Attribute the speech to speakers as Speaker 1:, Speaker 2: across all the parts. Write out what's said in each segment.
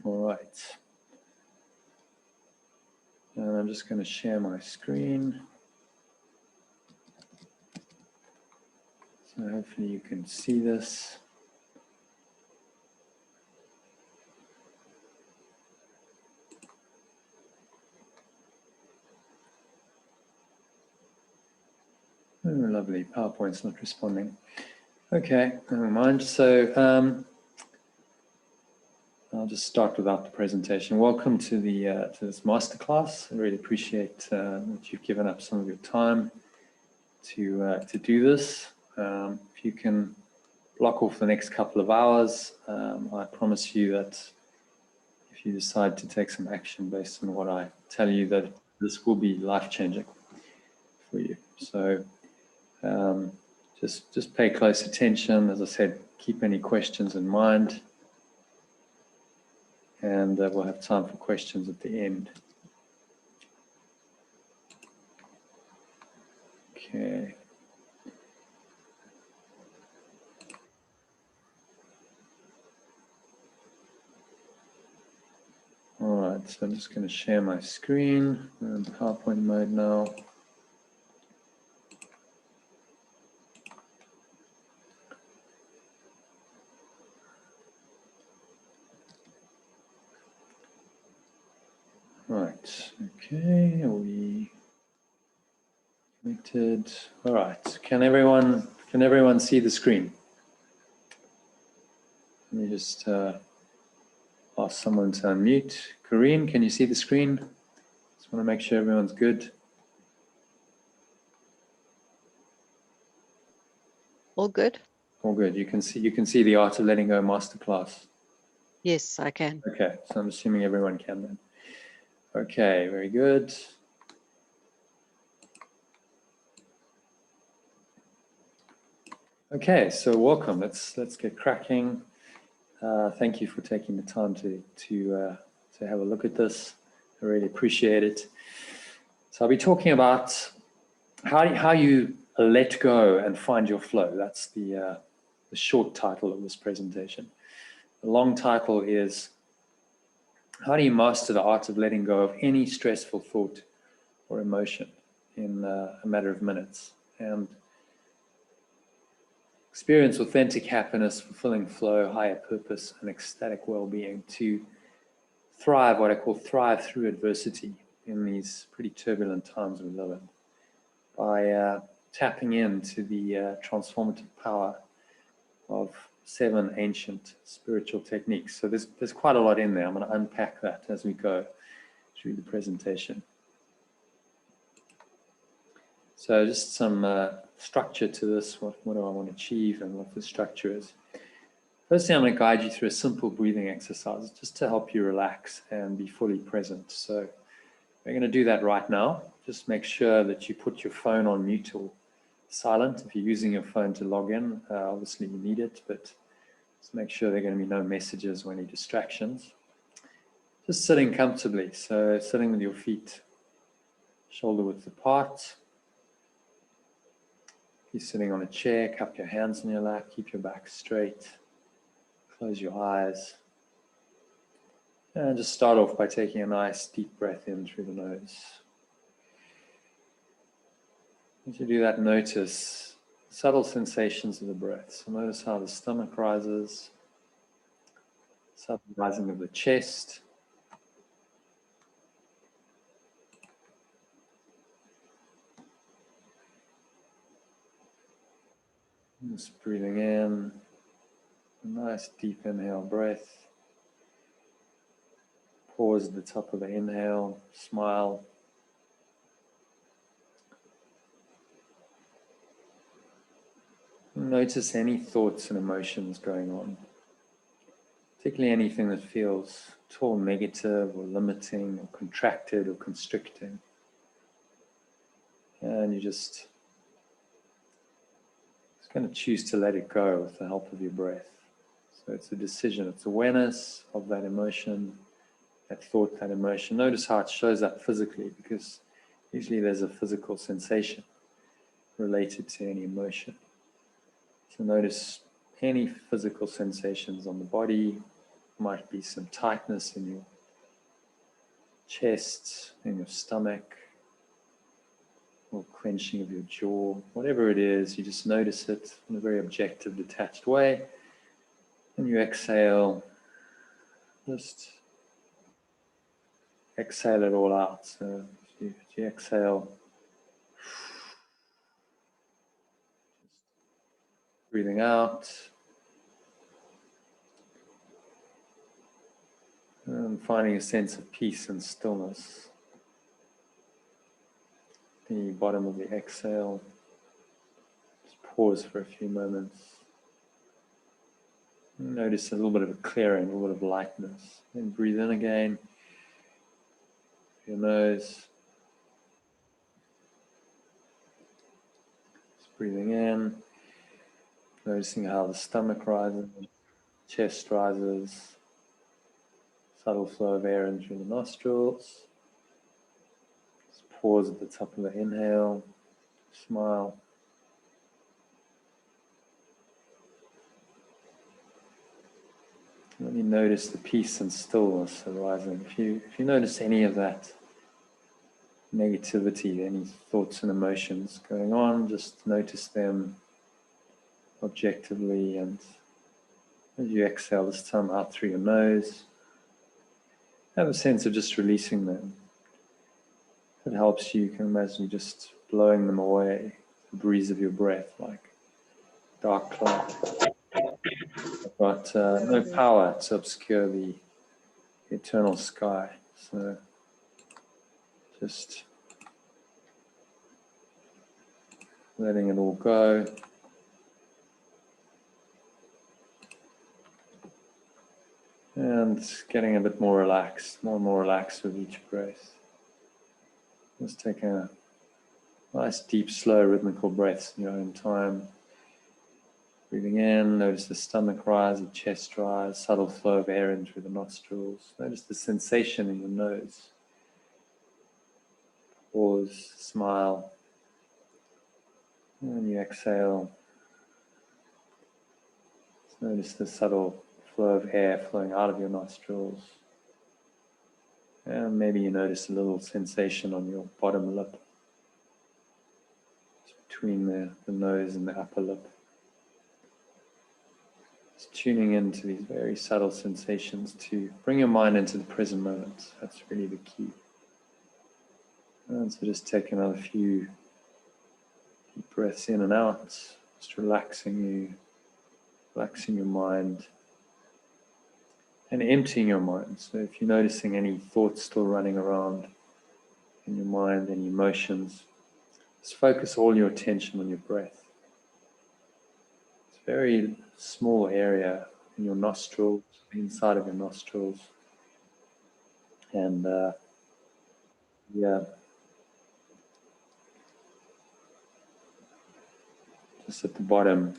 Speaker 1: All right. And I'm just going to share my screen. So hopefully you can see this. Oh, lovely. PowerPoint's not responding. Okay, never mind. So I'll just start without the presentation. Welcome to this masterclass. I really appreciate that you've given up some of your time to do this. If you can block off the next couple of hours, I promise you that if you decide to take some action based on what I tell you, that this will be life-changing for you. So just pay close attention. As I said, keep any questions in mind, and we'll have time for questions at the end. Okay. All right, so I'm just going to share my screen. I'm in PowerPoint mode now. Right, okay, are we connected? All right, can everyone see the screen? Let me just ask someone to unmute. Corinne, can you see the screen? Just want to make sure everyone's good.
Speaker 2: All good?
Speaker 1: All good. You can see the Art of Letting Go masterclass.
Speaker 2: Yes, I can.
Speaker 1: Okay, so I'm assuming everyone can then. Okay, very good. Okay, so welcome. Let's get cracking. Thank you for taking the time to have a look at this. I really appreciate it. So I'll be talking about how you let go and find your flow. That's the short title of this presentation. The long title is how do you master the art of letting go of any stressful thought or emotion in a matter of minutes and experience authentic happiness, fulfilling flow, higher purpose, and ecstatic well-being to thrive, what I call thrive through adversity in these pretty turbulent times we live in, by tapping into the transformative power of 7 ancient spiritual techniques. So there's quite a lot in there. I'm going to unpack that as we go through the presentation. So just some structure to this. What do I want to achieve and what the structure is. Firstly, I'm going to guide you through a simple breathing exercise just to help you relax and be fully present. So we're going to do that right now. Just make sure that you put your phone on mute or silent. If you're using your phone to log in, obviously you need it, but just make sure there are going to be no messages or any distractions. Just sitting comfortably. So sitting with your feet shoulder width apart. If you're sitting on a chair, cup your hands in your lap, keep your back straight. Close your eyes. And just start off by taking a nice deep breath in through the nose. As you do that, notice subtle sensations of the breath. So notice how the stomach rises, subtle rising of the chest. Just breathing in, a nice deep inhale breath. Pause at the top of the inhale, smile. Notice any thoughts and emotions going on, particularly anything that feels at all negative or limiting or contracted or constricting. And you just going to choose to let it go with the help of your breath. So it's a decision, it's awareness of that emotion, that thought, that emotion. Notice how it shows up physically, because usually there's a physical sensation related to any emotion. So notice any physical sensations on the body, Might be some tightness in your chest, in your stomach, or clenching of your jaw. Whatever it is, you just notice it in a very objective, detached way. And you exhale, just exhale it all out. So if you exhale, breathing out, and finding a sense of peace and stillness. The bottom of the exhale, just pause for a few moments. Notice a little bit of a clearing, a little bit of lightness. Then breathe in again, your nose. Just breathing in, noticing how the stomach rises, chest rises, subtle flow of air in through the nostrils. Just pause at the top of the inhale, smile. Let me notice the peace and stillness arising. If you notice any of that negativity, any thoughts and emotions going on, just notice them objectively, and as you exhale this time out through your nose, have a sense of just releasing them. If it helps you, you can imagine you just blowing them away, the breeze of your breath, like dark cloud. But no power to obscure the eternal sky. So just letting it all go. And getting a bit more relaxed, more and more relaxed with each breath. Just take a nice, deep, slow, rhythmical breaths in your own time. Breathing in, notice the stomach rise, the chest rise, subtle flow of air in through the nostrils. Notice the sensation in your nose. Pause, smile. And you exhale. Just notice the subtle flow of air flowing out of your nostrils. And maybe you notice a little sensation on your bottom lip. It's between the nose and the upper lip. Just tuning into these very subtle sensations to bring your mind into the present moment. That's really the key. And so just take another few deep breaths in and out, just relaxing your mind and emptying your mind. So if you're noticing any thoughts still running around in your mind, any emotions, just focus all your attention on your breath. It's a very small area in your nostrils, inside of your nostrils. And just at the bottom.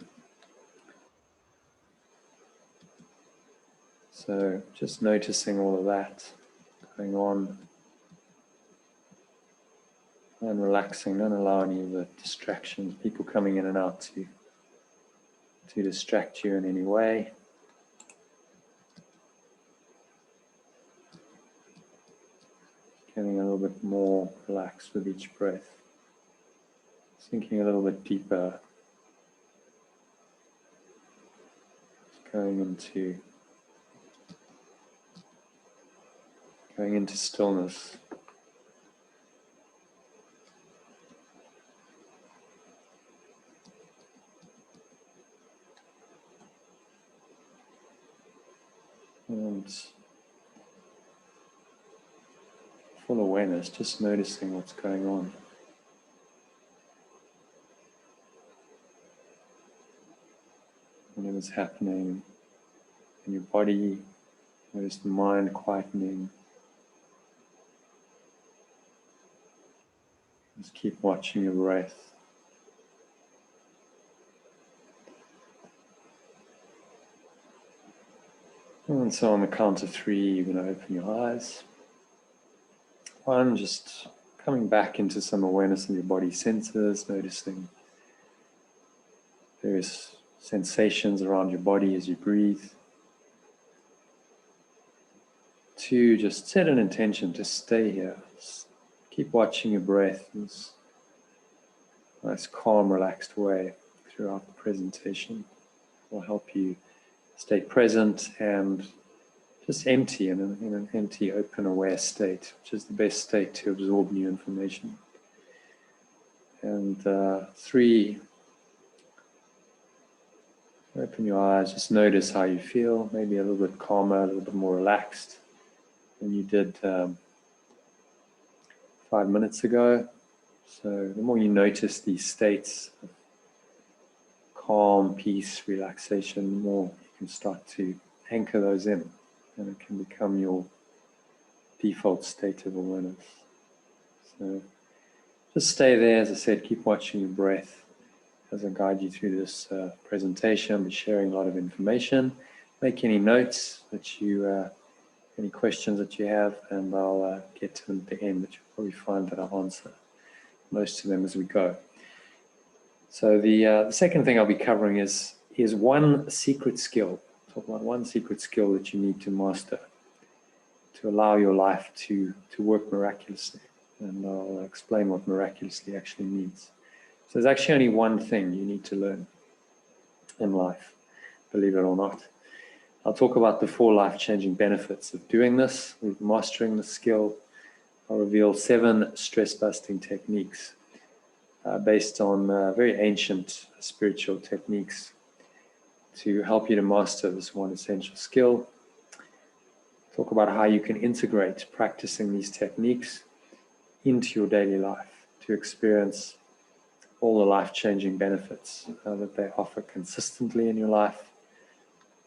Speaker 1: So just noticing all of that going on and relaxing, don't allow any of the distractions, people coming in and out to distract you in any way. Getting a little bit more relaxed with each breath. Sinking a little bit deeper. Going into stillness. And full awareness, just noticing what's going on. Whatever's happening in your body, notice the mind quietening. Just keep watching your breath. And so on the count of 3, you're going to open your eyes. 1, just coming back into some awareness of your body senses, noticing various sensations around your body as you breathe. to just set an intention to stay here. Just keep watching your breath in this nice, calm, relaxed way throughout the presentation. It will help you stay present and just empty in an empty, open, aware state, which is the best state to absorb new information. And 3, open your eyes, just notice how you feel, maybe a little bit calmer, a little bit more relaxed than you did 5 minutes ago. So the more you notice these states of calm, peace, relaxation, the more you can start to anchor those in, and it can become your default state of awareness. So just stay there. As I said, keep watching your breath as I guide you through this presentation. I'll be sharing a lot of information. Make any notes that you, any questions that you have, and I'll get to them at the end, but you'll probably find that I'll answer most of them as we go. So the second thing I'll be covering is one secret skill. Talk about one secret skill that you need to master to allow your life to work miraculously. And I'll explain what miraculously actually means. So there's actually only one thing you need to learn in life, believe it or not. I'll talk about the 4 life-changing benefits of doing this, with mastering the skill. I'll reveal 7 stress-busting techniques based on very ancient spiritual techniques to help you to master this one essential skill. Talk about how you can integrate practicing these techniques into your daily life to experience all the life-changing benefits that they offer consistently in your life.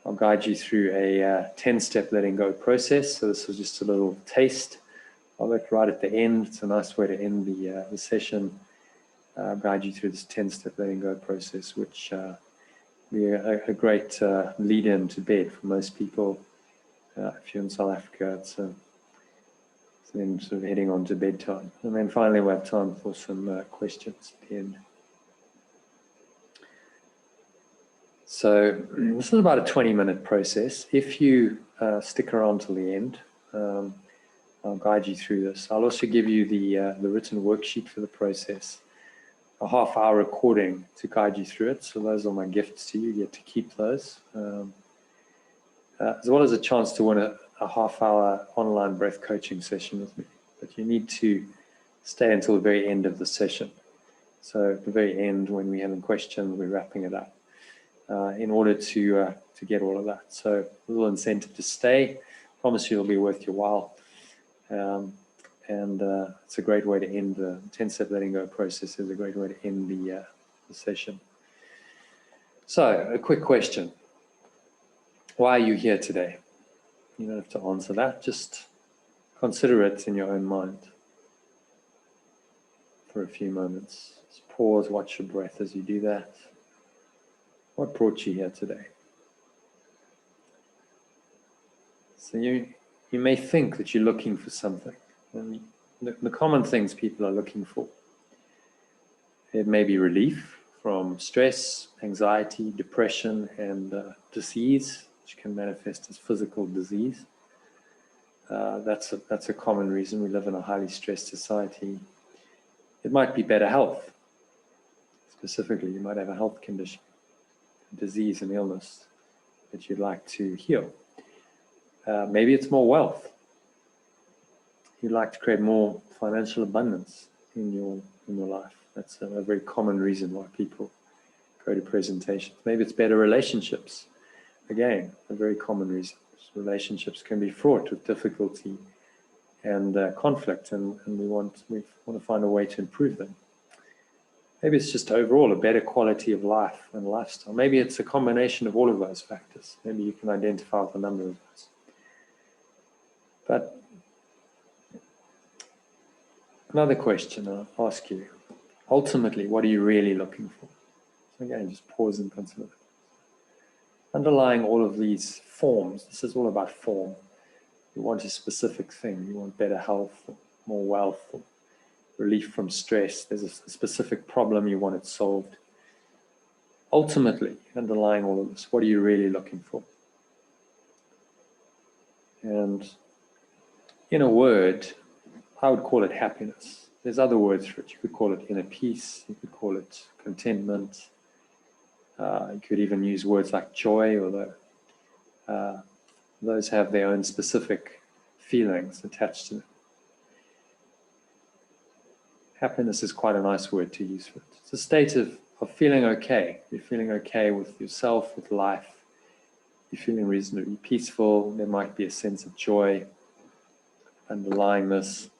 Speaker 1: I'll guide you through a 10-step letting go process. So this was just a little taste of it right at the end. It's a nice way to end the session. I'll guide you through this 10-step letting go process, which be a great lead-in to bed for most people. If you're in South Africa, it's then sort of heading on to bedtime. And then finally we'll have time for some questions at the end. So this is about a 20-minute process. If you stick around till the end, I'll guide you through this. I'll also give you the written worksheet for the process, a half-hour recording to guide you through it. So those are my gifts to you. You get to keep those, as well as a chance to win a half-hour online breath coaching session with me. But you need to stay until the very end of the session. So at the very end, when we're having questions, we're wrapping it up in order to get all of that. So a little incentive to stay. Promise you it'll be worth your while. And it's a great way to end the 10-step letting go process. Is a great way to end the session. So a quick question. Why are you here today? You don't have to answer that. Just consider it in your own mind for a few moments. Just pause, watch your breath as you do that. What brought you here today? So you may think that you're looking for something. And the common things people are looking for. It may be relief from stress, anxiety, depression, and disease, which can manifest as physical disease. That's a common reason. We live in a highly stressed society. It might be better health. Specifically, you might have a health condition, a disease, an illness that you'd like to heal. Maybe it's more wealth. You'd like to create more financial abundance in your life. That's a very common reason why people go to presentations. Maybe it's better relationships. Again, a very common reason. Relationships can be fraught with difficulty and conflict, and we want to find a way to improve them. Maybe it's just overall a better quality of life and lifestyle. Maybe it's a combination of all of those factors. Maybe you can identify with a number of those. But another question I'll ask you, ultimately, what are you really looking for? So again, just pause and consider. Underlying all of these forms, this is all about form. You want a specific thing. You want better health, or more wealth, or relief from stress. There's a specific problem you want it solved. Ultimately, underlying all of this, what are you really looking for? And in a word, I would call it happiness. There's other words for it. You could call it inner peace. You could call it contentment. You could even use words like joy, although those have their own specific feelings attached to them. Happiness is quite a nice word to use for it. It's a state of feeling okay. You're feeling okay with yourself, with life. You're feeling reasonably peaceful. There might be a sense of joy underlying this.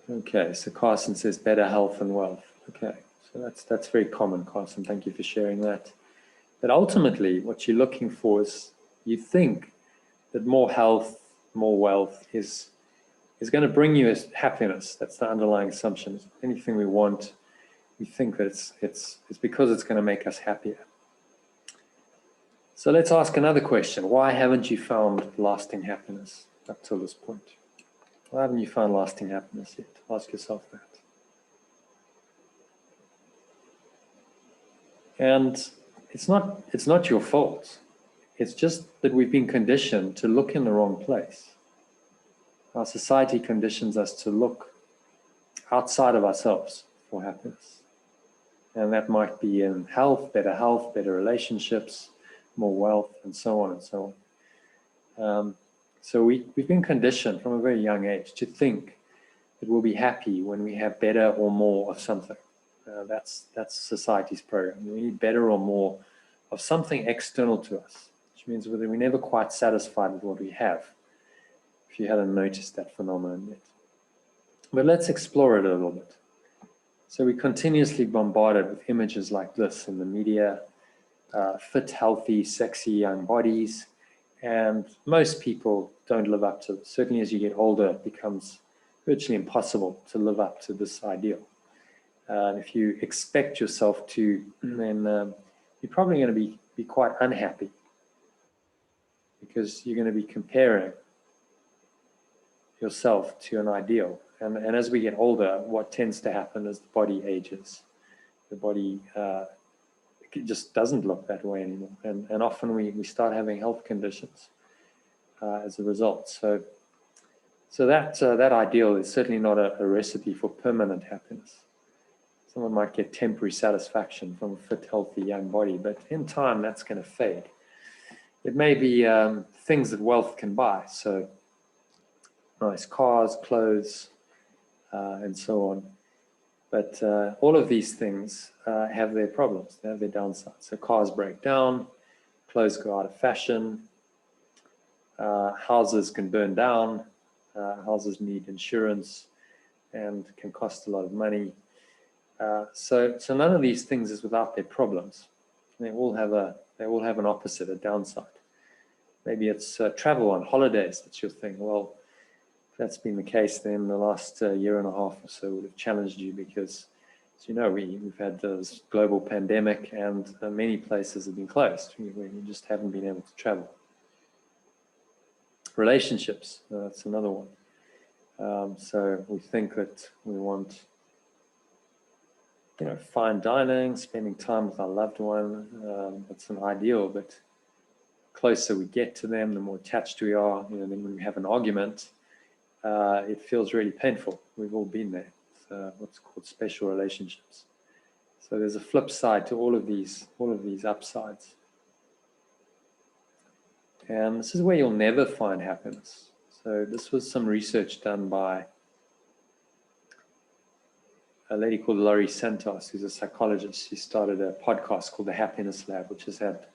Speaker 1: Okay, so Carson says better health and wealth. Okay, so that's very common, Carson. Thank you for sharing that. But ultimately, what you're looking for is, you think that more health, more wealth is going to bring you happiness. That's the underlying assumption. Anything we want, we think that it's because it's going to make us happier. So let's ask another question. Why haven't you found lasting happiness up till this point? Why haven't you found lasting happiness yet? Ask yourself that. And it's not your fault. It's just that we've been conditioned to look in the wrong place. Our society conditions us to look outside of ourselves for happiness. And that might be in health, better relationships, more wealth, and so on and so on. So we've been conditioned from a very young age to think that we'll be happy when we have better or more of something. That's society's program. We need better or more of something external to us, which means that we're never quite satisfied with what we have, if you hadn't noticed that phenomenon yet. But let's explore it a little bit. So we're continuously bombarded with images like this in the media, fit, healthy, sexy young bodies, and most people don't live up to it. Certainly as you get older, it becomes virtually impossible to live up to this ideal. And if you expect yourself to, then you're probably going to be quite unhappy, because you're going to be comparing yourself to an ideal. And as we get older, what tends to happen is the body ages. The body just doesn't look that way anymore. And often we start having health conditions as a result. So that ideal is certainly not a recipe for permanent happiness. Someone might get temporary satisfaction from a fit, healthy, young body, but in time, that's going to fade. It may be things that wealth can buy, so nice cars, clothes, and so on. But all of these things have their problems, they have their downsides. So cars break down, clothes go out of fashion, houses can burn down, houses need insurance and can cost a lot of money. So none of these things is without their problems. They all have an opposite, a downside. Maybe it's travel on holidays, that's your thing. Well, if that's been the case, then the last year and a half or so would have challenged you, because, as you know, we've had this global pandemic and many places have been closed. We just haven't been able to travel. Relationships, that's another one. So we think that we want, fine dining, spending time with our loved one. That's an ideal, but the closer we get to them, the more attached we are. Then when we have an argument, it feels really painful. We've all been there. It's what's called special relationships. So there's a flip side to all of these upsides. And this is where you'll never find happiness. So this was some research done by a lady called Laurie Santos, who's a psychologist. She started a podcast called The Happiness Lab, which has had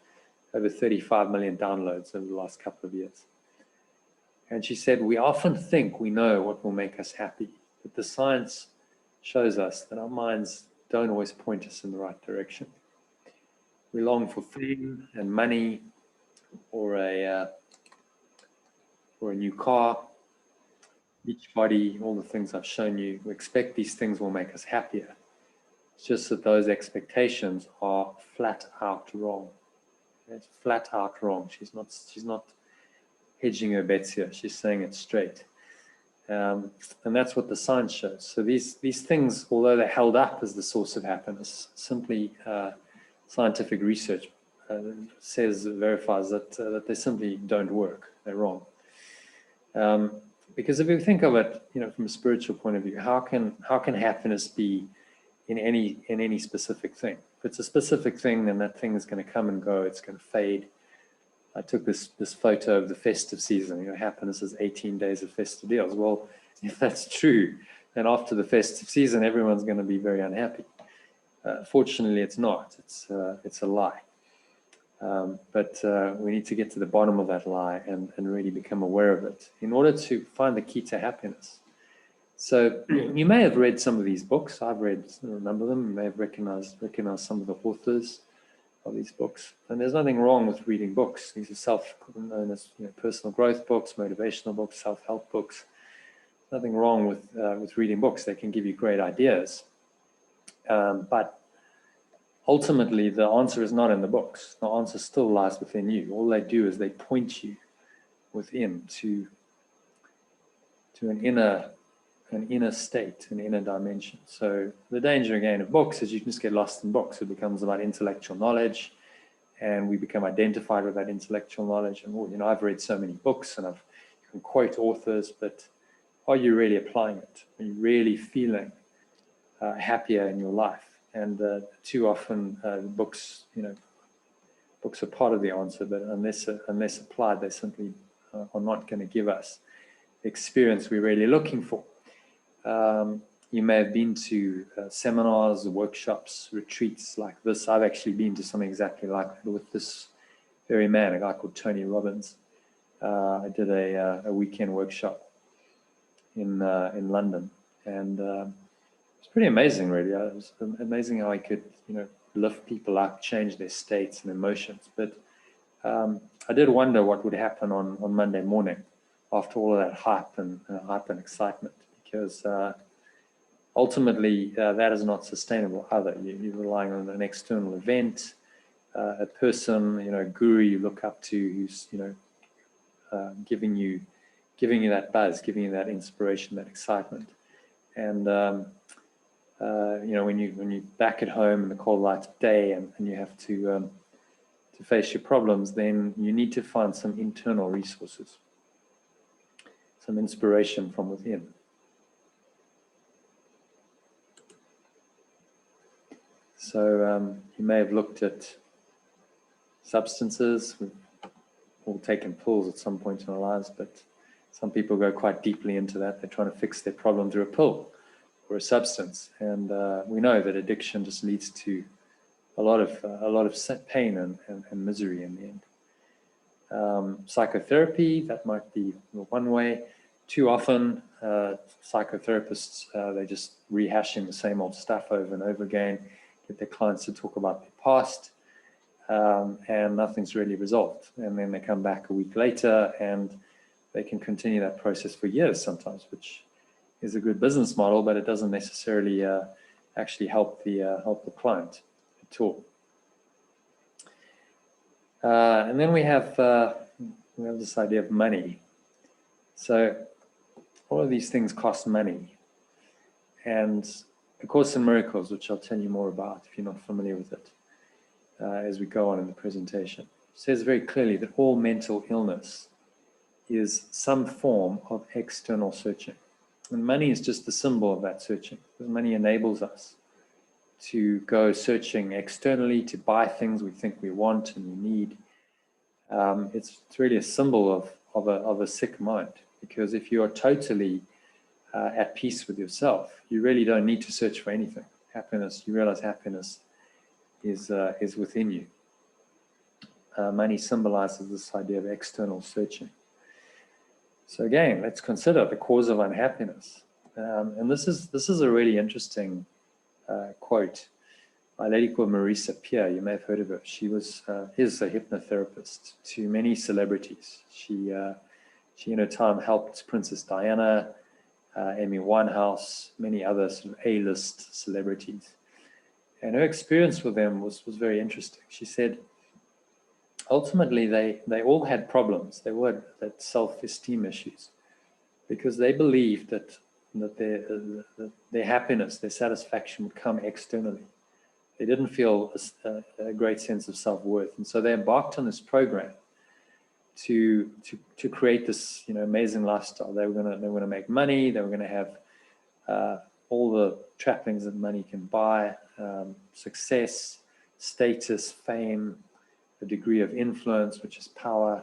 Speaker 1: over 35 million downloads over the last couple of years. And she said, we often think we know what will make us happy, but the science shows us that our minds don't always point us in the right direction. We long for fame and money, or a new car, beach body, all the things I've shown you. We expect these things will make us happier. It's just that those expectations are flat out wrong. It's flat out wrong. She's not hedging her bets here. She's saying it straight. And that's what the science shows. So these things, although they're held up as the source of happiness, simply scientific research verifies that they simply don't work. They're wrong. Because if you think of it, from a spiritual point of view, how can happiness be in any specific thing? If it's a specific thing, then that thing is going to come and go. It's going to fade. I took this photo of the festive season. Happiness is 18 days of festive deals. Well, if that's true, then after the festive season, everyone's going to be very unhappy. Fortunately, it's not. It's a lie. But we need to get to the bottom of that lie and really become aware of it in order to find the key to happiness. So you may have read some of these books. I've read a number of them. You may have recognized some of the authors of these books. And there's nothing wrong with reading books. These are known as personal growth books, motivational books, self-help books. Nothing wrong with reading books. They can give you great ideas. But ultimately, the answer is not in the books. The answer still lies within you. All they do is they point you within to an inner state, an inner dimension. So the danger again of books is you can just get lost in books. It becomes about intellectual knowledge, and we become identified with that intellectual knowledge. And I've read so many books, and you can quote authors, but are you really applying it? Are you really feeling happier in your life? And too often, books are part of the answer, but unless applied, they simply are not going to give us the experience we're really looking for. You may have been to seminars, workshops, retreats like this. I've actually been to something exactly like that with this very man, a guy called Tony Robbins. I did a weekend workshop in London, and it's pretty amazing, really. It was amazing how I could, lift people up, change their states and emotions. But I did wonder what would happen on Monday morning after all of that hype and excitement, because ultimately that is not sustainable either. You're relying on an external event, a person, a guru you look up to who's, giving you that buzz, giving you that inspiration, that excitement. And when you're back at home in the cold light of day and you have to face your problems, then you need to find some internal resources, some inspiration from within. So you may have looked at substances. We've all taken pills at some point in our lives, but some people go quite deeply into that. They're trying to fix their problem through a pill or a substance, and we know that addiction just leads to a lot of pain and misery in the end. Psychotherapy, that might be one way. Too often, psychotherapists, they're just rehashing the same old stuff over and over again, get their clients to talk about their past, and nothing's really resolved. And then they come back a week later and they can continue that process for years sometimes, which is a good business model, but it doesn't necessarily actually help the client at all. And then we have this idea of money. So all of these things cost money, and A Course in Miracles, which I'll tell you more about if you're not familiar with it, as we go on in the presentation, says very clearly that all mental illness is some form of external searching. And money is just the symbol of that searching, because money enables us to go searching externally to buy things we think we want and we need. It's really a symbol of a sick mind, because if you are totally at peace with yourself, you really don't need to search for anything. Happiness, you realize happiness is within you. Money symbolizes this idea of external searching. So again, let's consider the cause of unhappiness. And this is a really interesting quote by a lady called Marisa Peer. You may have heard of her. She is a hypnotherapist to many celebrities. She in her time helped Princess Diana, Amy Winehouse, many other sort of A-list celebrities. And her experience with them was very interesting. She said, ultimately, they all had problems. They all had self-esteem issues, because they believed that their happiness, their satisfaction would come externally. They didn't feel a great sense of self-worth. And so they embarked on this program to create this, amazing lifestyle. They were gonna make money. They were gonna have all the trappings that money can buy, success, status, fame, a degree of influence, which is power,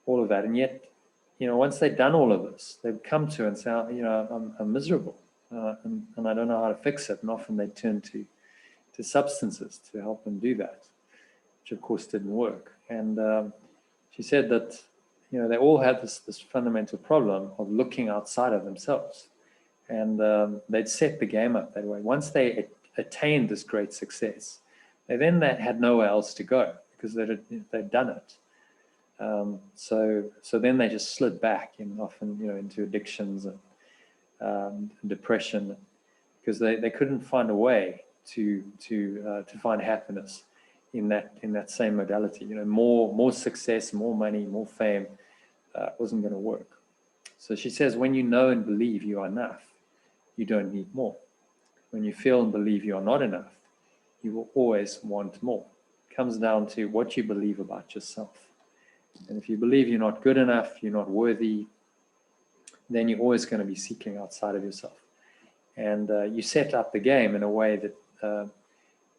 Speaker 1: all of that. And yet, once they'd done all of this, they'd come to and say, I'm miserable, and I don't know how to fix it. And often they'd turn to substances to help them do that, which of course didn't work. And she said that, they all had this fundamental problem of looking outside of themselves. And they'd set the game up that way. Once they attained this great success, they had nowhere else to go because they'd done it. So then they just slid back, and often into addictions and depression, because they couldn't find a way to find happiness in that same modality. More success, more money, more fame wasn't going to work. So she says, when you know and believe you are enough, you don't need more. When you feel and believe you are not enough, you will always want more. It comes down to what you believe about yourself. And if you believe you're not good enough, you're not worthy, then you're always going to be seeking outside of yourself. And you set up the game in a way that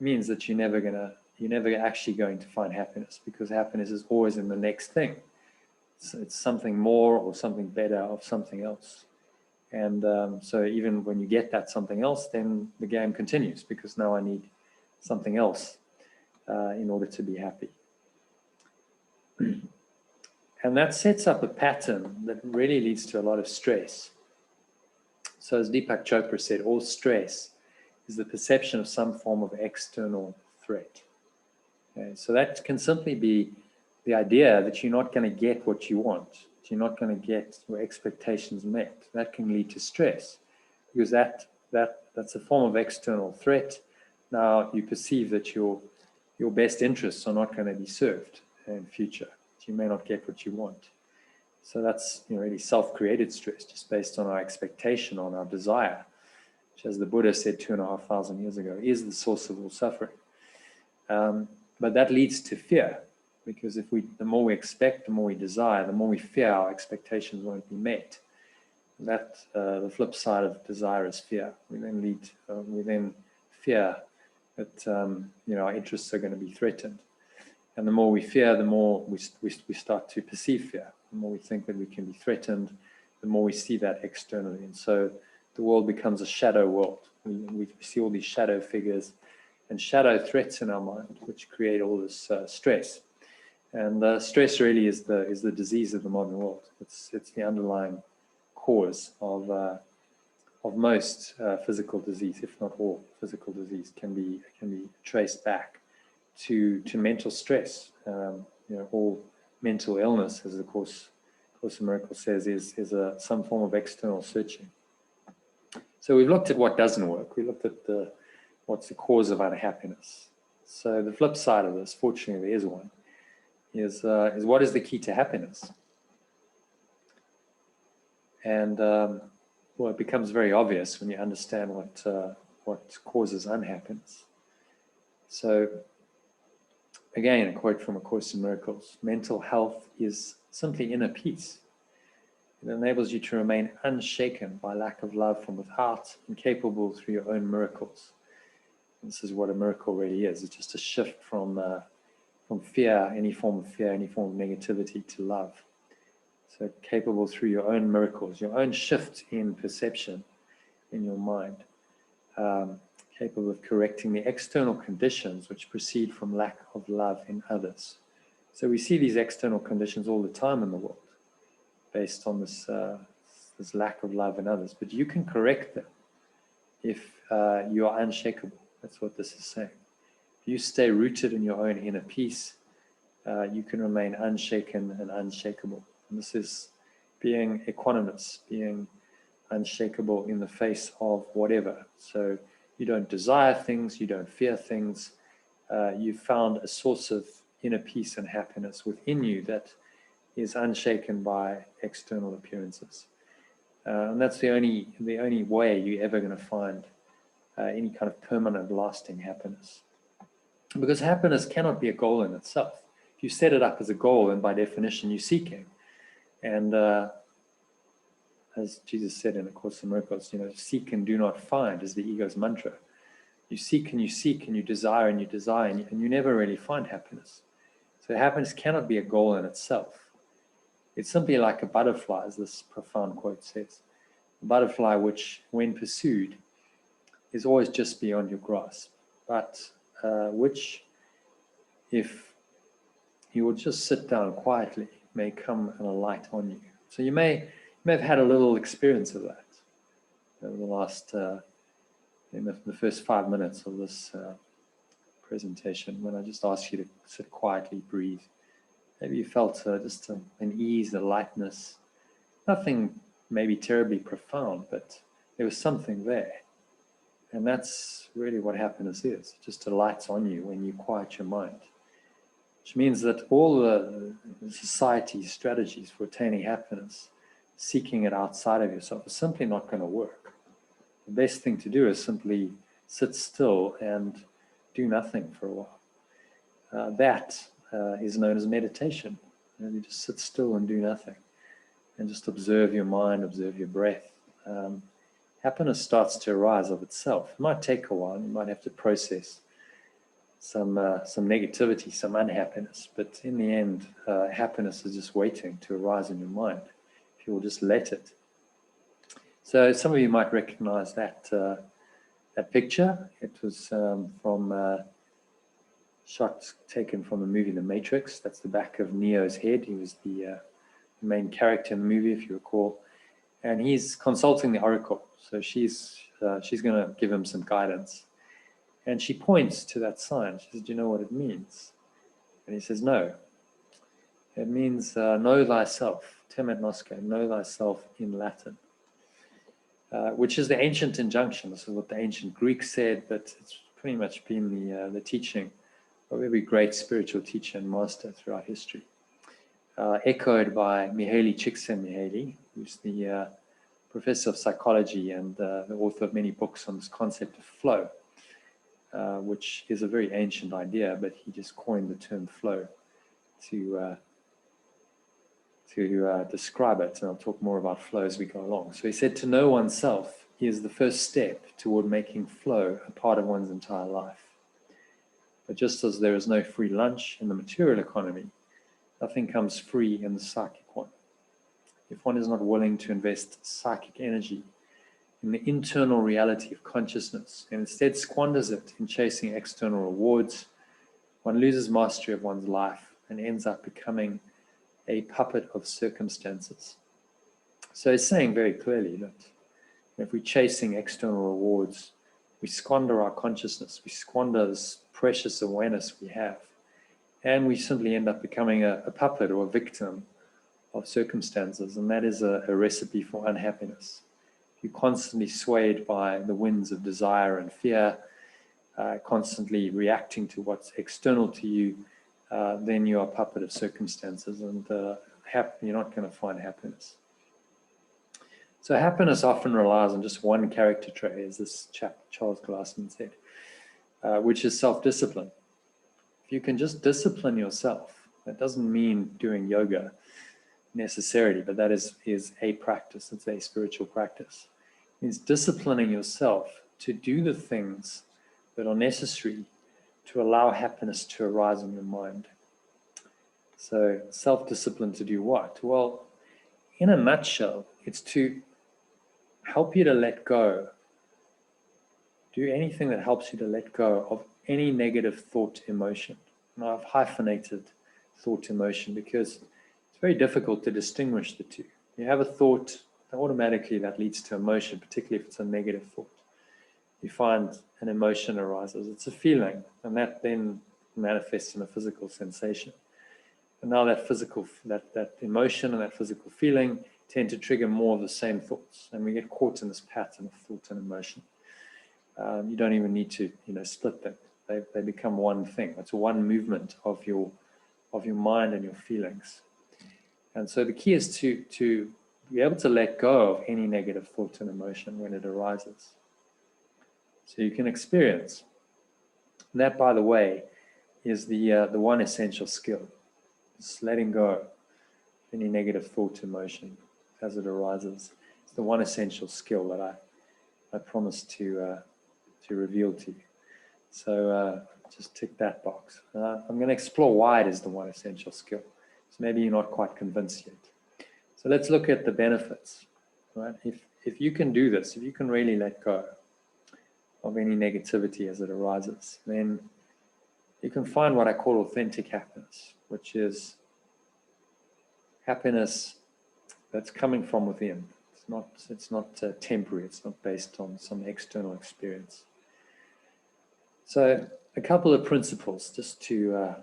Speaker 1: means that you're never actually going to find happiness, because happiness is always in the next thing. It's something more or something better of something else. And so even when you get that something else, then the game continues, because now I need something else in order to be happy. And that sets up a pattern that really leads to a lot of stress. So as Deepak Chopra said, all stress is the perception of some form of external threat. Okay? So that can simply be the idea that you're not going to get what you want. You're not going to get your expectations met. That can lead to stress, because that's a form of external threat. Now you perceive that your best interests are not going to be served in future. You may not get what you want. So that's really self-created stress, just based on our expectation, on our desire, which, as the Buddha said 2,500 years ago, is the source of all suffering. But that leads to fear, because the more we expect, the more we desire, the more we fear our expectations won't be met. The flip side of desire is fear. We then fear that our interests are going to be threatened. And the more we fear, the more we start to perceive fear. The more we think that we can be threatened, the more we see that externally. And so the world becomes a shadow world. We see all these shadow figures and shadow threats in our mind, which create all this stress. And stress really is the disease of the modern world. It's the underlying cause of most physical disease, if not all physical disease, can be traced back to mental stress. All mental illness, as the Course in Miracles says, is some form of external searching. So we've looked at what doesn't work. We looked at what's the cause of unhappiness. So the flip side of this, fortunately there is one, is what is the key to happiness? And it becomes very obvious when you understand what causes unhappiness. So again, a quote from A Course in Miracles: mental health is simply inner peace. It enables you to remain unshaken by lack of love from without, and capable through your own miracles. And this is what a miracle really is. It's just a shift from fear, any form of fear, any form of negativity, to love. So capable through your own miracles, your own shift in perception in your mind. Capable of correcting the external conditions which proceed from lack of love in others. So we see these external conditions all the time in the world, based on this lack of love in others. But you can correct them if you are unshakable. That's what this is saying. If you stay rooted in your own inner peace, you can remain unshaken and unshakable. And this is being equanimous, being unshakable in the face of whatever. So you don't desire things, you don't fear things. You've found a source of inner peace and happiness within you that is unshaken by external appearances. And that's the only way you're ever going to find any kind of permanent, lasting happiness. Because happiness cannot be a goal in itself. If you set it up as a goal, then by definition you're seeking. And as Jesus said in A Course in Miracles, seek and do not find is the ego's mantra. You seek and you desire and you desire, and you never really find happiness. So happiness cannot be a goal in itself. It's simply like a butterfly, as this profound quote says. A butterfly which, when pursued, is always just beyond your grasp, but which, if you will just sit down quietly, may come and alight on you. So you may have had a little experience of that over the last, in the first 5 minutes of this presentation, when I just asked you to sit quietly, breathe. Maybe you felt just an ease, a lightness, nothing maybe terribly profound, but there was something there. And that's really what happiness is. It just alights on you when you quiet your mind. Which means that all the society's strategies for attaining happiness, seeking it outside of yourself, is simply not going to work. The best thing to do is simply sit still and do nothing for a while. That is known as meditation. You just sit still and do nothing. And just observe your mind, observe your breath. Happiness starts to arise of itself. It might take a while. You might have to process some negativity, some unhappiness. But in the end, happiness is just waiting to arise in your mind, if you will just let it. So some of you might recognize that picture. It was from shots taken from the movie The Matrix. That's the back of Neo's head. He was the main character in the movie, if you recall. And he's consulting the oracle. So she's going to give him some guidance. And she points to that sign. She says, "Do you know what it means?" And he says, "No. It means know thyself, temet nosce, know thyself in Latin, which is the ancient injunction. This is what the ancient Greeks said, but it's pretty much been the teaching of every great spiritual teacher and master throughout history. Echoed by Mihaly Csikszentmihalyi, who's the professor of psychology and the author of many books on this concept of flow, which is a very ancient idea, but he just coined the term flow to describe it, and I'll talk more about flow as we go along. So he said to know oneself is the first step toward making flow a part of one's entire life. But just as there is no free lunch in the material economy, nothing comes free in the psychic one. If one is not willing to invest psychic energy in the internal reality of consciousness and instead squanders it in chasing external rewards, one loses mastery of one's life and ends up becoming a puppet of circumstances. So it's saying very clearly that if we're chasing external rewards, we squander our consciousness, we squander this precious awareness we have, and we simply end up becoming a puppet or a victim of circumstances, and that is a recipe for unhappiness. If you're constantly swayed by the winds of desire and fear, constantly reacting to what's external to you, then you're a puppet of circumstances, and you're not going to find happiness. So happiness often relies on just one character trait, as this chap Charles Glassman said, which is self-discipline. If you can just discipline yourself, that doesn't mean doing yoga necessarily, but that is a practice. It's a spiritual practice. It means disciplining yourself to do the things that are necessary to allow happiness to arise in your mind. So self-discipline to do what? Well, in a nutshell, it's to help you to let go. Do anything that helps you to let go of any negative thought, emotion. Now, I've hyphenated thought, emotion because it's very difficult to distinguish the two. You have a thought, automatically that leads to emotion, particularly if it's a negative thought. You find an emotion arises. It's a feeling, and that then manifests in a physical sensation. And now that emotion and that physical feeling tend to trigger more of the same thoughts, and we get caught in this pattern of thought and emotion. You don't even need to, split them. They become one thing. It's one movement of your mind and your feelings. And so the key is to be able to let go of any negative thought and emotion when it arises. So you can experience. And that, by the way, is the one essential skill. Just letting go of any negative thought, emotion as it arises. It's the one essential skill that I promise to reveal to you. So just tick that box. I'm going to explore why it is the one essential skill. So maybe you're not quite convinced yet. So let's look at the benefits. Right? If you can do this, if you can really let go of any negativity as it arises, then you can find what I call authentic happiness, which is happiness that's coming from within. It's not temporary. It's not based on some external experience. So a couple of principles just to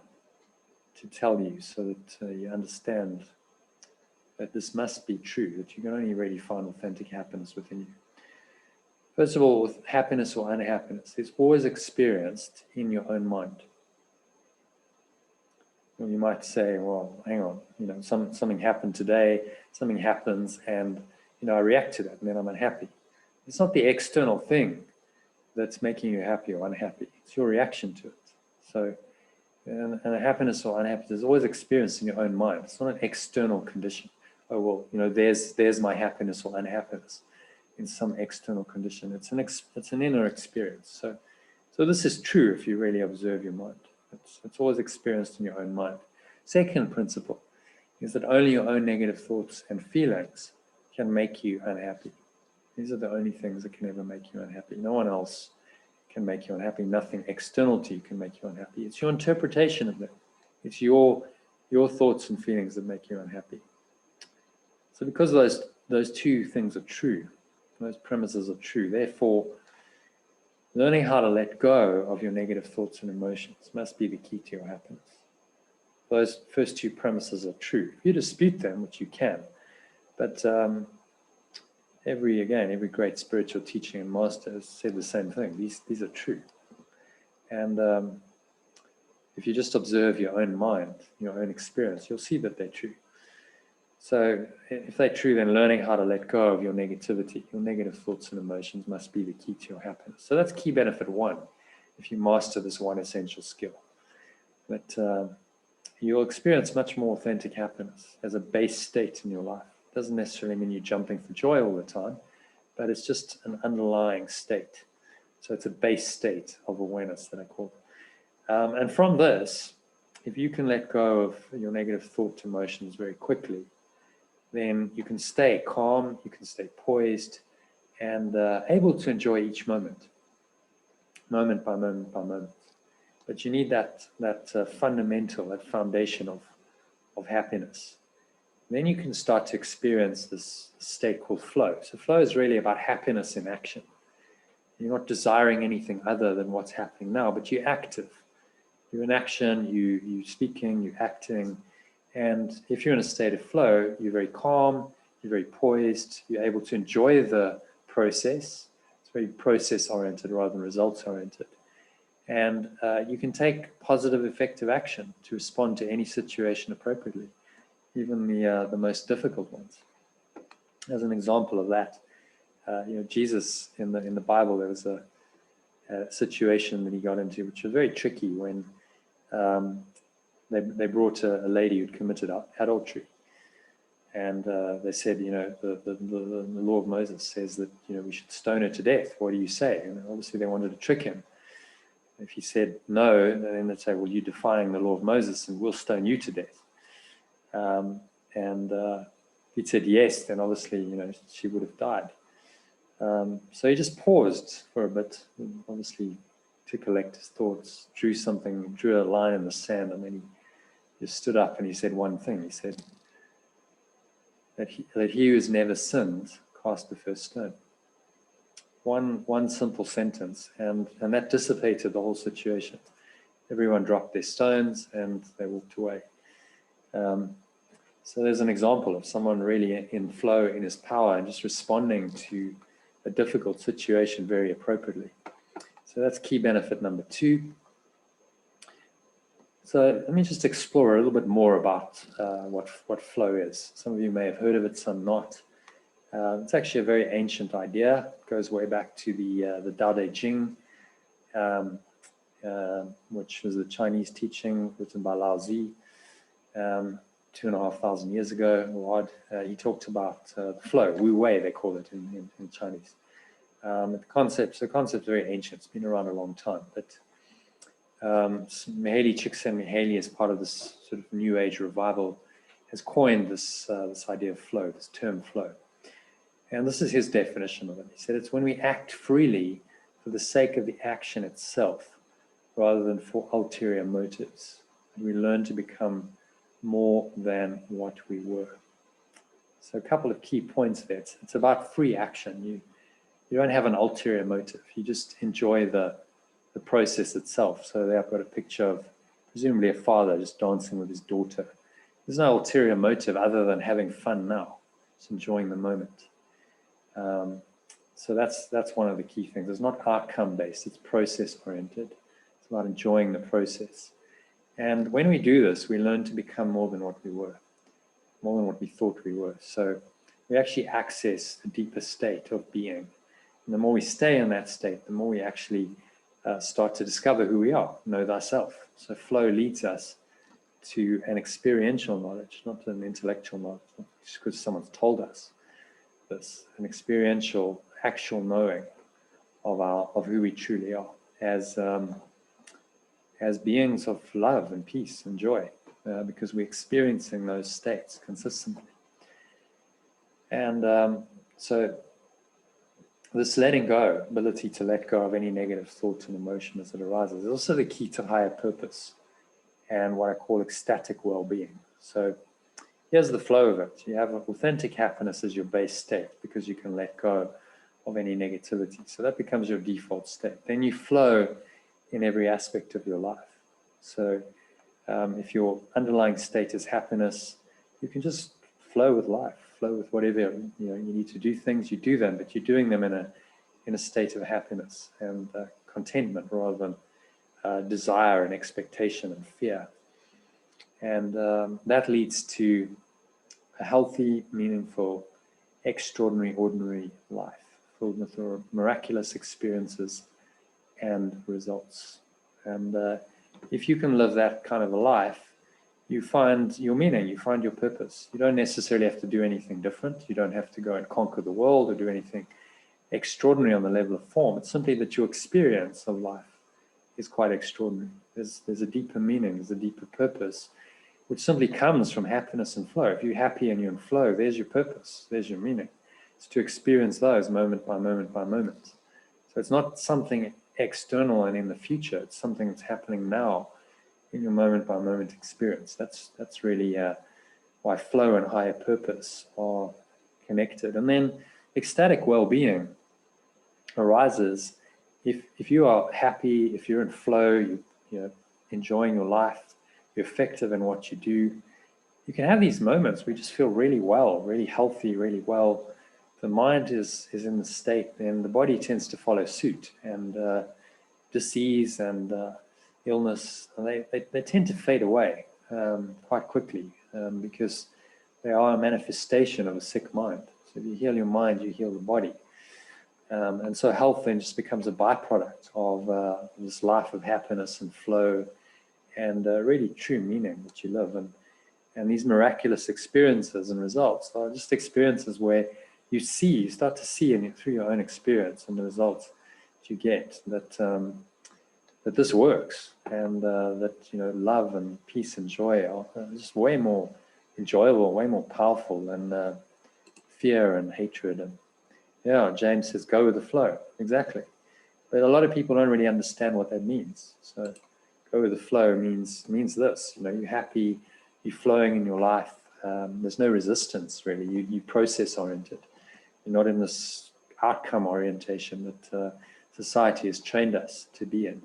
Speaker 1: tell you so that you understand that this must be true, that you can only really find authentic happiness within you. First of all, with happiness or unhappiness, it's always experienced in your own mind. Well, you might say, well, hang on, something happened today, something happens, and I react to that, and then I'm unhappy. It's not the external thing that's making you happy or unhappy. It's your reaction to it. So, and a happiness or unhappiness is always experienced in your own mind. It's not an external condition. Oh, well, there's my happiness or unhappiness in some external condition. It's an inner experience. So this is true if you really observe your mind. It's always experienced in your own mind. Second principle is that only your own negative thoughts and feelings can make you unhappy. These are the only things that can ever make you unhappy. No one else can make you unhappy. Nothing external to you can make you unhappy. It's your interpretation of them. It's your thoughts and feelings that make you unhappy. So because those two things are true, those premises are true, therefore, learning how to let go of your negative thoughts and emotions must be the key to your happiness. Those first two premises are true. If you dispute them, which you can, but every great spiritual teaching and master has said the same thing. These are true. And if you just observe your own mind, your own experience, you'll see that they're true. So if they're true, then learning how to let go of your negativity, your negative thoughts and emotions must be the key to your happiness. So that's key benefit one, if you master this one essential skill. But you'll experience much more authentic happiness as a base state in your life. It doesn't necessarily mean you're jumping for joy all the time, but it's just an underlying state. So it's a base state of awareness that I call it. And from this, if you can let go of your negative thought emotions very quickly, then you can stay calm, you can stay poised, and able to enjoy each moment by moment by moment. But you need that fundamental, that foundation of happiness. Then you can start to experience this state called flow. So flow is really about happiness in action. You're not desiring anything other than what's happening now, but you're active. You're in action, you're speaking, you're acting. And if you're in a state of flow, you're very calm, you're very poised, you're able to enjoy the process. It's very process-oriented rather than results-oriented. And you can take positive, effective action to respond to any situation appropriately, even the most difficult ones. As an example of that, Jesus in the Bible, there was a situation that he got into, which was very tricky when they brought a lady who'd committed adultery, and they said, the law of Moses says that we should stone her to death. What do you say? And obviously they wanted to trick him. If he said no, then they'd say, well, you're defying the law of Moses, and we'll stone you to death. And if he'd said yes, then obviously she would have died. So he just paused for a bit, obviously to collect his thoughts, drew a line in the sand, and then he just stood up and he said one thing. He said that he who has never sinned cast the first stone. One simple sentence, and that dissipated the whole situation. Everyone dropped their stones and they walked away. So there's an example of someone really in flow, in his power, and just responding to a difficult situation very appropriately. So that's key benefit number two. So let me just explore a little bit more about what flow is. Some of you may have heard of it, some not. It's actually a very ancient idea. It goes way back to the Tao Te Ching. which was the Chinese teaching written by Lao Tzu 2,500 years ago. He talked about the flow, Wu Wei they call it in Chinese. The concept's very ancient, it's been around a long time, but Mihaly Csikszentmihalyi, as part of this sort of New Age revival, has coined this idea of flow, this term flow. And this is his definition of it. He said it's when we act freely for the sake of the action itself, rather than for ulterior motives. And we learn to become more than what we were. So a couple of key points there. It's about free action. You don't have an ulterior motive. You just enjoy the process itself. So there I've got a picture of presumably a father just dancing with his daughter. There's no ulterior motive other than having fun now, just enjoying the moment. So that's one of the key things. It's not outcome based, it's process oriented. It's about enjoying the process. And when we do this, we learn to become more than what we were, more than what we thought we were. So we actually access a deeper state of being. And the more we stay in that state, the more we actually start to discover who we are, know thyself. So flow leads us to an experiential knowledge, not an intellectual knowledge, not just because someone's told us this, an experiential, actual knowing of who we truly are as beings of love and peace and joy, because we're experiencing those states consistently. And so this letting go, ability to let go of any negative thought and emotion as it arises, is also the key to higher purpose and what I call ecstatic well-being. So here's the flow of it. You have authentic happiness as your base state because you can let go of any negativity. So that becomes your default state. Then you flow in every aspect of your life. So if your underlying state is happiness, you can just flow with life, flow with whatever, you need to do things, you do them, but you're doing them in a state of happiness and contentment rather than desire and expectation and fear. And that leads to a healthy, meaningful, extraordinary, ordinary life filled with miraculous experiences and results. And if you can live that kind of a life, you find your meaning, you find your purpose. You don't necessarily have to do anything different. You don't have to go and conquer the world or do anything extraordinary on the level of form. It's simply that your experience of life is quite extraordinary. There's a deeper meaning, there's a deeper purpose, which simply comes from happiness and flow. If you're happy and you're in flow, there's your purpose, there's your meaning. It's to experience those moment by moment by moment. So it's not something external and in the future, it's something that's happening now in your moment by moment experience. That's really why flow and higher purpose are connected. And then ecstatic well-being arises if you are happy, if you're in flow, you're enjoying your life, you're effective in what you do. You can have these moments where you just feel really well, really healthy, really well. The mind is in the state, then the body tends to follow suit, and disease and illness, and they tend to fade away quite quickly because they are a manifestation of a sick mind. So if you heal your mind, you heal the body. And so health then just becomes a byproduct of this life of happiness and flow and really true meaning that you live. And these miraculous experiences and results are just experiences where you start to see through your own experience and the results that you get that this works, and that love and peace and joy are just way more enjoyable, way more powerful than fear and hatred. And yeah, James says, go with the flow. Exactly. But a lot of people don't really understand what that means. So go with the flow means this. You're happy, you're flowing in your life. There's no resistance, really. You process oriented. You're not in this outcome orientation that society has trained us to be in.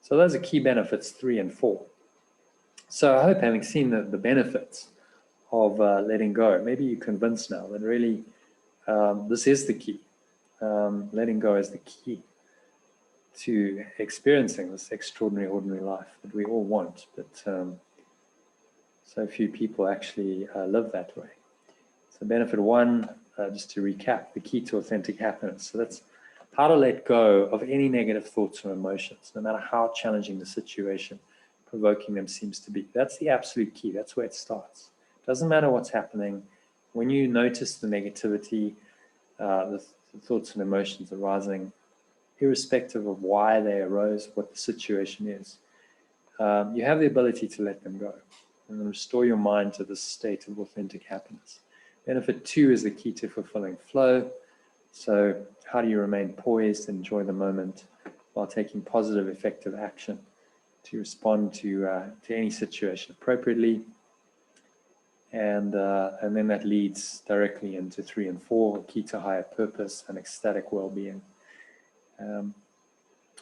Speaker 1: So those are key benefits 3 and 4. So I hope, having seen the benefits of letting go, maybe you're convinced now that really this is the key. Letting go is the key to experiencing this extraordinary, ordinary life that we all want, but so few people actually live that way. So benefit 1, just to recap, the key to authentic happiness. So that's how to let go of any negative thoughts or emotions, no matter how challenging the situation, provoking them seems to be. That's the absolute key. That's where it starts. Doesn't matter what's happening. When you notice the negativity, the thoughts and emotions arising, irrespective of why they arose, what the situation is, you have the ability to let them go and then restore your mind to this state of authentic happiness. Benefit 2 is the key to fulfilling flow. So how do you remain poised and enjoy the moment while taking positive, effective action to respond to any situation appropriately? And then that leads directly into 3 and 4, key to higher purpose and ecstatic well-being.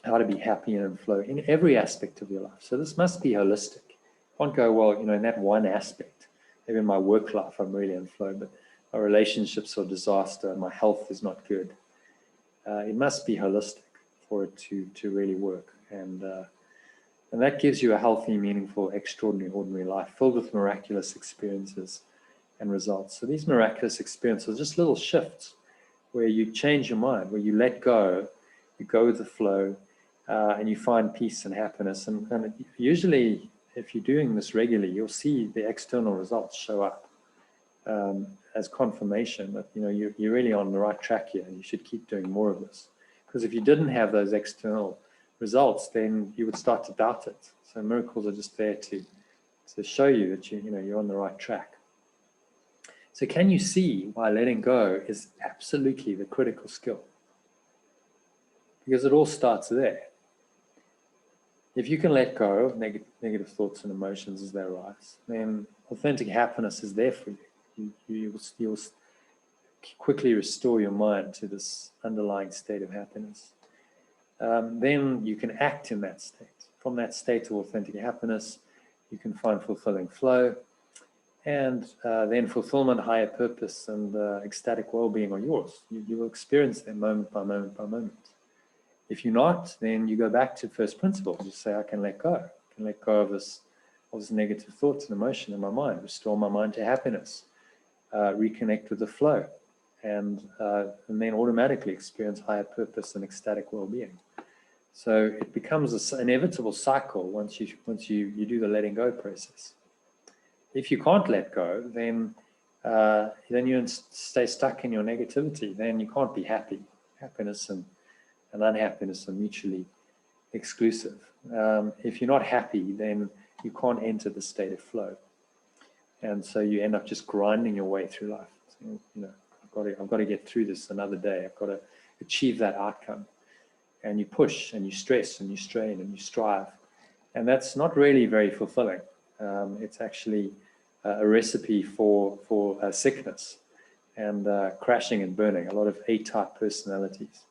Speaker 1: How to be happy and in flow in every aspect of your life. So this must be holistic. You can't go, well, in that one aspect, maybe in my work life, I'm really in flow, but my relationships are disaster, my health is not good. It must be holistic for it to really work. And that gives you a healthy, meaningful, extraordinary, ordinary life filled with miraculous experiences and results. So these miraculous experiences are just little shifts where you change your mind, where you let go, you go with the flow, and you find peace and happiness. And usually, if you're doing this regularly, you'll see the external results show up as confirmation that you're really on the right track here. You should keep doing more of this. Because if you didn't have those external results, then you would start to doubt it. So miracles are just there to show you that you're on the right track. So can you see why letting go is absolutely the critical skill? Because it all starts there. If you can let go of negative thoughts and emotions as they arise, then authentic happiness is there for you. You'll quickly restore your mind to this underlying state of happiness. Then you can act in that state. From that state of authentic happiness, you can find fulfilling flow, and then fulfillment, higher purpose, and ecstatic well-being are yours. You will experience them moment by moment by moment. If you're not, then you go back to first principles. You say, I can let go. I can let go of this negative thoughts and emotion in my mind, restore my mind to happiness, reconnect with the flow, and then automatically experience higher purpose and ecstatic well-being. So it becomes an inevitable cycle once you do the letting go process. If you can't let go, then you stay stuck in your negativity. Then you can't be happy. Happiness and unhappiness are mutually exclusive. If you're not happy, then you can't enter the state of flow, and so you end up just grinding your way through life. So, I've got to get through this another day. I've got to achieve that outcome, and you push and you stress and you strain and you strive, and that's not really very fulfilling. It's actually a recipe for sickness and crashing and burning. A lot of A-type personalities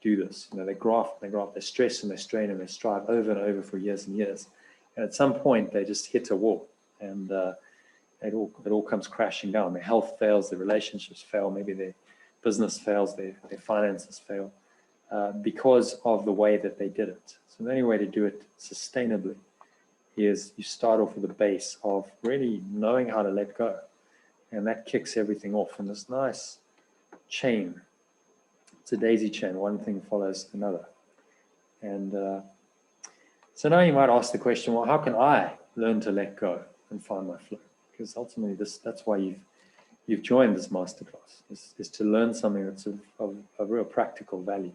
Speaker 1: do this. They graft, they stress and they strain and they strive over and over for years and years. And at some point, they just hit a wall, and it all comes crashing down. Their health fails, their relationships fail, maybe their business fails, their finances fail, because of the way that they did it. So the only way to do it sustainably is you start off with a base of really knowing how to let go. And that kicks everything off in this nice chain. It's a daisy chain, one thing follows another. And so now you might ask the question, well, how can I learn to let go and find my flow? Because ultimately that's why you've joined this masterclass, is to learn something that's of real practical value.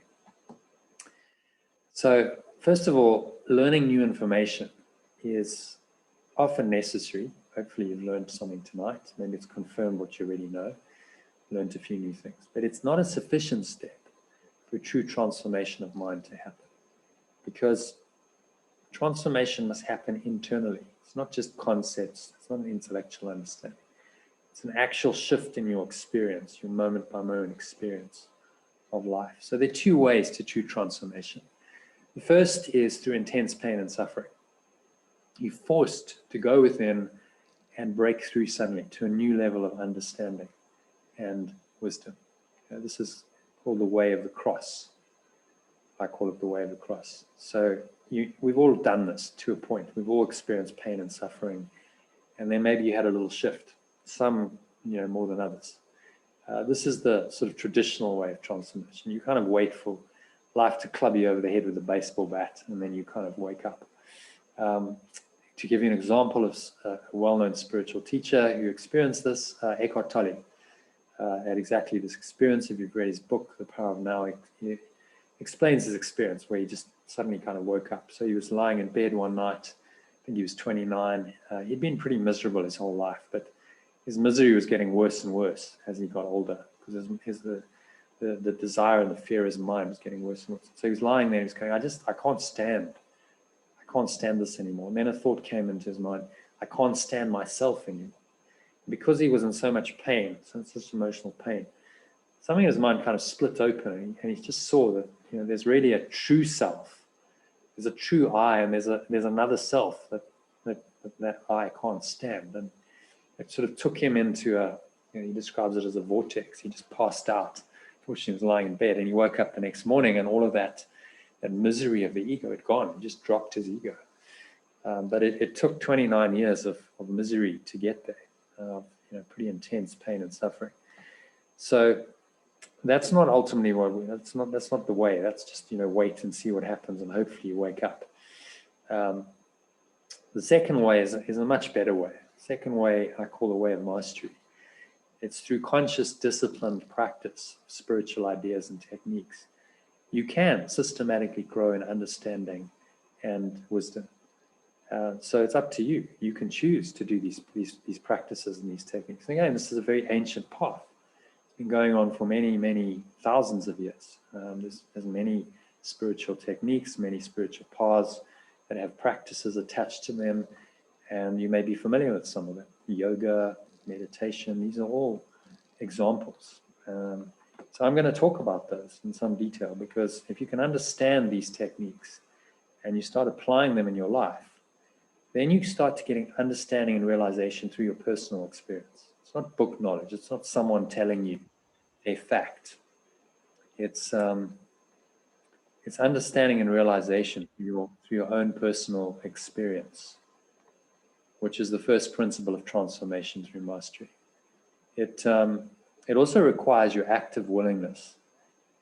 Speaker 1: So first of all, learning new information is often necessary. Hopefully you've learned something tonight. Maybe it's confirmed what you already know, learned a few new things. But it's not a sufficient step for true transformation of mind to happen, because transformation must happen internally. It's not just concepts. It's not an intellectual understanding. It's an actual shift in your experience, your moment by moment experience of life. So there are two ways to true transformation. The first is through intense pain and suffering. You're forced to go within and break through suddenly to a new level of understanding and wisdom. This is called the way of the cross. I call it the way of the cross. So we've all done this to a point. We've all experienced pain and suffering, and then maybe you had a little shift, some more than others. This is the sort of traditional way of transformation. You kind of wait for life to club you over the head with a baseball bat, and then you kind of wake up. To give you an example of a well-known spiritual teacher who experienced this, Eckhart Tolle had exactly this experience. If you've read his book, The Power of Now, he explains his experience where he just suddenly kind of woke up. So he was lying in bed one night. I think he was 29. He'd been pretty miserable his whole life, but his misery was getting worse and worse as he got older, because the desire and the fear of his mind was getting worse and worse. So he was lying there and he was going, I can't stand this anymore. And then a thought came into his mind, I can't stand myself anymore. Because he was in so much pain, such emotional pain, something in his mind kind of split open, and he just saw that, you know, there's really a true self. There's a true I, and there's another self that I can't stand. And it sort of took him into he describes it as a vortex. He just passed out. Fortunately, he was lying in bed, and he woke up the next morning, and all of that misery of the ego had gone. He just dropped his ego. But it took 29 years of misery to get there. Pretty intense pain and suffering. So that's not ultimately that's not the way. That's just, wait and see what happens, and hopefully you wake up. The second way is a much better way. Second way I call the way of mastery. It's through conscious, disciplined practice of spiritual ideas and techniques. You can systematically grow in understanding and wisdom. So it's up to you. You can choose to do these practices and these techniques. And again, this is a very ancient path. It's been going on for many, many thousands of years. There's many spiritual techniques, many spiritual paths that have practices attached to them, and you may be familiar with some of them. Yoga, meditation, these are all examples. So I'm going to talk about those in some detail, because if you can understand these techniques and you start applying them in your life, then you start to getting understanding and realization through your personal experience. It's not book knowledge. It's not someone telling you a fact. It's understanding and realization through your own personal experience, which is the first principle of transformation through mastery. It also requires your active willingness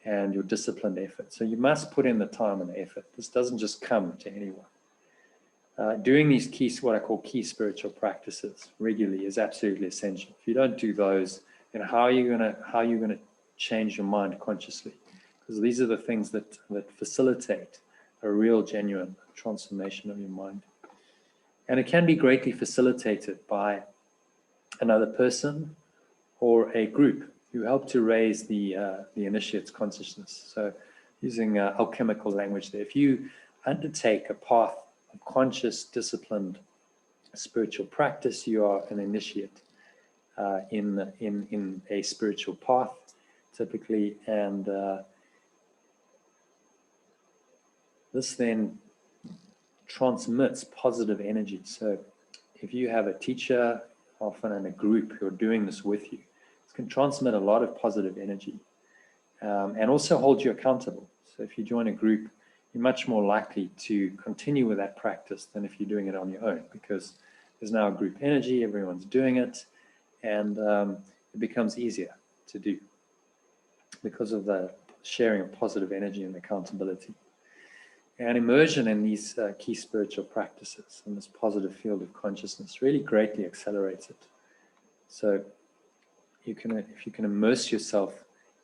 Speaker 1: and your disciplined effort. So you must put in the time and the effort. This doesn't just come to anyone. Doing these what I call key spiritual practices regularly is absolutely essential. If you don't do those, then how are you gonna change your mind consciously? Because these are the things that facilitate a real, genuine transformation of your mind. And it can be greatly facilitated by another person or a group who help to raise the initiate's consciousness. So using alchemical language there, if you undertake a path of conscious, disciplined spiritual practice, you are an initiate in a spiritual path, typically, and this then transmits positive energy. So if you have a teacher, often in a group who are doing this with you, it can transmit a lot of positive energy and also hold you accountable. So if you join a group, you're much more likely to continue with that practice than if you're doing it on your own, because there's now a group energy, everyone's doing it, and it becomes easier to do because of the sharing of positive energy and accountability. And immersion in these key spiritual practices and this positive field of consciousness really greatly accelerates it. So if you can immerse yourself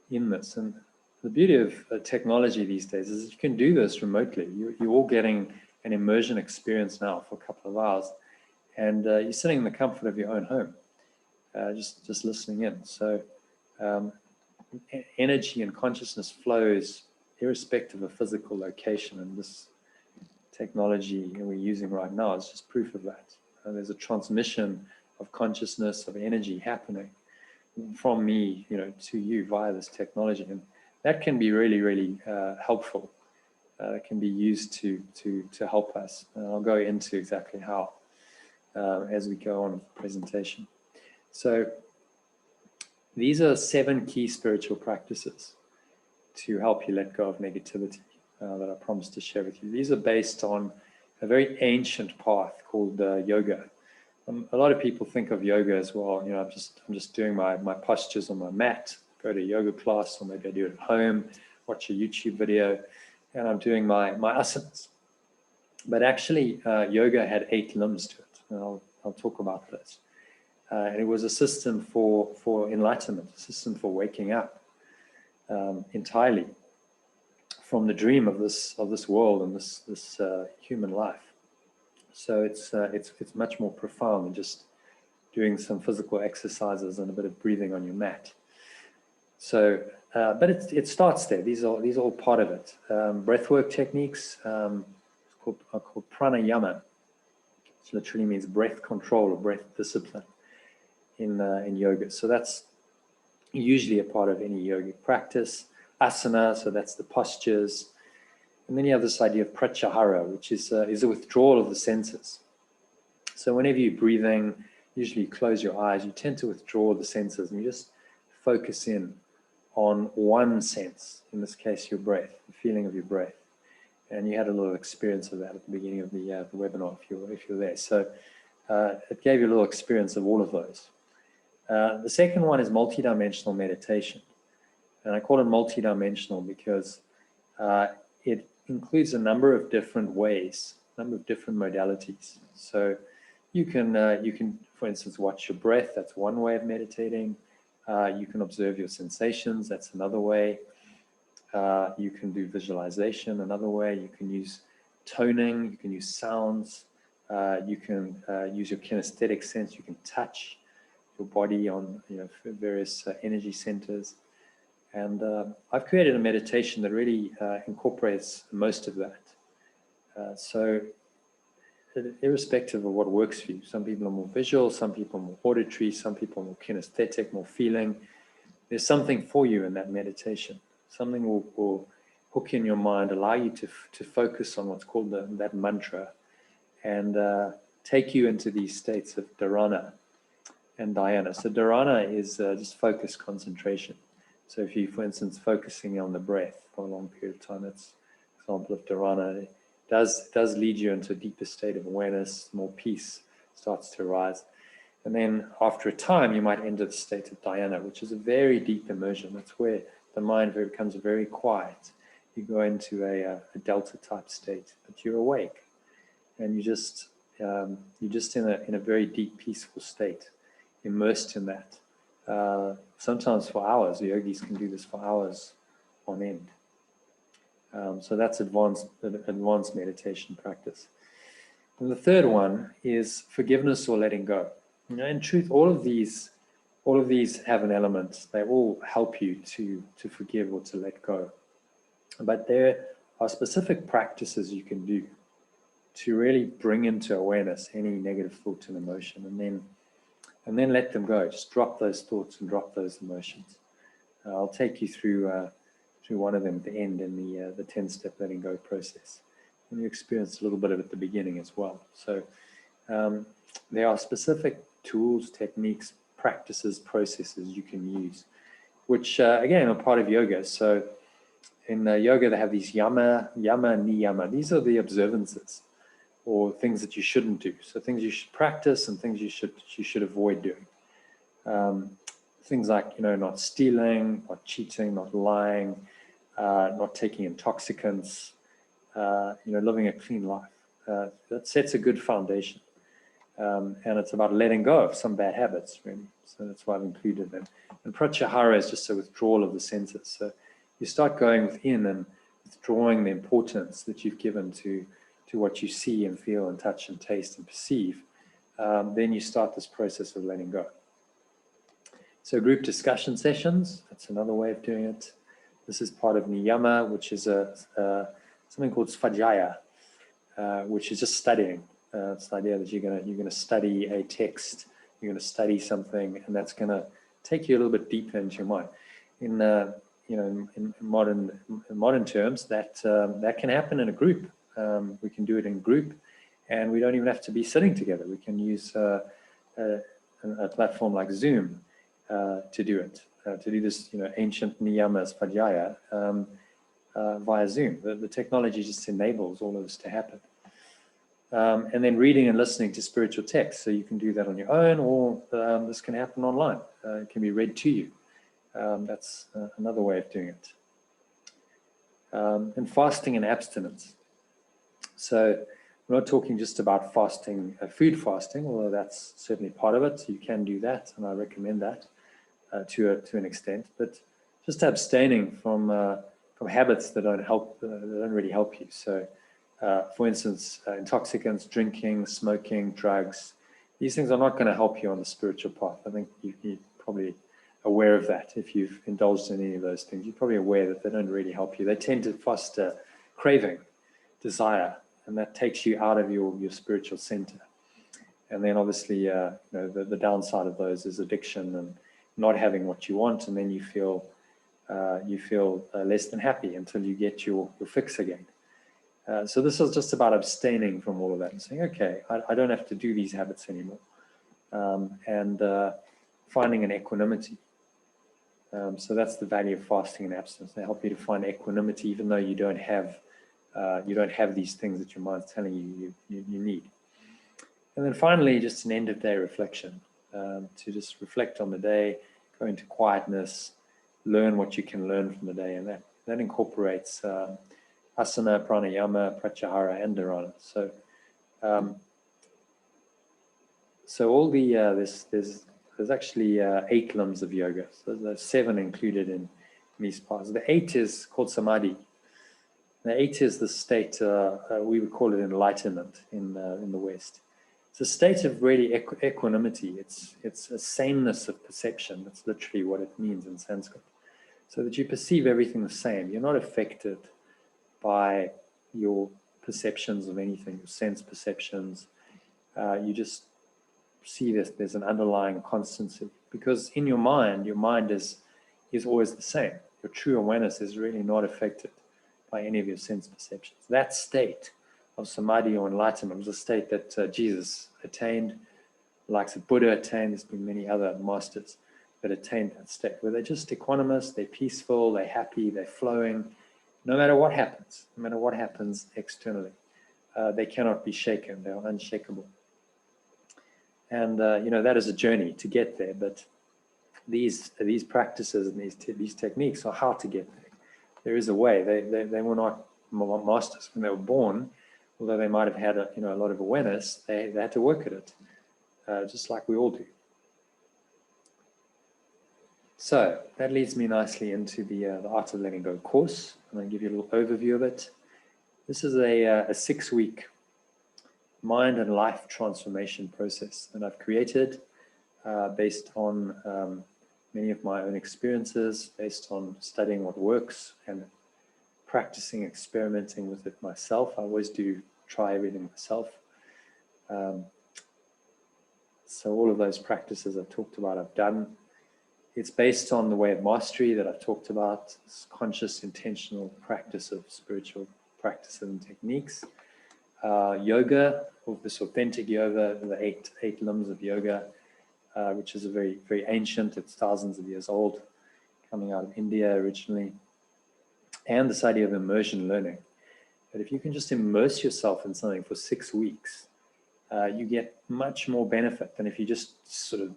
Speaker 1: in this, and the beauty of technology these days is that you can do this remotely. You're all getting an immersion experience now for a couple of hours, and you're sitting in the comfort of your own home, just listening in. So energy and consciousness flows irrespective of physical location, and this technology we're using right now is just proof of that. There's a transmission of consciousness, of energy happening from me, to you via this technology, and that can be really, really helpful. It can be used to help us. And I'll go into exactly how as we go on with the presentation. So these are 7 key spiritual practices to help you let go of negativity that I promised to share with you. These are based on a very ancient path called yoga. A lot of people think of yoga as, well, I'm just doing my postures on my mat, go to yoga class, or maybe I do it at home, watch a YouTube video, and I'm doing my asanas. But actually, yoga had 8 limbs to it, and I'll talk about this. And it was a system for enlightenment, a system for waking up entirely from the dream of this world and this human life. So it's much more profound than just doing some physical exercises and a bit of breathing on your mat. So, but it starts there. These are all part of it. Breathwork techniques are called pranayama, which literally means breath control or breath discipline in yoga. So that's usually a part of any yogic practice. Asana, so that's the postures. And then you have this idea of pratyahara, which is a withdrawal of the senses. So whenever you're breathing, usually you close your eyes, you tend to withdraw the senses and you just focus in on one sense, in this case your breath, the feeling of your breath. And you had a little experience of that at the beginning of the webinar if you're there. So it gave you a little experience of all of those. The second one is multidimensional meditation. And I call it multidimensional because it includes a number of different ways, a number of different modalities. So you can, for instance, watch your breath. That's one way of meditating. You can observe your sensations. That's another way. You can do visualization another way. You can use toning. You can use sounds. You can use your kinesthetic sense. You can touch your body on various energy centers. And I've created a meditation that really incorporates most of that. So irrespective of what works for you, some people are more visual, some people are more auditory, some people are more kinesthetic, more feeling. There's something for you in that meditation. Something will hook in your mind, allow you to focus on what's called that mantra, and take you into these states of dharana and dhyana. So dharana is just focused concentration. So if you, for instance, focusing on the breath for a long period of time, that's an example of dharana. It does lead you into a deeper state of awareness, more peace starts to arise. And then after a time, you might enter the state of dhyana, which is a very deep immersion. That's where the mind becomes very quiet. You go into a delta type state, but you're awake. And you're just in a very deep, peaceful state, immersed in that. Sometimes for hours. The yogis can do this for hours on end. So that's advanced meditation practice. And the third one is forgiveness or letting go. In truth, all of these have an element. They all help you to forgive or to let go. But there are specific practices you can do to really bring into awareness any negative thought and emotion, and then let them go. Just drop those thoughts and drop those emotions. I'll take you through one of them at the end in the 10-step letting go process. And you experience a little bit of it at the beginning as well. So there are specific tools, techniques, practices, processes you can use, which again are part of yoga. So in yoga they have these yama, niyama. These are the observances, or things that you shouldn't do. So things you should practice and things you should avoid doing. Things like not stealing, not cheating, not lying, not taking intoxicants, living a clean life. That sets a good foundation. And it's about letting go of some bad habits, really. So that's why I've included them. And pratyahara is just a withdrawal of the senses. So you start going within and withdrawing the importance that you've given to what you see and feel and touch and taste and perceive. Then you start this process of letting go. So group discussion sessions, that's another way of doing it. This is part of niyama, which is something called svadhyaya, which is just studying. It's the idea that you're gonna study a text, you're gonna study something, and that's gonna take you a little bit deeper into your mind. In modern terms, that can happen in a group. We can do it in group, and we don't even have to be sitting together. We can use a platform like Zoom to do it, to do this ancient niyama svadhyaya via Zoom. The technology just enables all of this to happen. And then reading and listening to spiritual texts. So you can do that on your own, or this can happen online. It can be read to you. That's another way of doing it. and fasting and abstinence. So we're not talking just about fasting, food fasting, although that's certainly part of it. You can do that, and I recommend that to an extent. But just abstaining from habits that don't really help you. So, for instance, intoxicants, drinking, smoking, drugs. These things are not going to help you on the spiritual path. I think you're probably aware of that. If you've indulged in any of those things, you're probably aware that they don't really help you. They tend to foster craving, desire, and that takes you out of your spiritual center. And then obviously, the downside of those is addiction and not having what you want, and then you feel less than happy until you get your fix again. So this is just about abstaining from all of that and saying, okay, I don't have to do these habits anymore, and finding an equanimity. So that's the value of fasting and abstinence. They help you to find equanimity, even though you don't have these things that your mind's telling you need. And then finally, just an end-of-day reflection, to just reflect on the day, go into quietness, learn what you can learn from the day, and that incorporates asana, pranayama, pratyahara, and dharana. So all the there's actually 8 limbs of yoga. So there's 7 included in these parts. The 8th is called samadhi. The 8th is the state, we would call it enlightenment in the West. It's a state of really equanimity. It's a sameness of perception. That's literally what it means in Sanskrit. So that you perceive everything the same. You're not affected by your perceptions of anything, your sense perceptions. You just see there's an underlying constancy, because in your mind is always the same. Your true awareness is really not affected by any of your sense perceptions. That state of samadhi or enlightenment was a state that Jesus attained, like the Buddha attained. There's been many other masters that attained that state, where they're just equanimous, they're peaceful, they're happy, they're flowing, no matter what happens externally. They cannot be shaken, they're unshakable. And that is a journey to get there, but these practices and these techniques are how to get there. There is a way. They were not masters when they were born, although they might have had a lot of awareness. They had to work at it, just like we all do. So that leads me nicely into the Art of Letting Go course. I'm going to give you a little overview of it. This is a 6-week mind and life transformation process that I've created based on many of my own experiences, based on studying what works and practicing, experimenting with it myself. I always do try everything myself. So all of those practices I've talked about, I've done. It's based on the way of mastery that I've talked about, this conscious, intentional practice of spiritual practices and techniques. Yoga, or this authentic yoga, the eight limbs of yoga, which is a very, very ancient, it's thousands of years old, coming out of India originally. And this idea of immersion learning, that if you can just immerse yourself in something for 6 weeks, you get much more benefit than if you just sort of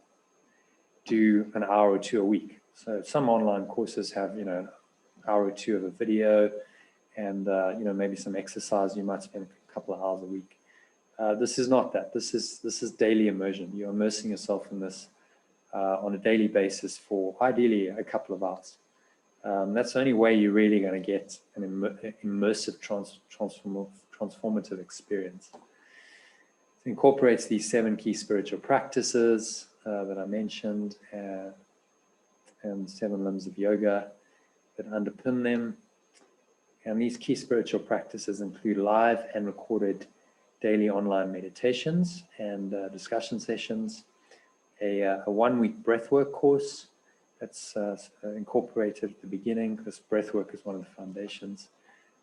Speaker 1: do an hour or 2 a week. So some online courses have, an hour or 2 of a video and, maybe some exercise. You might spend a couple of hours a week. This is not that. This is daily immersion. You're immersing yourself in this on a daily basis for ideally a couple of hours. That's the only way you're really going to get an immersive, transformative experience. It incorporates these 7 key spiritual practices that I mentioned, and 7 limbs of yoga that underpin them. And these key spiritual practices include live and recorded daily online meditations and discussion sessions, a 1-week breathwork course that's incorporated at the beginning, because breathwork is one of the foundations,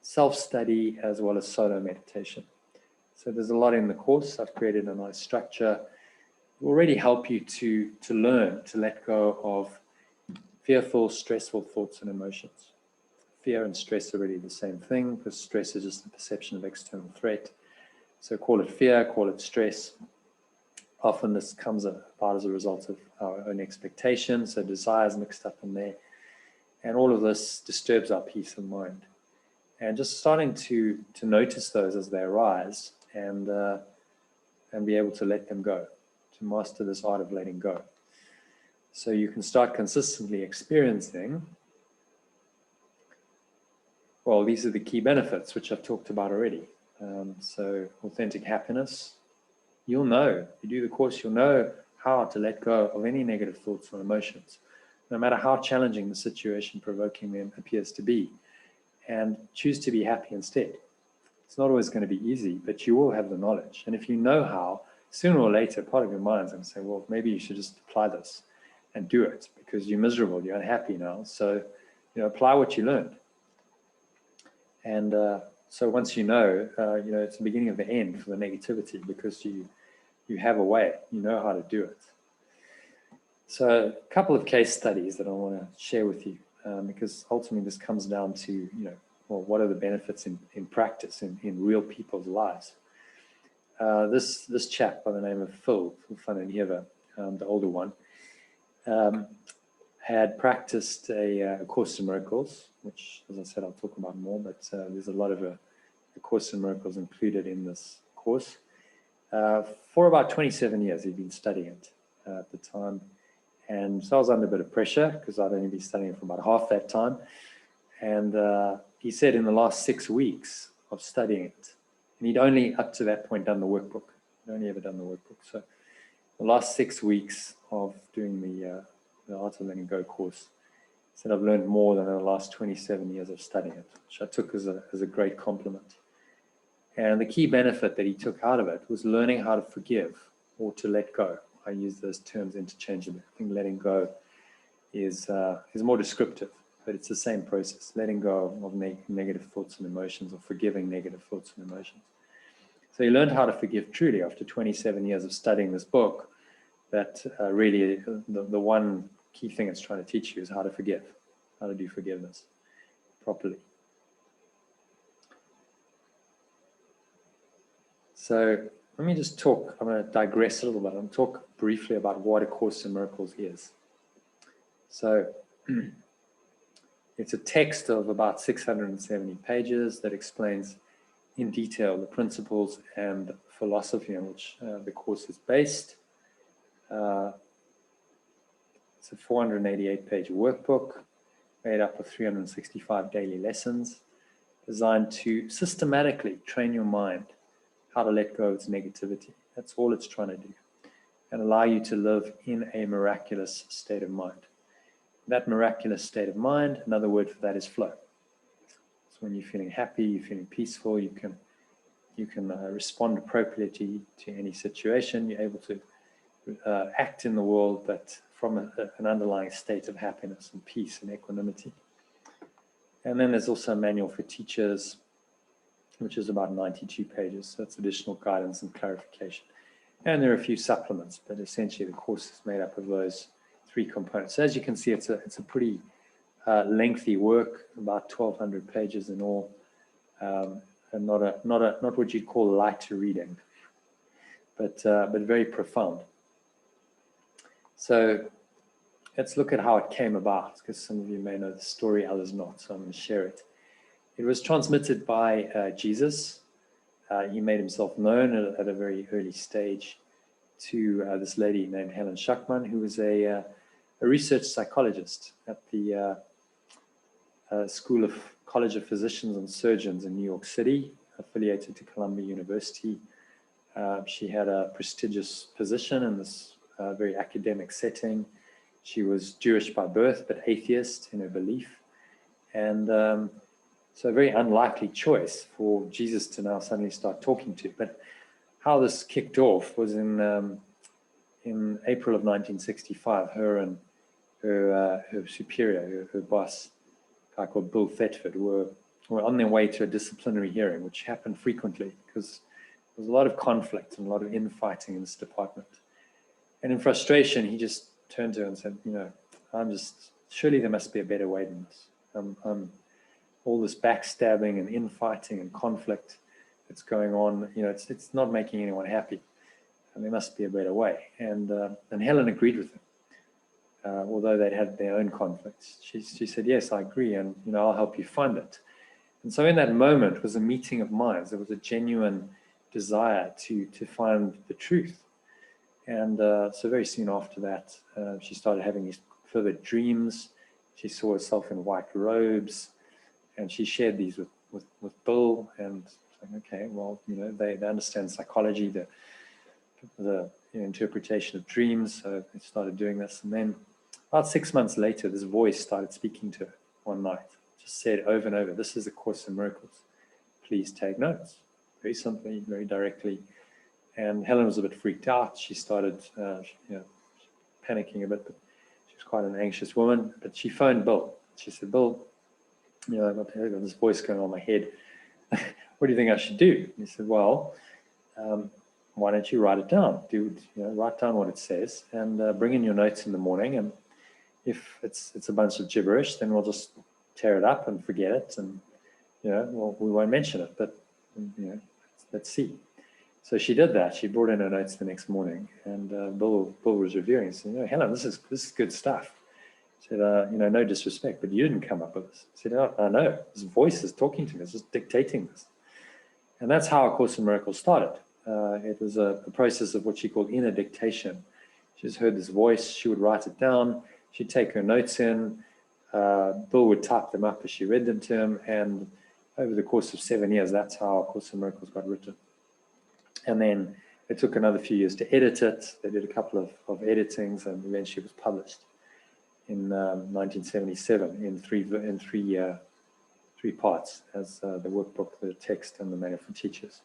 Speaker 1: self-study, as well as solo meditation. So there's a lot in the course. I've created a nice structure. It will really help you to learn to let go of fearful, stressful thoughts and emotions. Fear and stress are really the same thing, because stress is just the perception of external threat. So call it fear, call it stress. Often this comes about as a result of our own expectations, so desires mixed up in there. And all of this disturbs our peace of mind. and just starting to notice those as they arise, and be able to let them go, to master this art of letting go. So you can start consistently experiencing, well, these are the key benefits, which I've talked about already. So authentic happiness, you'll know, if you do the course, you'll know how to let go of any negative thoughts or emotions, no matter how challenging the situation provoking them appears to be, and choose to be happy instead. It's not always going to be easy, but you will have the knowledge. And if you know how, sooner or later, part of your mind's going to say, well, maybe you should just apply this and do it, because you're miserable, you're unhappy now. So, apply what you learned. And so once you know, it's the beginning of the end for the negativity, because you have a way, you know how to do it. So a couple of case studies that I want to share with you, because ultimately this comes down to, well, what are the benefits in practice, in real people's lives? This chap by the name of Phil van den Heever, the older one, had practiced a Course in Miracles, which, as I said, I'll talk about more, but there's a lot of a Course in Miracles included in this course. For about 27 years, he'd been studying it at the time. And so I was under a bit of pressure, because I'd only been studying for about half that time. And he said in the last 6 weeks of studying it, and he'd only up to that point done the workbook. He'd only ever done the workbook. So the last 6 weeks of doing the Art of Letting Go course, he said, I've learned more than in the last 27 years of studying it, which I took as a great compliment. And the key benefit that he took out of it was learning how to forgive or to let go. I use those terms interchangeably. I think letting go is more descriptive, but it's the same process, letting go of negative thoughts and emotions, or forgiving negative thoughts and emotions. So he learned how to forgive truly after 27 years of studying this book. That really, the one key thing it's trying to teach you is how to forgive, how to do forgiveness properly. So let me just talk, I'm going to digress a little bit. I'm going to talk briefly about what A Course in Miracles is. So it's a text of about 670 pages that explains in detail the principles and philosophy on which the course is based. It's a 488-page workbook made up of 365 daily lessons designed to systematically train your mind how to let go of its negativity. That's all it's trying to do, and allow you to live in a miraculous state of mind. That miraculous state of mind, another word for that is flow. So when you're feeling happy, you're feeling peaceful, you can respond appropriately to any situation. You're able to act in the world, but from an underlying state of happiness and peace and equanimity. And then there's also a manual for teachers, which is about 92 pages. So that's additional guidance and clarification. And there are a few supplements, but essentially the course is made up of those 3 components. So as you can see, it's a pretty lengthy work, about 1,200 pages in all, and not what you'd call light reading, but very profound. So let's look at how it came about, because some of you may know the story, others not, so I'm going to share it. It was transmitted by Jesus. He made himself known at a very early stage to this lady named Helen Schuckman, who was a research psychologist at the College of Physicians and Surgeons in New York City, affiliated to Columbia University. She had a prestigious position in this very academic setting. She was Jewish by birth, but atheist in her belief. And so a very unlikely choice for Jesus to now suddenly start talking to. But how this kicked off was in April of 1965, her and her superior, her boss, a guy called Bill Thetford, were on their way to a disciplinary hearing, which happened frequently because there was a lot of conflict and a lot of infighting in this department. And in frustration, he just turned to her and said, surely there must be a better way than this. All this backstabbing and infighting and conflict that's going on, it's not making anyone happy. And there must be a better way. And Helen agreed with him, although they'd had their own conflicts. She said, yes, I agree, and I'll help you find it. And so in that moment was a meeting of minds. There was a genuine desire to find the truth. And so very soon after that, she started having these vivid dreams. She saw herself in white robes, and she shared these with Bill. And saying, okay, well, they understand psychology, the interpretation of dreams. So they started doing this. And then about 6 months later, this voice started speaking to her one night. Just said over and over, "This is a Course in Miracles. Please take notes." Very simply, very directly. And Helen was a bit freaked out. She started panicking a bit, but she was quite an anxious woman. But she phoned Bill. She said, "Bill, I've got this voice going on in my head. What do you think I should do?" And he said, "Well, why don't you write it down? Write down what it says and bring in your notes in the morning. And if it's a bunch of gibberish, then we'll just tear it up and forget it. And, we won't mention it, but, let's see." So she did that. She brought in her notes the next morning, and Bill was reviewing and said, "Helen, this is good stuff." She said, "No disrespect, but you didn't come up with this." I said, "Oh, I know. This voice is talking to me. It's just dictating this." And that's how A Course in Miracles started. It was a process of what she called inner dictation. She just heard this voice. She would write it down. She'd take her notes in. Bill would type them up as she read them to him. And over the course of 7 years, that's how A Course in Miracles got written. And then it took another few years to edit it. They did a couple of editings, and eventually it was published in 1977 in three parts as the workbook, the text, and the manual for teachers.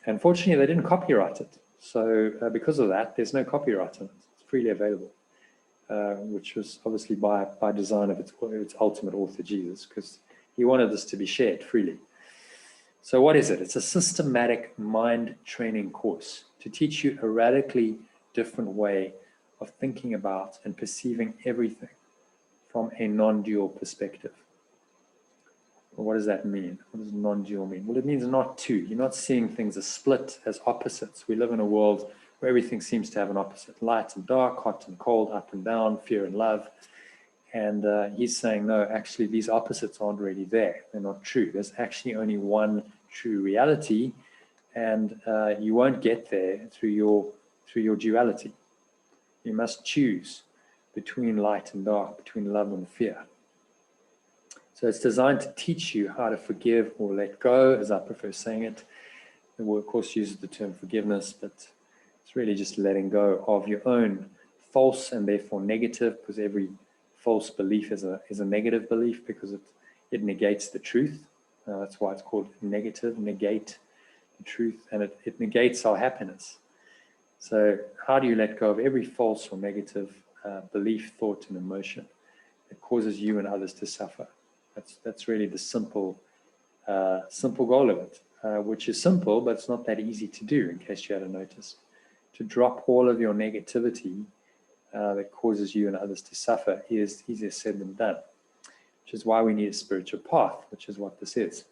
Speaker 1: Unfortunately, they didn't copyright it. So because of that, there's no copyright on it. It's freely available, which was obviously by design of its ultimate author, Jesus, because he wanted this to be shared freely. So what is it? It's a systematic mind training course to teach you a radically different way of thinking about and perceiving everything from a non-dual perspective. Well, what does that mean? What does non-dual mean? Well, it means not two. You're not seeing things as split, as opposites. We live in a world where everything seems to have an opposite. Light and dark, hot and cold, up and down, fear and love. And he's saying, no, actually, these opposites aren't really there. They're not true. There's actually only one true reality, and you won't get there through your duality. You must choose between light and dark, between love and fear. So it's designed to teach you how to forgive or let go, as I prefer saying it. The Work Course uses the term forgiveness, but it's really just letting go of your own false and therefore negative, because every false belief is a negative belief, because it negates the truth. That's why it's called negative, negate the truth, and it negates our happiness. So how do you let go of every false or negative belief, thought, and emotion that causes you and others to suffer? That's really the simple goal of it, which is simple, but it's not that easy to do, in case you hadn't noticed. To drop all of your negativity that causes you and others to suffer is easier said than done, which is why we need a spiritual path, which is what this is.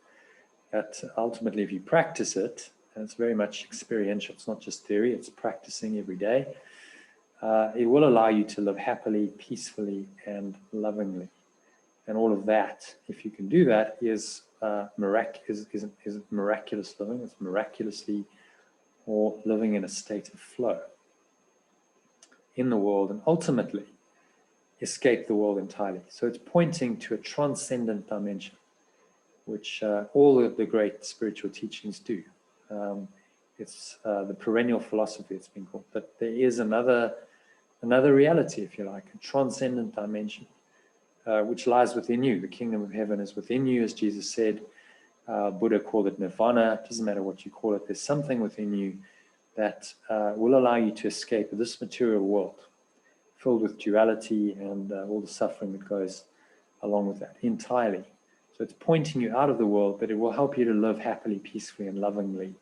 Speaker 1: That ultimately, if you practice it, and it's very much experiential, it's not just theory, it's practicing every day, it will allow you to live happily, peacefully, and lovingly. And all of that, if you can do that, is miraculous living. It's miraculously, or living in a state of flow in the world, and ultimately escape the world entirely. So it's pointing to a transcendent dimension, which all of the great spiritual teachings do. It's the perennial philosophy, it's been called. But there is another reality, if you like, a transcendent dimension, which lies within you. The kingdom of heaven is within you, as Jesus said. Buddha called it nirvana. It doesn't matter what you call it. There's something within you that will allow you to escape this material world, filled with duality and all the suffering that goes along with that entirely. So it's pointing you out of the world, but it will help you to live happily, peacefully, and lovingly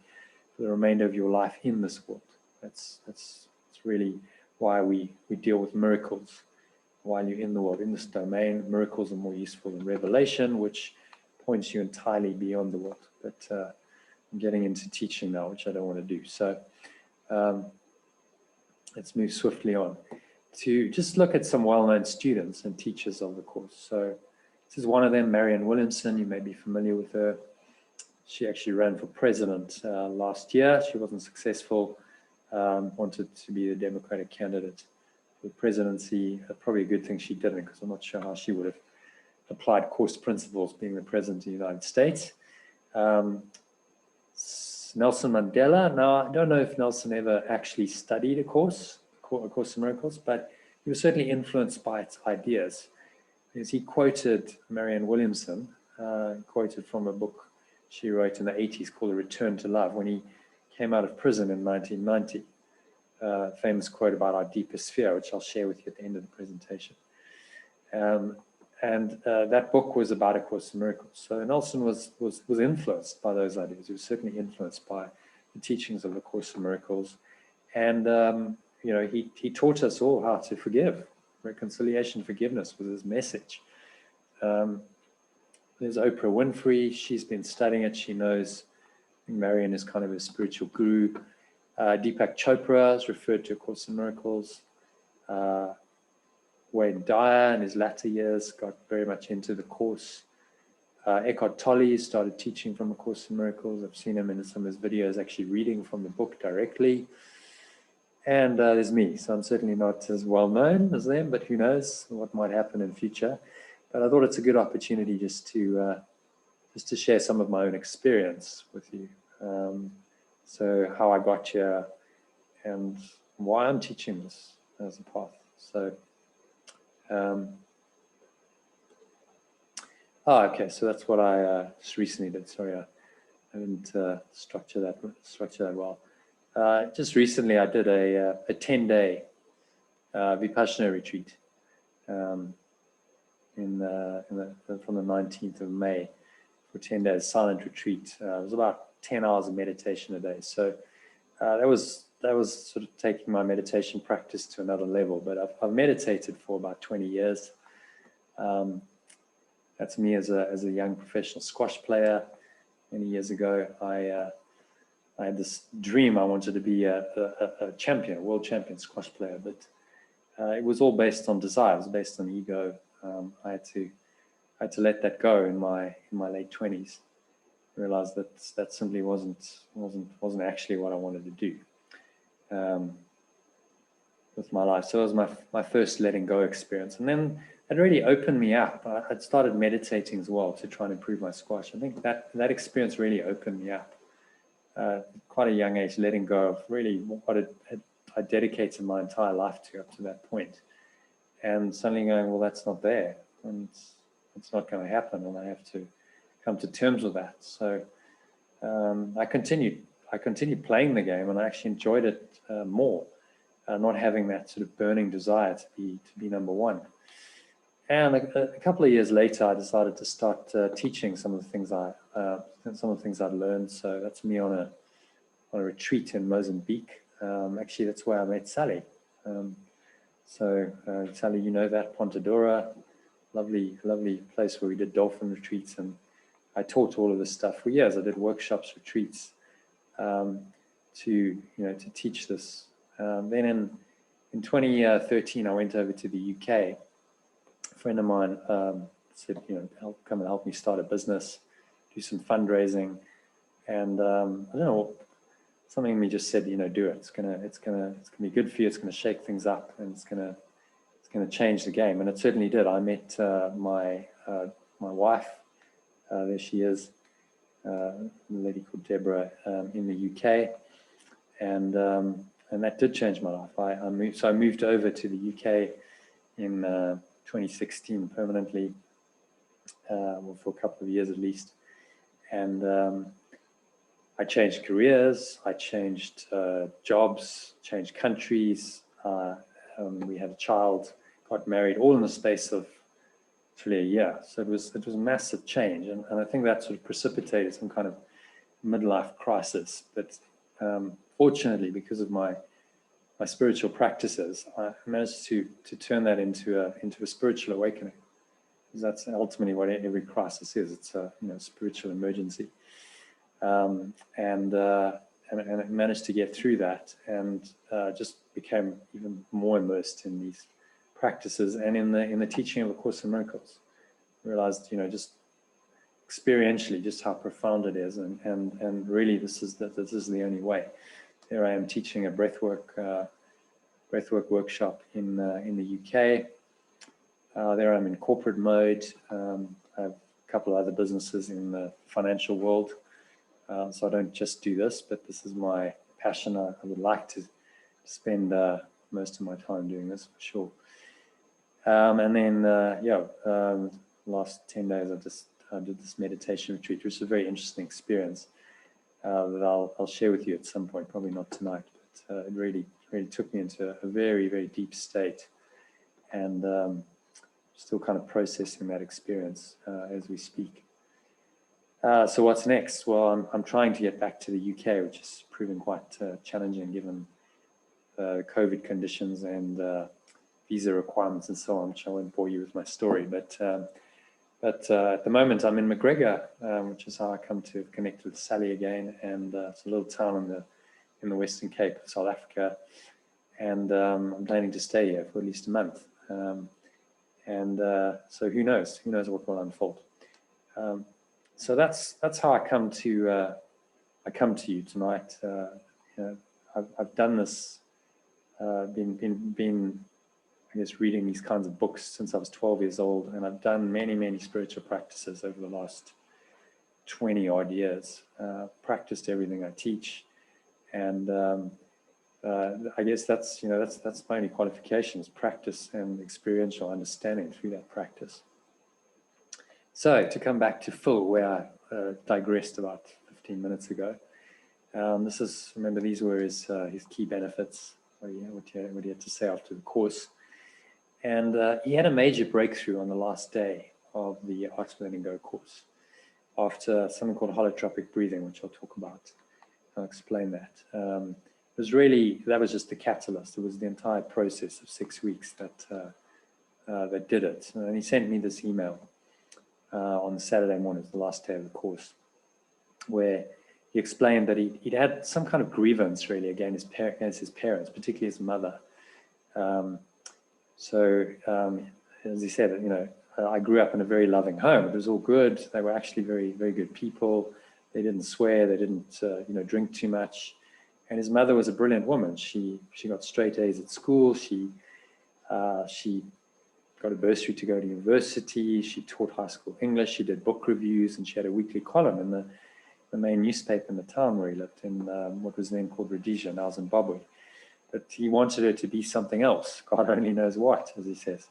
Speaker 1: for the remainder of your life in this world. That's really why we deal with miracles while you're in the world. In this domain, miracles are more useful than revelation, which points you entirely beyond the world. But I'm getting into teaching now, which I don't want to do. So let's move swiftly on to just look at some well-known students and teachers of the course. So This is one of them, Marianne Williamson. You may be familiar with her. She actually ran for president last year. She wasn't successful, wanted to be the Democratic candidate for the presidency. Probably a good thing she didn't, because I'm not sure how she would have applied course principles being the president of the United States. Nelson Mandela. Now, I don't know if Nelson ever actually studied a Course in Miracles, but he was certainly influenced by its ideas. Because he quoted Marianne Williamson, quoted from a book she wrote in the 80s called A Return to Love, when he came out of prison in 1990. Famous quote about our deepest fear, which I'll share with you at the end of the presentation. That book was about A Course in Miracles. So Nelson was influenced by those ideas. He was certainly influenced by the teachings of A Course in Miracles. And, you know, he taught us all how to forgive. Reconciliation, forgiveness was his message. There's Oprah Winfrey. She's been studying it. She knows Marianne is kind of a spiritual guru. Deepak Chopra is referred to A Course in Miracles. Wayne Dyer in his latter years got very much into the Course. Eckhart Tolle started teaching from A Course in Miracles. I've seen him in some of his videos actually reading from the book directly. And there's me, so I'm certainly not as well known as them, but who knows what might happen in future. But I thought it's a good opportunity just to share some of my own experience with you. So how I got here and why I'm teaching this as a path. So, okay, so that's what I just recently did. Sorry, I didn't structure that well. Just recently, I did a 10-day Vipassana retreat from the 19th of May for 10 days, silent retreat. It was about 10 hours of meditation a day. So that was sort of taking my meditation practice to another level. But I've meditated for about 20 years. That's me as a young professional squash player. Many years ago, I had this dream. I wanted to be a champion, a world champion squash player, but it was all based on desire. It was based on ego. I had to let that go in my late 20s. Realized that simply wasn't actually what I wanted to do with my life. So it was my first letting go experience, and then it really opened me up. I'd started meditating as well to try and improve my squash. I think that experience really opened me up. Quite a young age, letting go of really what I dedicated my entire life to up to that point. And suddenly going, well, that's not there, and it's not going to happen, and I have to come to terms with that. So I continued playing the game, and I actually enjoyed it more, not having that sort of burning desire to be number one. And a couple of years later, I decided to start teaching some of the things I'd learned. So that's me on a retreat in Mozambique. Actually, that's where I met Sally. Sally, you know that, Pontedora, lovely place where we did dolphin retreats, and I taught all of this stuff for years. I did workshops, retreats to teach this. Then in 2013, I went over to the UK. A friend of mine said, come and help me start a business, do some fundraising, and I don't know, something in me just said, do it. It's gonna be good for you. It's gonna shake things up, and it's gonna change the game. And it certainly did. I met my wife. There she is, a lady called Deborah in the UK, and that did change my life. I moved over to the UK in 2016 permanently, for a couple of years at least, and I changed careers, I changed jobs, changed countries. We had a child, got married, all in the space of actually a year. So it was a massive change, and I think that sort of precipitated some kind of midlife crisis. But fortunately, because of my spiritual practices, I managed to turn that into a spiritual awakening. Because that's ultimately what every crisis is. It's a spiritual emergency, and I managed to get through that, and just became even more immersed in these practices and in the teaching of A Course in Miracles. realized, just experientially, just how profound it is, and really this is the only way. There I am teaching a breathwork workshop in the UK. There I'm in corporate mode. I have a couple of other businesses in the financial world, so I don't just do this, but this is my passion. I would like to spend most of my time doing this for sure. And then last 10 days I did this meditation retreat, which is a very interesting experience that I'll share with you at some point, probably not tonight, but it really took me into a very, very deep state, and still kind of processing that experience as we speak. So what's next? Well, I'm trying to get back to the UK, which is proving quite challenging given COVID conditions and visa requirements and so on, which I won't bore you with my story. But at the moment, I'm in McGregor, which is how I come to connect with Sally again, and it's a little town in the Western Cape of South Africa, and I'm planning to stay here for at least a month. So who knows what will unfold. So that's how I come to you tonight. I've done this, been I guess reading these kinds of books since I was 12 years old, and I've done many spiritual practices over the last 20 odd years. Practiced everything I teach, and I guess that's my only qualification, is practice and experiential understanding through that practice. So to come back to Phil, where I digressed about 15 minutes ago, remember these were his key benefits, what he had to say after the course. And he had a major breakthrough on the last day of the Art of Letting Go course, after something called holotropic breathing, which I'll talk about. I'll explain that. That was just the catalyst. It was the entire process of 6 weeks that did it. And he sent me this email on Saturday morning, the last day of the course, where he explained that he'd had some kind of grievance really against his parents, particularly his mother. As he said, I grew up in a very loving home. It was all good. They were actually very, very good people. They didn't swear. They didn't, drink too much. And his mother was a brilliant woman. She got straight A's at school. She got a bursary to go to university. She taught high school English. She did book reviews, and she had a weekly column in the main newspaper in the town where he lived, in what was then called Rhodesia, now Zimbabwe. But he wanted her to be something else. God only knows what, as he says.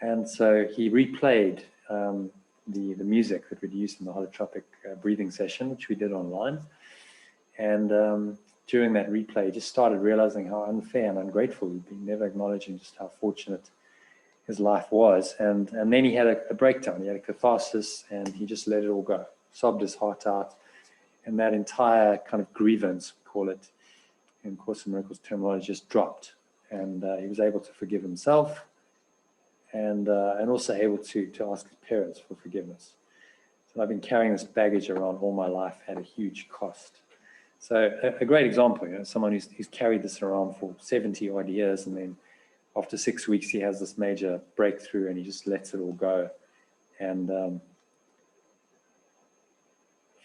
Speaker 1: And so he replayed the music that we'd used in the holotropic breathing session, which we did online. And during that replay, he just started realizing how unfair and ungrateful he'd been, never acknowledging just how fortunate his life was. And then he had a breakdown. He had a catharsis, and he just let it all go, sobbed his heart out. And that entire kind of grievance, we call it, in Course in Miracles terminology, just dropped, and he was able to forgive himself, and also able to ask his parents for forgiveness. So I've been carrying this baggage around all my life at a huge cost. So a great example, someone who's carried this around for 70 odd years, and then after 6 weeks he has this major breakthrough, and he just lets it all go, and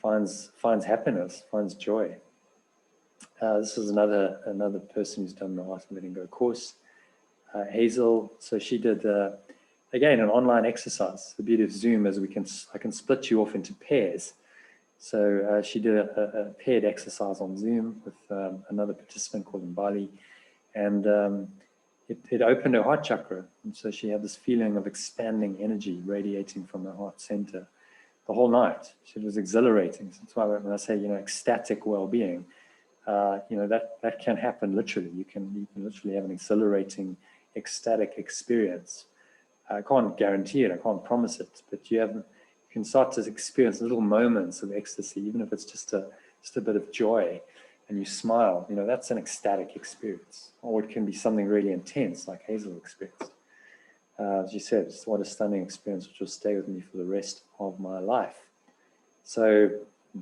Speaker 1: finds happiness, finds joy. This is another person who's done the Art of Letting Go course, Hazel. So she did, again, an online exercise. The beauty of Zoom is I can split you off into pairs. So she did a paired exercise on Zoom with another participant called Mbali, and it opened her heart chakra. And so she had this feeling of expanding energy radiating from her heart center the whole night. It was exhilarating. So that's why when I say, ecstatic well-being, that can happen literally. You can literally have an exhilarating, ecstatic experience. I can't guarantee it, I can't promise it, but you can start to experience little moments of ecstasy, even if it's just a bit of joy, and you smile. That's an ecstatic experience. Or it can be something really intense, like Hazel experienced. As you said, it's what a stunning experience, which will stay with me for the rest of my life. So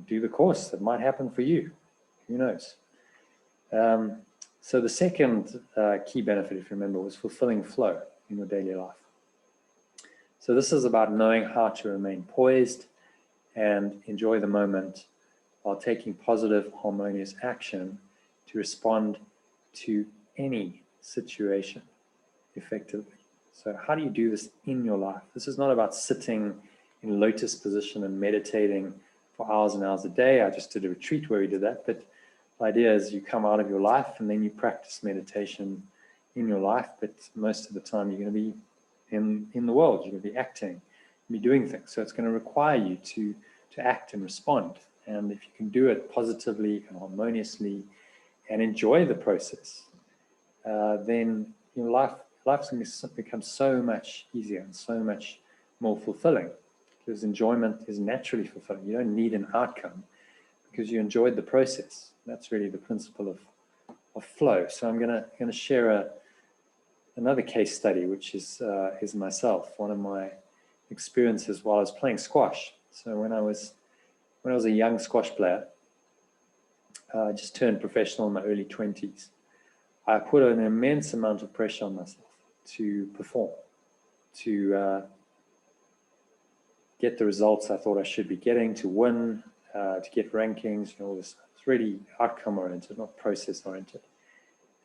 Speaker 1: do the course. That might happen for you. Who knows? So the second key benefit, if you remember, was fulfilling flow in your daily life. So this is about knowing how to remain poised and enjoy the moment while taking positive, harmonious action to respond to any situation effectively. So how do you do this in your life? This is not about sitting in lotus position and meditating for hours and hours a day. I just did a retreat where we did that, but the idea is you come out of your life and then you practice meditation in your life, but most of the time you're going to be in the world, you're going to be acting, be doing things. So it's going to require you to act and respond. And if you can do it positively and harmoniously and enjoy the process, then your life's going to become so much easier and so much more fulfilling, because enjoyment is naturally fulfilling. You don't need an outcome because you enjoyed the process. That's really the principle of flow. So I'm going to share another case study, which is myself, one of my experiences while I was playing squash. So when I was a young squash player, I just turned professional in my early 20s. I put an immense amount of pressure on myself to perform, to get the results I thought I should be getting, to win, to get rankings. You know, it's really outcome oriented, not process oriented.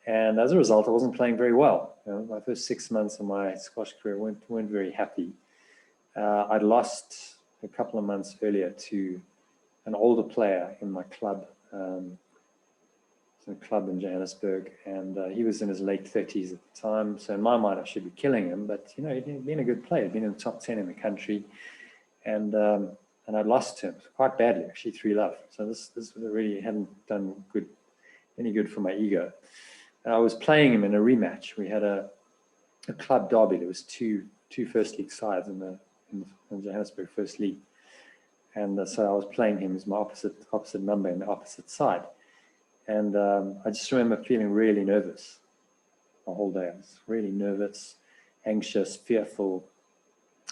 Speaker 1: And as a result, I wasn't playing very well. You know, my first 6 months of my squash career weren't very happy. I'd lost a couple of months earlier to an older player in my club, a club in Johannesburg, and he was in his late 30s at the time. So in my mind, I should be killing him, but you know, he'd been a good player, he'd been in the top 10 in the country, and I'd lost to him quite badly, actually, 3-love. So this really hadn't done any good for my ego. And I was playing him in a rematch. We had a club derby. There was two first league sides in Johannesburg First League, and so I was playing him as my opposite number in the opposite side. And I just remember feeling really nervous the whole day. I was really nervous, anxious, fearful,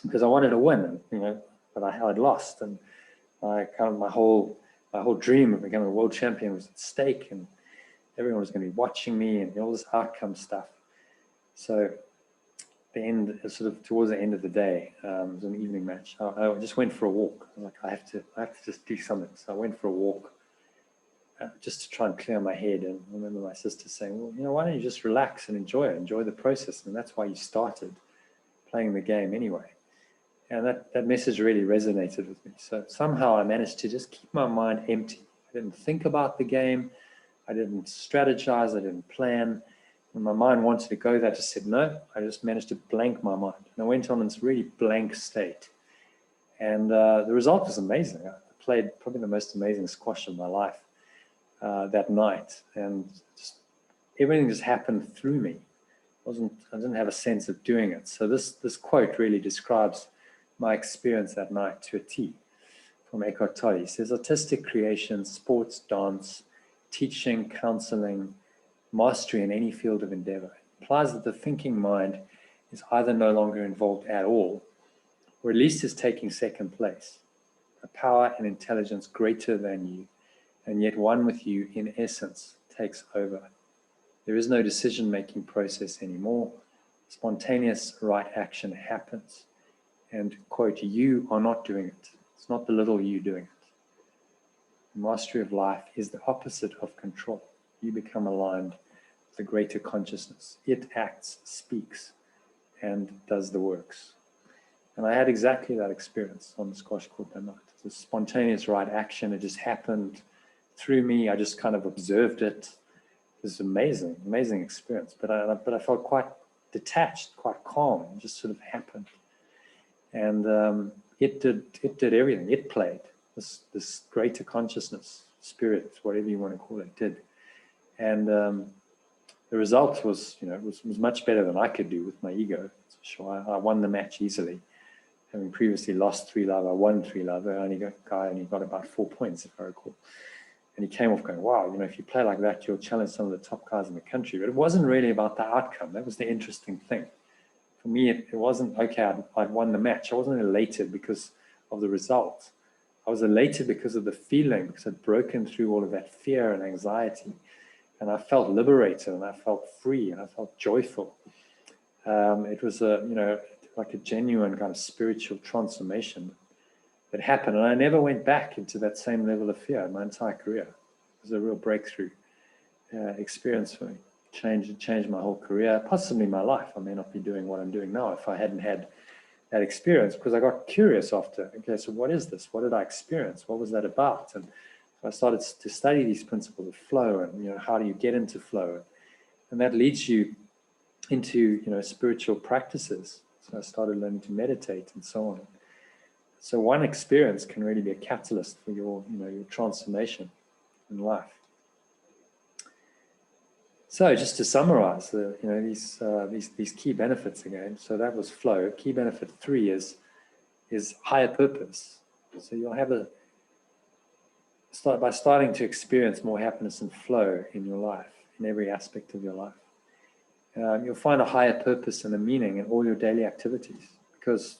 Speaker 1: because I wanted to win, and, you know, but I had lost, and my whole dream of becoming a world champion was at stake, and everyone was going to be watching me, and all this outcome stuff. So towards the end of the day, it was an evening match. I just went for a walk. I'm like, I have to just do something. So I went for a walk just to try and clear my head. And I remember my sister saying, well, you know, why don't you just relax and enjoy the process? And that's why you started playing the game anyway. And that message really resonated with me. So somehow I managed to just keep my mind empty. I didn't think about the game. I didn't strategize. I didn't plan. When my mind wanted to go there, I just said no. I just managed to blank my mind. And I went on in this really blank state. And the result was amazing. I played probably the most amazing squash of my life that night. And everything just happened through me. I didn't have a sense of doing it. So this quote really describes my experience that night to a T, from Eckhart Tolle. He says, artistic creation, sports, dance, teaching, counseling, mastery in any field of endeavor implies that the thinking mind is either no longer involved at all, or at least is taking second place. A power and intelligence greater than you, and yet one with you in essence, takes over. There is no decision-making process anymore. Spontaneous right action happens. And, quote, you are not doing it. It's not the little you doing it. The mastery of life is the opposite of control. You become aligned with the greater consciousness. It acts, speaks, and does the works. And I had exactly that experience on the squash court that night. The spontaneous right action, it just happened through me. I just kind of observed it. It was amazing, amazing experience. But I felt quite detached, quite calm. It just sort of happened. And it did everything. It played. This greater consciousness, spirit, whatever you want to call it, did. And the result was, you know, was much better than I could do with my ego. That's for sure. I won the match easily. Having previously lost 3-love, I won 3-love. I only got about 4 points, if I recall. And he came off going, wow, you know, if you play like that, you'll challenge some of the top guys in the country. But it wasn't really about the outcome. That was the interesting thing. For me, it wasn't, okay, I'd won the match. I wasn't elated because of the result. I was elated because of the feeling, because I'd broken through all of that fear and anxiety. And I felt liberated, and I felt free, and I felt joyful. It was like a genuine kind of spiritual transformation that happened. And I never went back into that same level of fear in my entire career. It was a real breakthrough experience for me. It changed my whole career, possibly my life. I may not be doing what I'm doing now if I hadn't had that experience, because I got curious after. Okay, so what is this? What did I experience? What was that about? And I started to study these principles of flow, and how do you get into flow, and that leads you into spiritual practices. So I started learning to meditate and so on. So one experience can really be a catalyst for your your transformation in life. So just to summarize these key benefits again. So that was flow. Key benefit 3 is higher purpose. So you'll have by starting to experience more happiness and flow in your life, in every aspect of your life. You'll find a higher purpose and a meaning in all your daily activities, because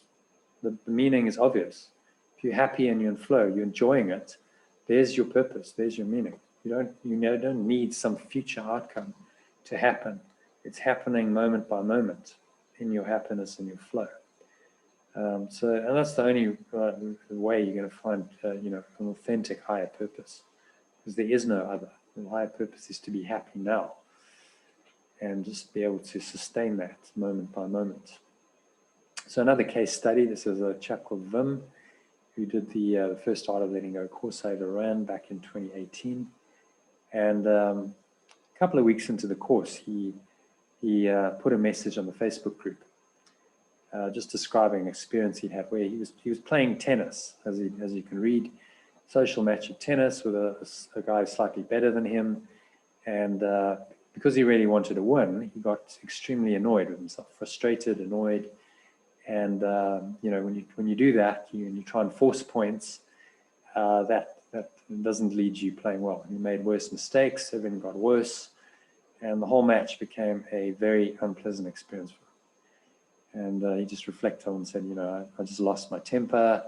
Speaker 1: the meaning is obvious. If you're happy and you're in flow, you're enjoying it, there's your purpose, there's your meaning. You don't need some future outcome to happen. It's happening moment by moment in your happiness and your flow. And that's the only way you're going to find an authentic higher purpose, because there is no other. The higher purpose is to be happy now and just be able to sustain that moment by moment. So another case study, this is a chap called Wim, who did the first Art of Letting Go course I ever ran back in 2018. And a couple of weeks into the course, he put a message on the Facebook group, just describing an experience he'd had where he was playing tennis, as you can read, social match of tennis with a guy slightly better than him, and because he really wanted to win, he got extremely annoyed with himself, frustrated, annoyed, and when you do that, you try and force points, that doesn't lead you playing well. He made worse mistakes, everything got worse, and the whole match became a very unpleasant experience for him. And he just reflected on and said, I just lost my temper,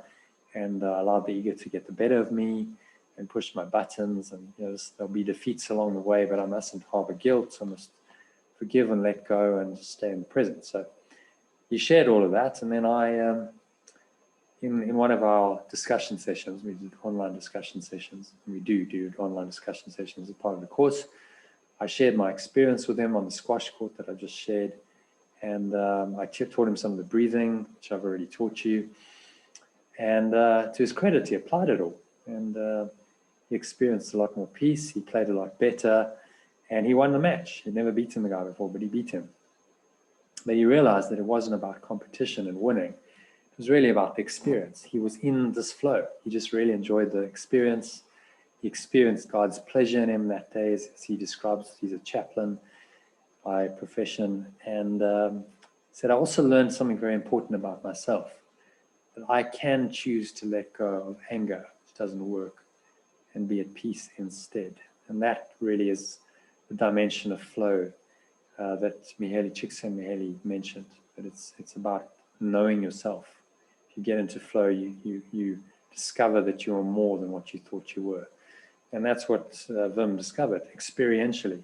Speaker 1: and allowed the ego to get the better of me and pushed my buttons, and there'll be defeats along the way, but I mustn't harbor guilt. I must forgive and let go and just stay in the present. So he shared all of that, and then I in one of our discussion sessions, we did online discussion sessions, and we do online discussion sessions as part of the course. I shared my experience with him on the squash court that I just shared, and I taught him some of the breathing, which I've already taught you, and to his credit, he applied it all, and he experienced a lot more peace, he played a lot better, and he won the match. He'd never beaten the guy before, but he beat him. But he realized that it wasn't about competition and winning. It was really about the experience. He was in this flow. He just really enjoyed the experience. He experienced God's pleasure in him that day, as he describes. He's a chaplain by profession, and said, I also learned something very important about myself, that I can choose to let go of anger, which doesn't work, and be at peace instead. And that really is the dimension of flow that Mihaly Csikszentmihalyi mentioned. That it's about knowing yourself. If you get into flow, you discover that you are more than what you thought you were. And that's what Wim discovered experientially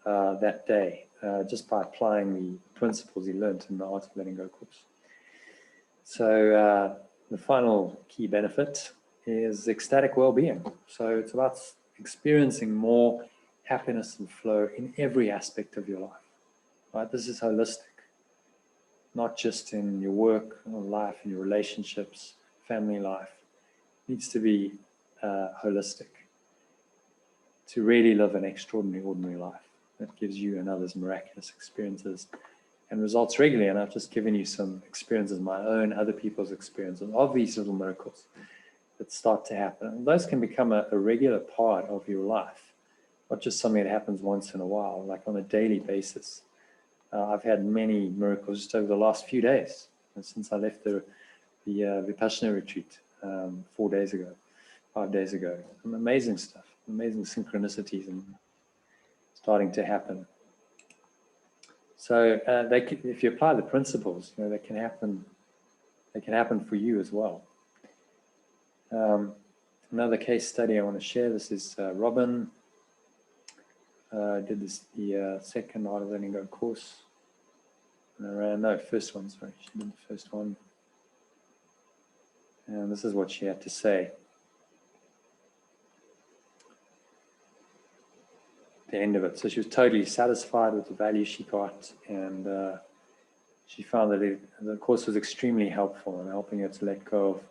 Speaker 1: that day, just by applying the principles he learned in the Art of Letting Go course. So the final key benefit is ecstatic well-being. So it's about experiencing more happiness and flow in every aspect of your life. Right? This is holistic, not just in your work or life, in your relationships, family life. It needs to be holistic to really live an extraordinary, ordinary life that gives you and others miraculous experiences and results regularly. And I've just given you some experiences, my own, other people's experiences of these little miracles that start to happen. And those can become a regular part of your life, not just something that happens once in a while, like on a daily basis. I've had many miracles just over the last few days, since I left the Vipassana retreat 5 days ago. Some amazing stuff, amazing synchronicities and starting to happen. So if you apply the principles, they can happen. They can happen for you as well. Another case study I want to share. This is Robin. Did the second Art of Letting Go course. No, first one, sorry. She did the first one. And this is what she had to say. At the end of it. So she was totally satisfied with the value she got, and she found that the course was extremely helpful in helping her to let go of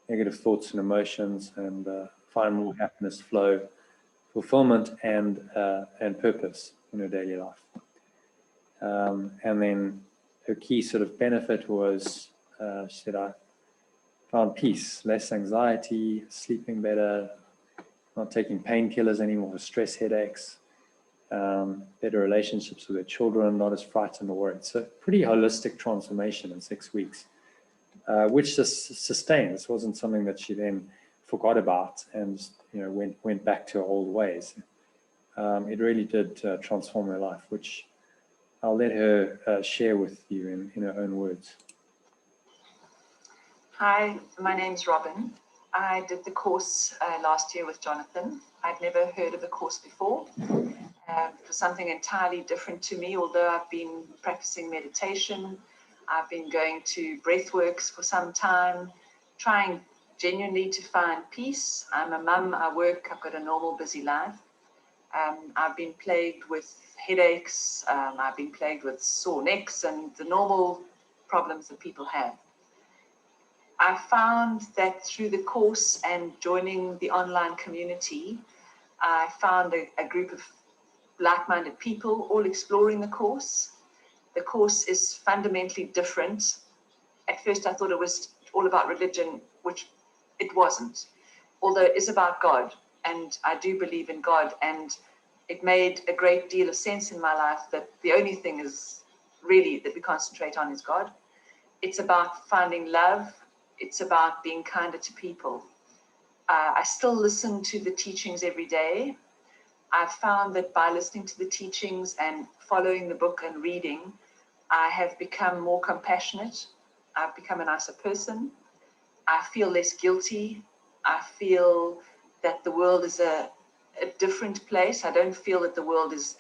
Speaker 1: negative thoughts and emotions and find more happiness, flow, fulfillment, and purpose in her daily life. And then her key sort of benefit was, she said, I found peace, less anxiety, sleeping better, not taking painkillers anymore for stress headaches, better relationships with her children, not as frightened or worried. So pretty holistic transformation in 6 weeks, which just sustained. This wasn't something that she then forgot about and went back to her old ways. It really did transform her life, which I'll let her share with you in her own words.
Speaker 3: Hi, my name's Robin. I did the course last year with Jonathan. I'd never heard of the course before. It was something entirely different to me, although I've been practicing meditation. I've been going to breathworks for some time, trying genuinely to find peace. I'm a mum, I work, I've got a normal busy life. I've been plagued with headaches, I've been plagued with sore necks and the normal problems that people have. I found that through the course and joining the online community, I found a group of like-minded people all exploring the course. The course is fundamentally different. At first I thought it was all about religion, which it wasn't, although it is about God, and I do believe in God, and it made a great deal of sense in my life that the only thing is really that we concentrate on is God. It's about finding love. It's about being kinder to people. I still listen to the teachings every day. I've found that by listening to the teachings and following the book and reading, I have become more compassionate. I've become a nicer person. I feel less guilty. I feel that the world is a different place. I don't feel that the world is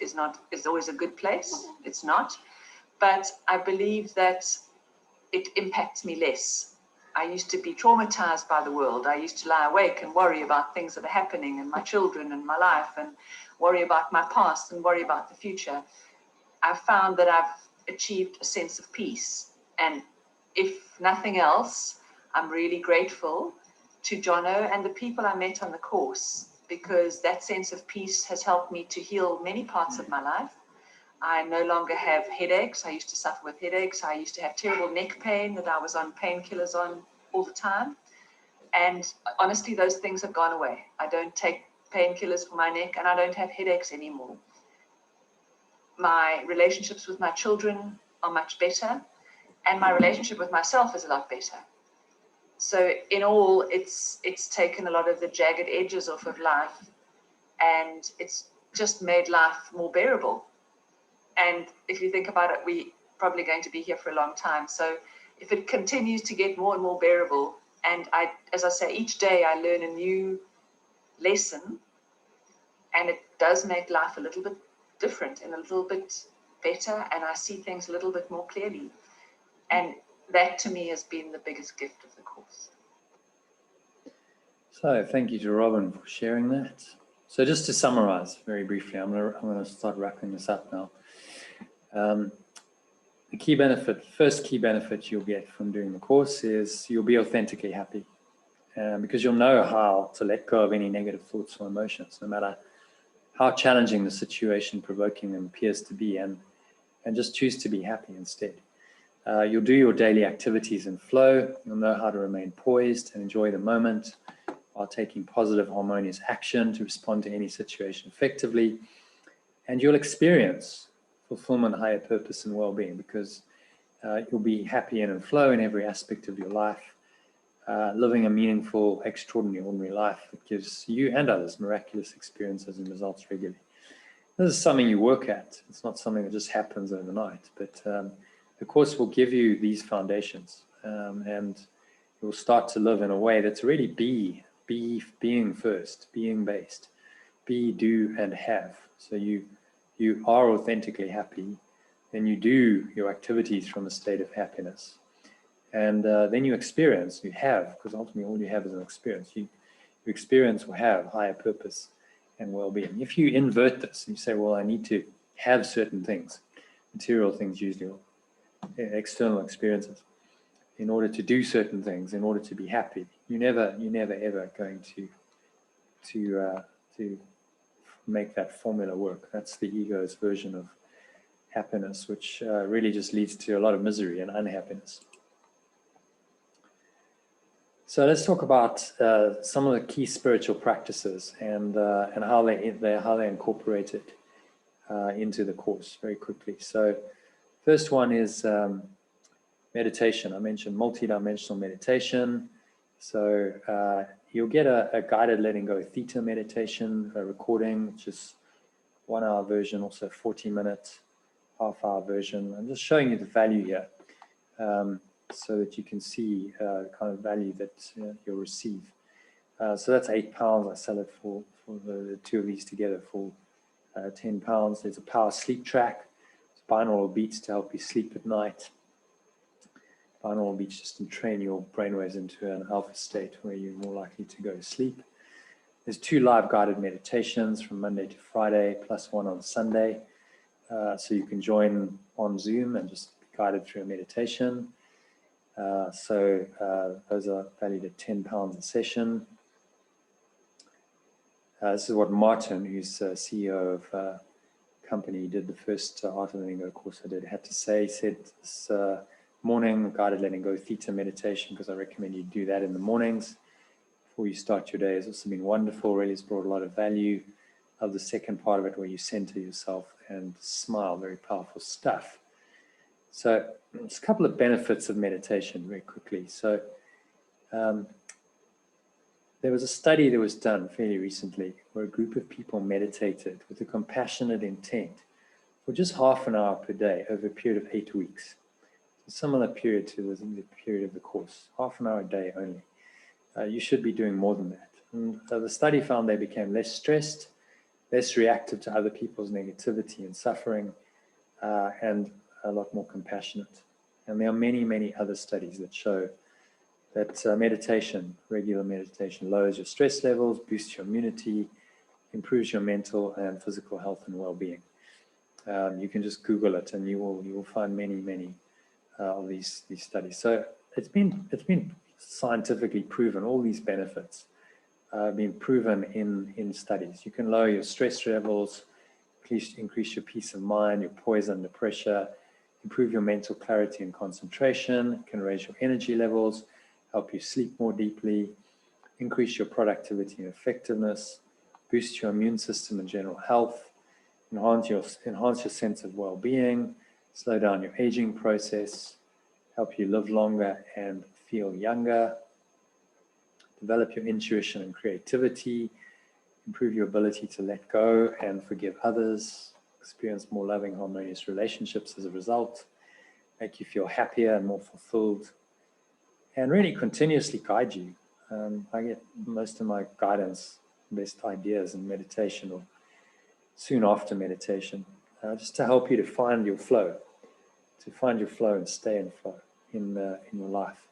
Speaker 3: always a good place. It's not. But I believe that it impacts me less. I used to be traumatized by the world. I used to lie awake and worry about things that are happening in my children and my life, and worry about my past and worry about the future. I've found that I've achieved a sense of peace. And if nothing else, I'm really grateful to Jono and the people I met on the course, because that sense of peace has helped me to heal many parts of my life. I no longer have headaches. I used to suffer with headaches. I used to have terrible neck pain that I was on painkillers on all the time. And honestly, those things have gone away. I don't take painkillers for my neck, and I don't have headaches anymore. My relationships with my children are much better, and my relationship with myself is a lot better. So in all, it's taken a lot of the jagged edges off of life, and it's just made life more bearable. And if you think about it, we're probably going to be here for a long time. So if it continues to get more and more bearable, and as I say, each day I learn a new lesson, and it does make life a little bit different and a little bit better, and I see things a little bit more clearly. And that to me has been the biggest gift of the course.
Speaker 1: So thank you to Robin for sharing that. So just to summarize very briefly, I'm going to start wrapping this up now. The key benefit, first key benefit you'll get from doing the course is you'll be authentically happy, because you'll know how to let go of any negative thoughts or emotions, no matter how challenging the situation provoking them appears to be, and just choose to be happy instead. You'll do your daily activities in flow. You'll know how to remain poised and enjoy the moment while taking positive, harmonious action to respond to any situation effectively. And you'll experience fulfillment, higher purpose, and well-being, because you'll be happy and in flow in every aspect of your life, living a meaningful, extraordinary, ordinary life that gives you and others miraculous experiences and results regularly. This is something you work at. It's not something that just happens overnight, but the course will give you these foundations, and you'll start to live in a way that's really being first, being based, be, do, and have. So you are authentically happy, then you do your activities from a state of happiness. And then you experience, because ultimately all you have is an experience. You experience or have higher purpose and well-being. If you invert this and you say, well, I need to have certain things, material things usually, or external experiences, in order to do certain things, in order to be happy, you're never ever going to make that formula work. That's the ego's version of happiness, which really just leads to a lot of misery and unhappiness. So let's talk about some of the key spiritual practices and how they incorporate it into the course very quickly. So first one is meditation. I mentioned multidimensional meditation. So you'll get a guided letting go theta meditation, a recording, which is 1 hour version, also 40-minute, half-hour version. I'm just showing you the value here. So that you can see the kind of value that you'll receive. So that's £8. I sell it for the two of these together for £10. There's a power sleep track. It's binaural beats to help you sleep at night. Binaural beats just to train your brainwaves into an alpha state where you're more likely to go to sleep. There's 2 live guided meditations from Monday to Friday, plus 1 on Sunday. So you can join on Zoom and just be guided through a meditation. So those are valued at £10 a session. This is what Martin, who's CEO of a company, did the first Art of Letting Go course I did, had to say. He said this morning guided letting go theta meditation, because I recommend you do that in the mornings before you start your day. It's also been wonderful, really has brought a lot of value. Of the second part of it where you center yourself and smile, very powerful stuff. So there's a couple of benefits of meditation very quickly. So there was a study that was done fairly recently where a group of people meditated with a compassionate intent for just half an hour per day over a period of 8 weeks. A similar period to the period of the course, half an hour a day only. You should be doing more than that. And the study found they became less stressed, less reactive to other people's negativity and suffering, and a lot more compassionate. And there are many, many other studies that show that meditation, regular meditation, lowers your stress levels, boosts your immunity, improves your mental and physical health and well-being. You can just Google it, and you will find many, many of these studies. So it's been scientifically proven. All these benefits have been proven in studies. You can lower your stress levels, increase your peace of mind, your poise under pressure, improve your mental clarity and concentration, can raise your energy levels, help you sleep more deeply, increase your productivity and effectiveness, boost your immune system and general health, enhance your sense of well-being, slow down your aging process, help you live longer and feel younger, develop your intuition and creativity, improve your ability to let go and forgive others, experience more loving, harmonious relationships as a result, make you feel happier and more fulfilled, and really continuously guide you. I get most of my guidance, best ideas in meditation or soon after meditation, just to help you to find your flow, and stay in flow in your life.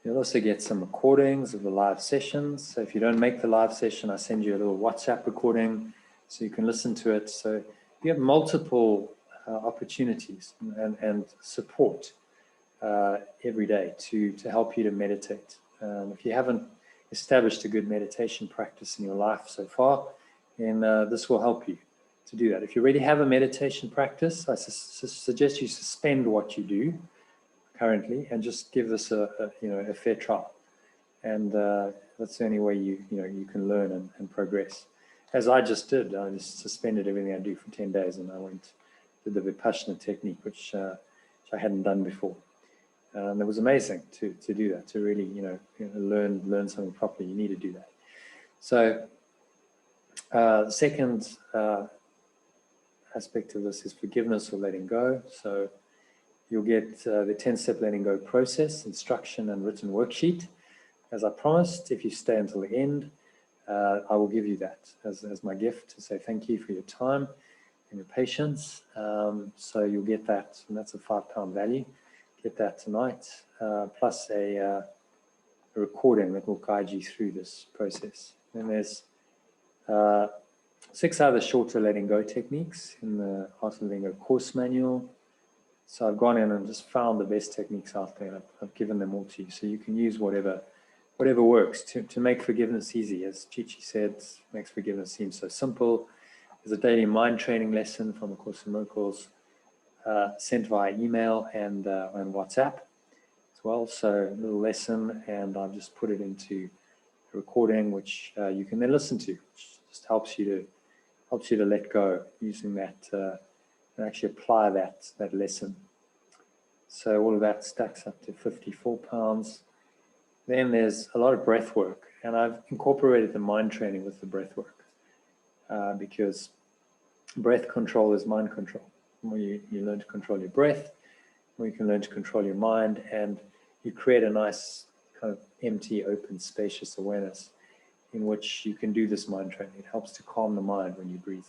Speaker 1: You'll also get some recordings of the live sessions. So if you don't make the live session, I send you a little WhatsApp recording so you can listen to it. So you have multiple opportunities and support every day to help you to meditate. If you haven't established a good meditation practice in your life so far, then this will help you to do that. If you already have a meditation practice, I suggest you suspend what you do currently and just give this a fair trial. And that's the only way you can learn and progress. As I just did, I just suspended everything I do for 10 days, and I did the Vipassana technique, which I hadn't done before. And it was amazing to do that, to really learn something properly. You need to do that. So the second aspect of this is forgiveness or letting go. So you'll get the 10-step letting go process, instruction, and written worksheet. As I promised, if you stay until the end, I will give you that as my gift to say thank you for your time and your patience. So you'll get that, and that's a £5 value. Get that tonight, plus a recording that will guide you through this process. And there's 6 other shorter letting go techniques in the Art of Letting Go course manual. So I've gone in and just found the best techniques out there. I've given them all to you, so you can use whatever works to make forgiveness easy. As Chichi said, makes forgiveness seem so simple. There's a daily mind training lesson from A Course in Miracles, sent via email and WhatsApp as well. So a little lesson, and I've just put it into a recording, which you can then listen to, which just helps you to let go using that and actually apply that lesson. So all of that stacks up to £54. Then there's a lot of breath work, and I've incorporated the mind training with the breath work because breath control is mind control. The more you learn to control your breath, the more you can learn to control your mind, and you create a nice kind of empty, open, spacious awareness in which you can do this mind training. It helps to calm the mind when you breathe.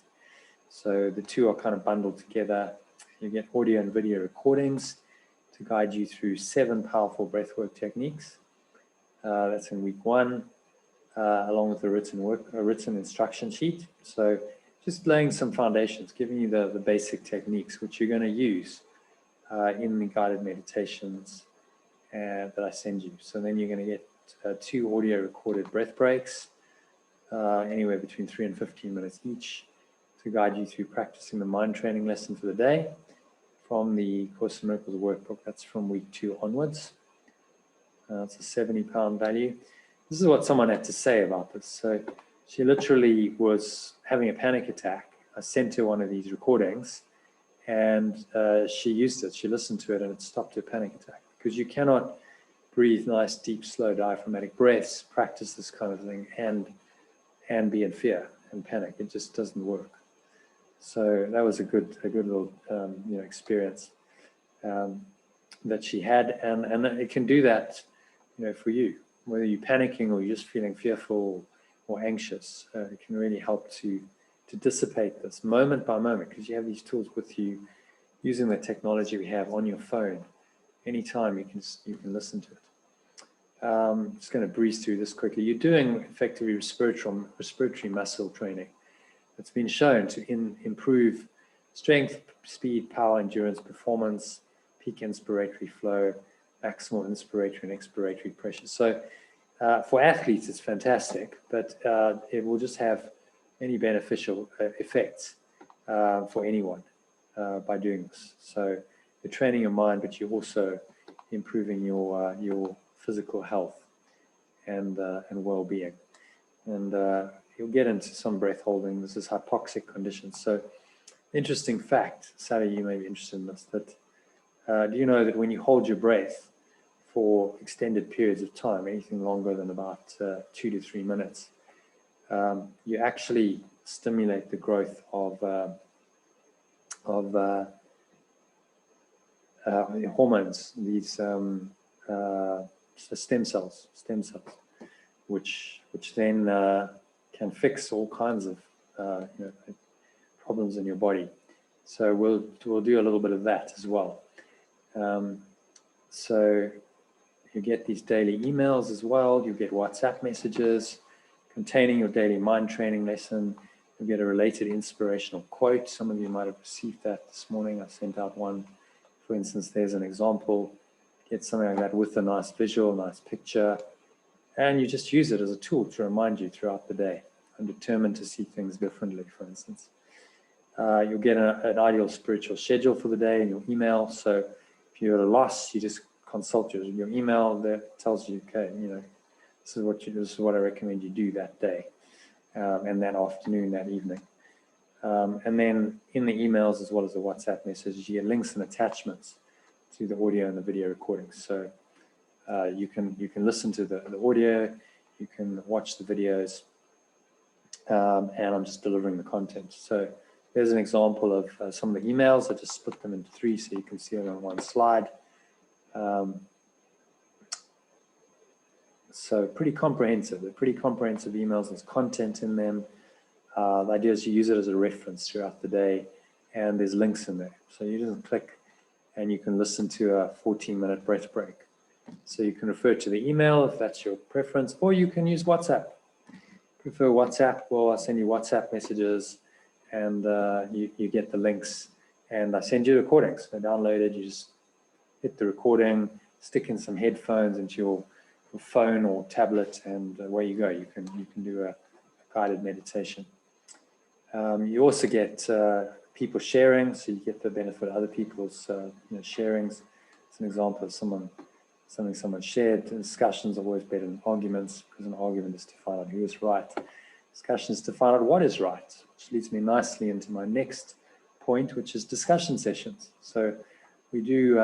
Speaker 1: So the two are kind of bundled together. You get audio and video recordings to guide you through 7 powerful breathwork techniques. That's in week 1, along with a written instruction sheet. So just laying some foundations, giving you the basic techniques which you're going to use in the guided meditations that I send you. So then you're going to get 2 audio recorded breath breaks, anywhere between 3 and 15 minutes each, to guide you through practicing the mind training lesson for the day from the Course in Miracles workbook. That's from week 2 onwards. It's a £70 value. This is what someone had to say about this. So she literally was having a panic attack. I sent her one of these recordings, and she used it. She listened to it, and it stopped her panic attack. Because you cannot breathe nice, deep, slow, diaphragmatic breaths, practice this kind of thing, and be in fear and panic. It just doesn't work. So that was a good little experience that she had, and it can do that, for you, whether you're panicking or you're just feeling fearful or anxious. It can really help to dissipate this moment by moment, because you have these tools with you, using the technology we have on your phone. Anytime you can listen to it. I'm just going to breeze through this quickly. You're doing effectively respiratory muscle training. It's been shown to improve strength, speed, power, endurance, performance, peak inspiratory flow, maximal inspiratory and expiratory pressure. So for athletes, it's fantastic, but it will just have many beneficial effects for anyone by doing this. So you're training your mind, but you're also improving your physical health and well-being. And you'll get into some breath holding. This is hypoxic conditions. So interesting fact, Sally, you may be interested in this, that do you know that when you hold your breath for extended periods of time, anything longer than about 2 to 3 minutes, you actually stimulate the growth of hormones, these stem cells, which then can fix all kinds of problems in your body. So we'll do a little bit of that as well. So you get these daily emails as well. You get WhatsApp messages containing your daily mind training lesson. You get a related inspirational quote. Some of you might have received that this morning. I sent out one. For instance, there's an example. Get something like that with a nice visual, nice picture, and you just use it as a tool to remind you throughout the day. I'm determined to see things differently, for instance. You'll get an ideal spiritual schedule for the day in your email. So if you're at a loss, you just consult your email that tells you, okay, this is what I recommend you do that day, and that afternoon, that evening. And then in the emails, as well as the WhatsApp messages, you get links and attachments to the audio and the video recordings. So you can listen to the audio, you can watch the videos, and I'm just delivering the content. So there's an example of some of the emails. I just split them into 3 so you can see it on one slide. So pretty comprehensive. They're pretty comprehensive emails. There's content in them. The idea is you use it as a reference throughout the day, and there's links in there. So you just click and you can listen to a 14-minute breath break. So you can refer to the email if that's your preference, or you can use WhatsApp. Prefer WhatsApp? Well, I'll send you WhatsApp messages, and you get the links, and I send you the recordings. So download it, you just hit the recording, stick in some headphones into your phone or tablet, and away you go. You can do a guided meditation. You also get people sharing, so you get the benefit of other people's sharings. It's an example of something someone shared. Discussions are always better than arguments, because an argument is to find out who is right. Discussion is to find out what is right, which leads me nicely into my next point, which is discussion sessions. So we do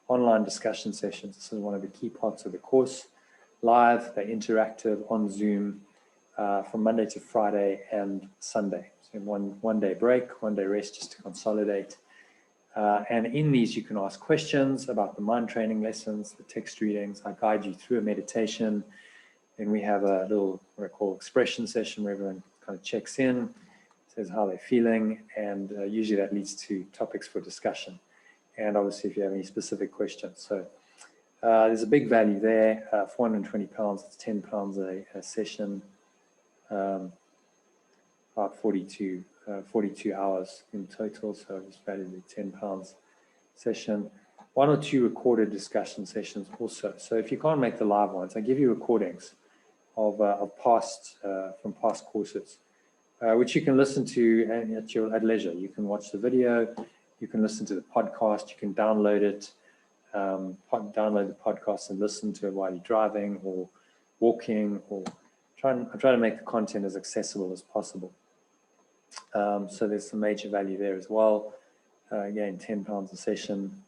Speaker 1: online discussion sessions. This is one of the key parts of the course. Live, they're interactive on Zoom from Monday to Friday and Sunday. So one day break, one day rest, just to consolidate. And in these, you can ask questions about the mind training lessons, the text readings. I guide you through a meditation. Then we have a little, what I call expression session, where everyone kind of checks in, says how they're feeling, and usually that leads to topics for discussion. And obviously, if you have any specific questions. So there's a big value there, £420, it's £10 a session, about 42 hours in total, so it's valued at £10 session. 1 or 2 recorded discussion sessions also. So if you can't make the live ones, I give you recordings of from past courses, which you can listen to at leisure. You can watch the video, you can listen to the podcast, you can download it, download the podcast and listen to it while you're driving or walking, or I try to make the content as accessible as possible. So there's some major value there as well. Again, £10 a session.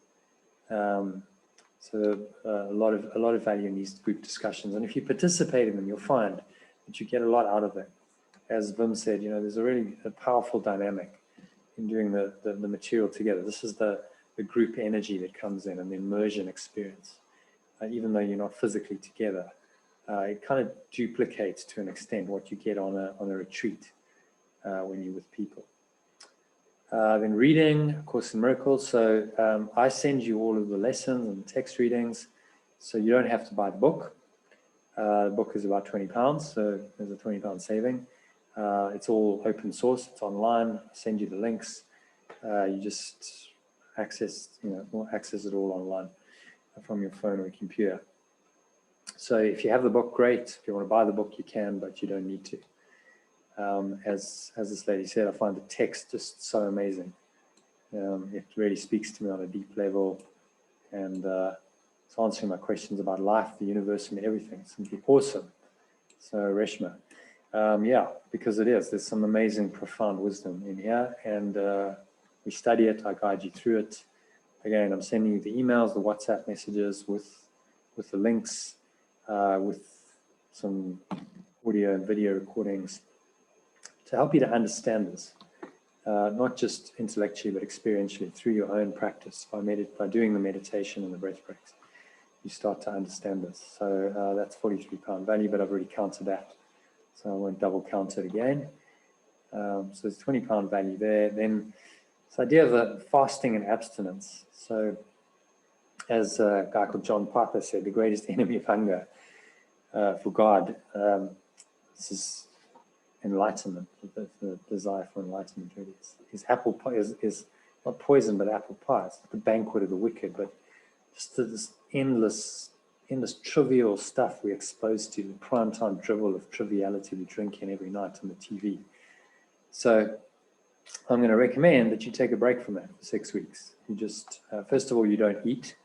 Speaker 1: So a lot of value in these group discussions. And if you participate in them, you'll find that you get a lot out of them. As Vim said, there's a powerful dynamic in doing the material together. This is the group energy that comes in, and the immersion experience. Even though you're not physically together, it kind of duplicates to an extent what you get on a retreat when you're with people. Then reading, of course, in Miracles. So I send you all of the lessons and text readings, so you don't have to buy the book. The book is about £20, so there's a £20 saving. It's all open source, it's online. I send you the links. You just access it all online from your phone or computer. So if you have the book, great. If you want to buy the book, you can, but you don't need to. As this lady said, I find the text just so amazing. It really speaks to me on a deep level, and it's answering my questions about life, the universe, and everything. It's simply awesome. So Reshma, because there's some amazing, profound wisdom in here, and we study it. I guide you through it. Again, I'm sending you the emails, the WhatsApp messages with the links, with some audio and video recordings, to help you to understand this, not just intellectually, but experientially through your own practice. By doing the meditation and the breath breaks, you start to understand this. So that's £43 value, but I've already counted that, so I won't double count it again. So there's £20 value there. Then this idea of fasting and abstinence. So as a guy called John Piper said, the greatest enemy of hunger for God, this is enlightenment, the desire for enlightenment. Really, is apple pie is not poison, but apple pie. It's the banquet of the wicked, but just this endless trivial stuff we're exposed to, the prime time drivel of triviality we drink in every night on the TV. So I'm going to recommend that you take a break from that for 6 weeks. You just, first of all, you don't eat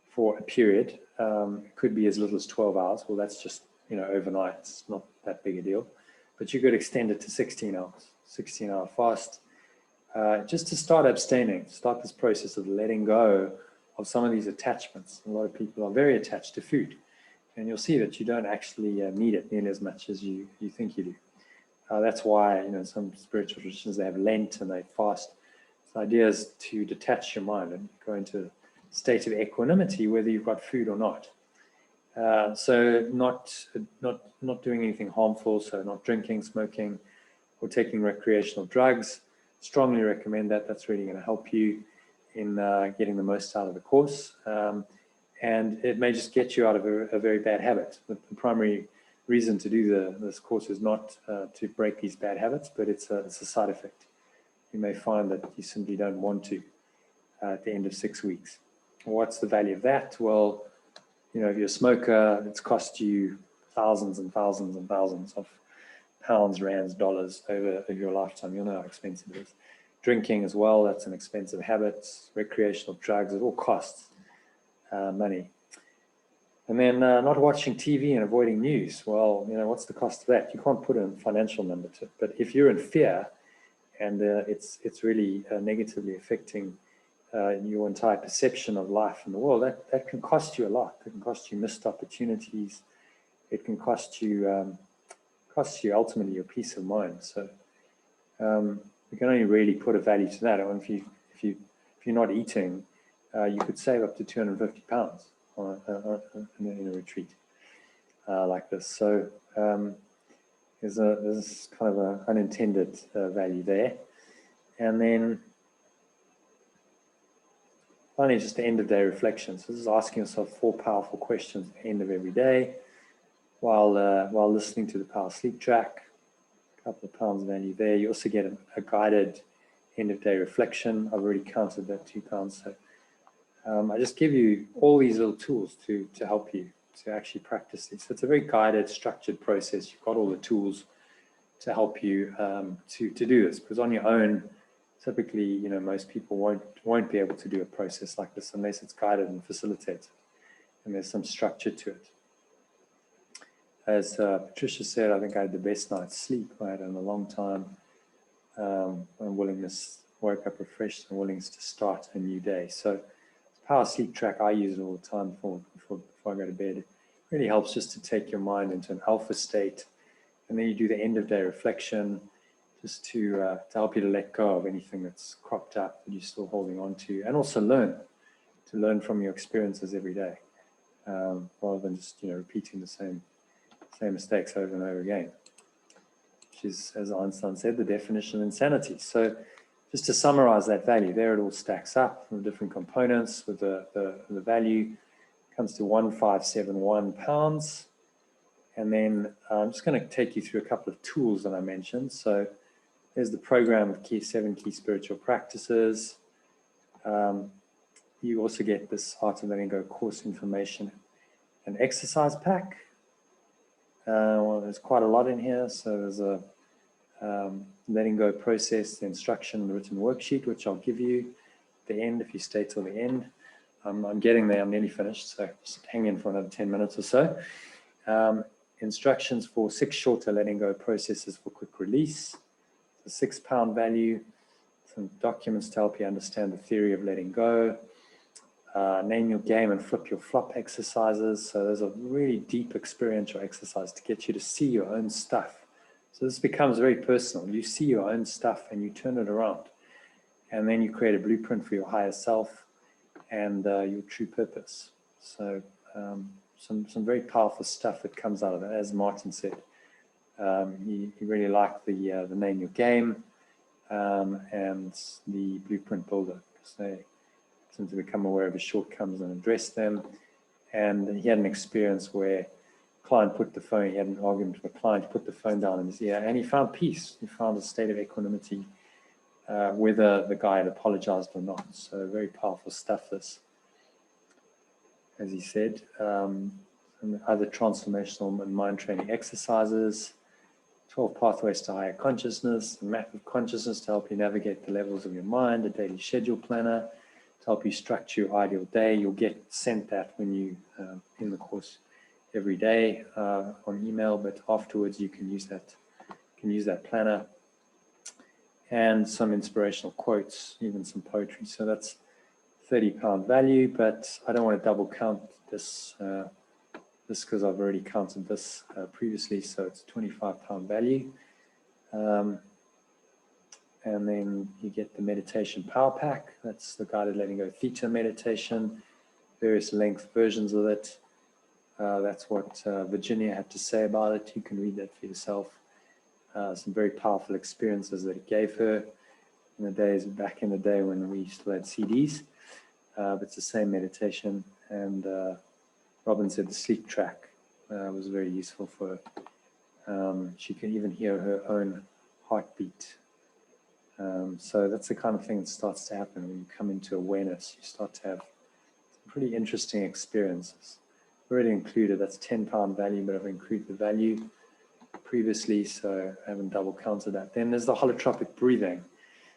Speaker 1: for a period. It could be as little as 12 hours. Well, that's just, overnight. It's not that big a deal. But you could extend it to 16 hours, 16-hour fast, just to start abstaining, start this process of letting go of some of these attachments. A lot of people are very attached to food, and you'll see that you don't actually need it nearly as much as you think you do. That's why, some spiritual traditions, they have Lent and they fast. The idea is to detach your mind and go into a state of equanimity, whether you've got food or not. So not doing anything harmful, so not drinking, smoking, or taking recreational drugs. Strongly recommend that. That's really going to help you in getting the most out of the course. And it may just get you out of a very bad habit. The primary reason to do this course is not to break these bad habits, but it's a side effect. You may find that you simply don't want to at the end of 6 weeks. What's the value of that? Well, you know, if you're a smoker, it's cost you thousands and thousands and thousands of pounds, rands, dollars over your lifetime. You'll know how expensive it is. Drinking as well, that's an expensive habit. Recreational drugs, it all costs money. And then not watching TV and avoiding news. Well, you know, what's the cost of that? You can't put a financial number to it. But if you're in fear and it's really negatively affecting your entire perception of life in the world, that can cost you a lot. It can cost you missed opportunities. It can cost you ultimately your peace of mind. So you can only really put a value to that. And if you're not eating, you could save up to 250 pounds in a retreat like this. So there's kind of an unintended value there. And then finally, just the end of day reflection. So this is asking yourself 4 powerful questions at the end of every day while listening to the Power Sleep track. A couple of pounds value there. You also get a guided end of day reflection. I've already counted that 2 pounds. So I just give you all these little tools to help you to actually practice these. So it's a very guided, structured process. You've got all the tools to help you to do this, because on your own, typically, you know, most people won't be able to do a process like this unless it's guided and facilitated, and there's some structure to it. As Patricia said, I think I had the best night's sleep I had in a long time, and woke up refreshed and willingness to start a new day. So Power Sleep track, I use it all the time before I go to bed. It really helps just to take your mind into an alpha state, and then you do the end of day reflection, just to help you to let go of anything that's cropped up that you're still holding on to, and also learn from your experiences every day, rather than just, you know, repeating the same mistakes over and over again, which is, as Einstein said, the definition of insanity. So just to summarize that value, there it all stacks up from different components with the value comes to 1571 pounds. And then I'm just going to take you through a couple of tools that I mentioned. So there's the program of 7 key spiritual practices. You also get this Art of Letting Go course information and exercise pack. Well, there's quite a lot in here. So there's a letting go process, the instruction, the written worksheet, which I'll give you at the end if you stay till the end. I'm getting there. I'm nearly finished. So just hang in for another 10 minutes or so. Instructions for 6 shorter letting go processes for quick release. The £6 value, some documents to help you understand the theory of letting go, name your game and flip your flop exercises. So there's a really deep experiential exercise to get you to see your own stuff. So this becomes very personal. You see your own stuff and you turn it around. And then you create a blueprint for your higher self and your true purpose. So some very powerful stuff that comes out of it. As Martin said, he really liked the name your game and the blueprint builder, because they seem to become aware of his shortcomings and address them. And he had an experience where he had an argument with a client, put the phone down in his ear, and he found peace. He found a state of equanimity, whether the guy had apologized or not. So very powerful stuff, this, as he said. And other transformational and mind training exercises, 12 pathways to higher consciousness, a map of consciousness to help you navigate the levels of your mind, a daily schedule planner to help you structure your ideal day. You'll get sent that when you in the course every day on email, but afterwards you can use that planner, and some inspirational quotes, even some poetry. So that's £30 value, but I don't want to double count this because I've already counted this previously, so it's £25 value. And then you get the meditation power pack. That's the guided letting go theta meditation, various length versions of it. That's what Virginia had to say about it. You can read that for yourself. Some very powerful experiences that it gave her in the days back in the day when we still had CDs. But it's the same meditation. And Robin said the sleep track was very useful for her. She can even hear her own heartbeat. So that's the kind of thing that starts to happen when you come into awareness. You start to have some pretty interesting experiences. Already included, that's £10 value, but I've included the value previously, so I haven't double counted that. Then there's the holotropic breathing.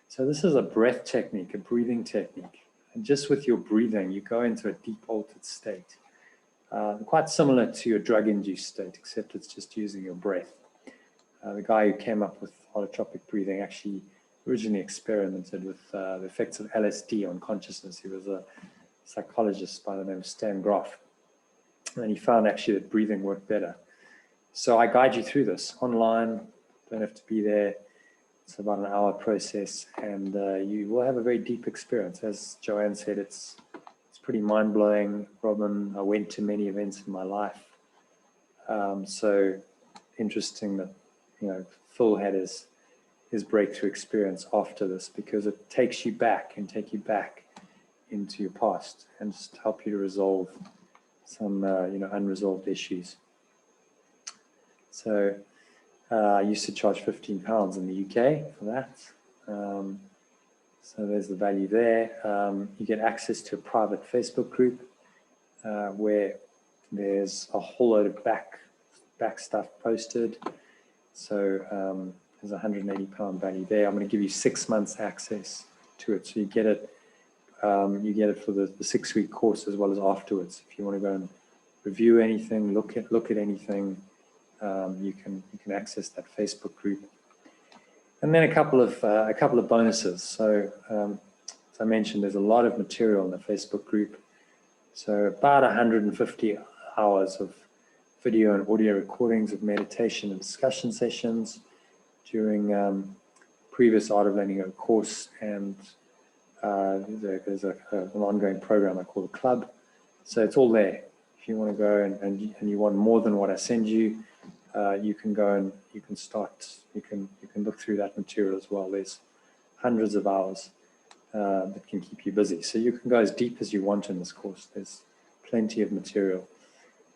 Speaker 1: So this is a breath technique, a breathing technique. And just with your breathing, you go into a deep altered state. Quite similar to your drug-induced state, except it's just using your breath. The guy who came up with holotropic breathing actually originally experimented with the effects of LSD on consciousness. He was a psychologist by the name of Stan Groff. And he found actually that breathing worked better. So I guide you through this online, don't have to be there. It's about an hour process, and you will have a very deep experience. As Joanne said, it's pretty mind-blowing. Robin, I went to many events in my life. So interesting that, you know, Phil had his breakthrough experience after this, because it takes you back and take you back into your past and just help you to resolve some unresolved issues. So I used to charge £15 in the UK for that. So there's the value there. You get access to a private Facebook group where there's a whole load of back stuff posted. So there's £180 value there. I'm going to give you 6 months access to it. So you get it for the 6-week course as well as afterwards. If you want to go and review anything, look at anything, you can access that Facebook group. And then a couple of bonuses. So as I mentioned, there's a lot of material in the Facebook group. So about 150 hours of video and audio recordings of meditation and discussion sessions during previous Art of Letting Go course, and there's an ongoing program I call the Club. So it's all there. If you want to go and you want more than what I send you, you can go and you can look through that material as well. There's hundreds of hours that can keep you busy. So you can go as deep as you want in this course. There's plenty of material.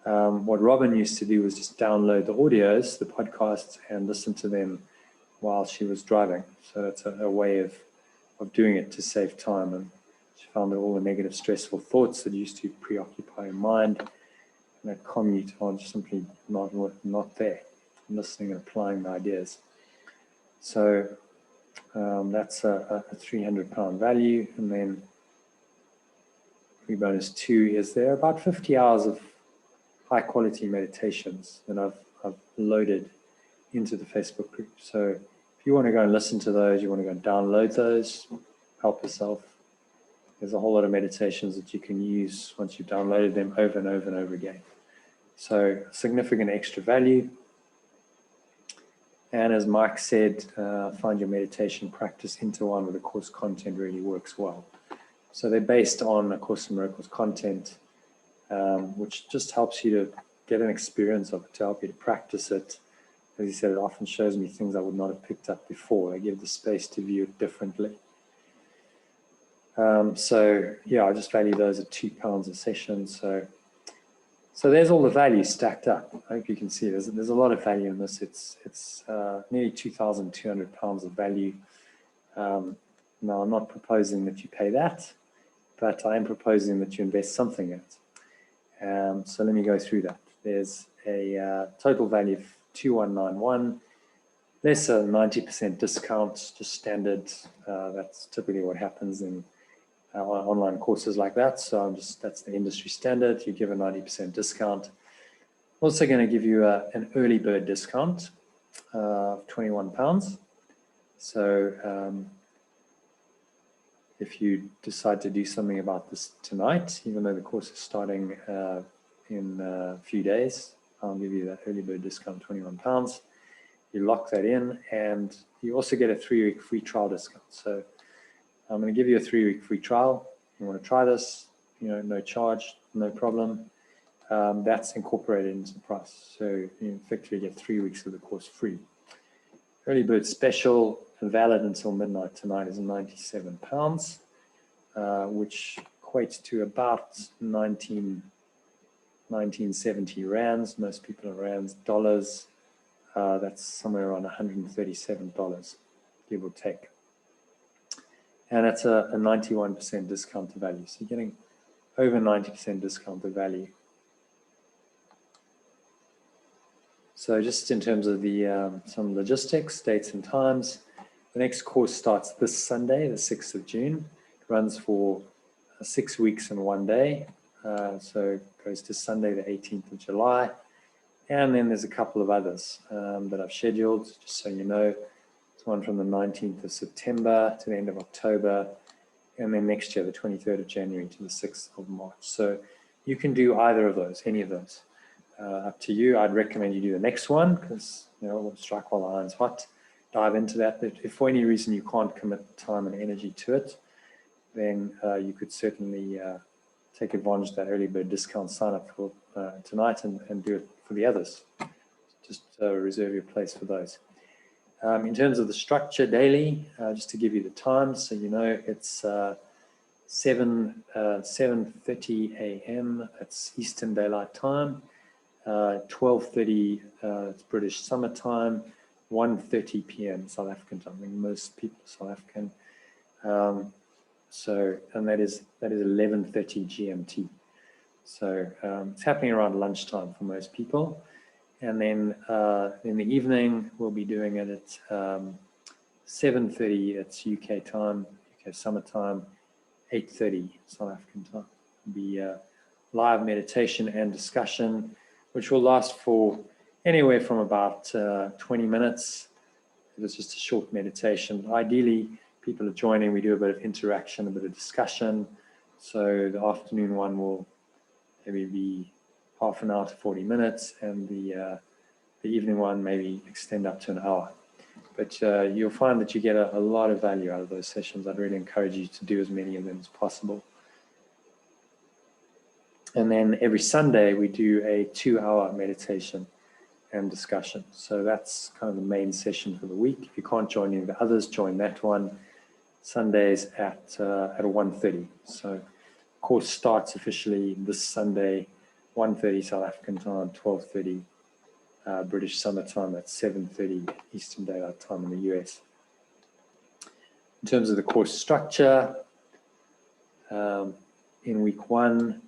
Speaker 1: What Robin used to do was just download the audios, the podcasts, and listen to them while she was driving. So that's a way of doing it to save time. And she found that all the negative, stressful thoughts that used to preoccupy her mind and that commute are just simply not there. Listening and applying the ideas. So that's a £300 value. And then free bonus 2 is there about 50 hours of high quality meditations that I've loaded into the Facebook group. So if you want to go and listen to those, you want to go and download those, help yourself. There's a whole lot of meditations that you can use once you've downloaded them over and over and over again. So significant extra value. And as Mike said, find your meditation practice into one with the course content really works well. So they're based on A Course in Miracles content, which just helps you to get an experience of it, to help you to practice it. As he said, it often shows me things I would not have picked up before. I give the space to view it differently. So yeah, I just value those at £2 a session. So there's all the value stacked up. I hope you can see there's a lot of value in this. It's nearly £2,200 of value. Now I'm not proposing that you pay that, but I am proposing that you invest something in it. So let me go through that. There's a total value of 2191. There's a 90% discount, just standard. That's typically what happens in online courses like that. So that's the industry standard. You give a 90% discount. Also going to give you an early bird discount of £21. So if you decide to do something about this tonight, even though the course is starting in a few days, I'll give you that early bird discount, £21. You lock that in, and you also get a 3-week free trial discount. So I'm going to give you a 3-week free trial. You want to try this, no charge, no problem. that's incorporated into the price. So you effectively get 3 weeks of the course free. Early bird special, valid until midnight tonight, is £97, which equates to about 1970 rands. Most people are rands. Dollars, that's somewhere around $137, give or take. And that's a 91% discount to value. So you're getting over 90% discount to value. So just in terms of the some logistics, dates and times, the next course starts this Sunday, the 6th of June. It runs for 6 weeks and 1 day. So it goes to Sunday, the 18th of July. And then there's a couple of others that I've scheduled, just so you know. It's one from the 19th of September to the end of October. And then next year, the 23rd of January to the 6th of March. So you can do either of those, any of those. Up to you. I'd recommend you do the next one because, you know, we'll strike while the iron's hot. Dive into that. But if for any reason you can't commit time and energy to it, then you could certainly take advantage of that early bird discount, sign up for tonight and do it for the others. Just reserve your place for those. In terms of the structure daily, just to give you the times, so you know it's 7:30 a.m. It's Eastern Daylight Time. 12:30 it's British Summer Time. 1:30 p.m. South African time. I mean, most people are South African. And that is 11:30 GMT. So it's happening around lunchtime for most people. And then in the evening, we'll be doing it at 7:30. It's UK time, UK summer time. 8:30 South African time. It'll be live meditation and discussion, which will last for anywhere from about 20 minutes. It's just a short meditation. Ideally, people are joining. We do a bit of interaction, a bit of discussion. So the afternoon one will maybe be half an hour to 40 minutes, and the evening one maybe extend up to an hour. But you'll find that you get a lot of value out of those sessions. I'd really encourage you to do as many of them as possible. And then every Sunday, we do a 2-hour meditation and discussion. So that's kind of the main session for the week. If you can't join any of the others, join that one. Sundays at 1:30. So course starts officially this Sunday, 1:30 South African time, 12:30 British Summer Time, at 7:30 Eastern Daylight Time in the US. In terms of the course structure, in week 1,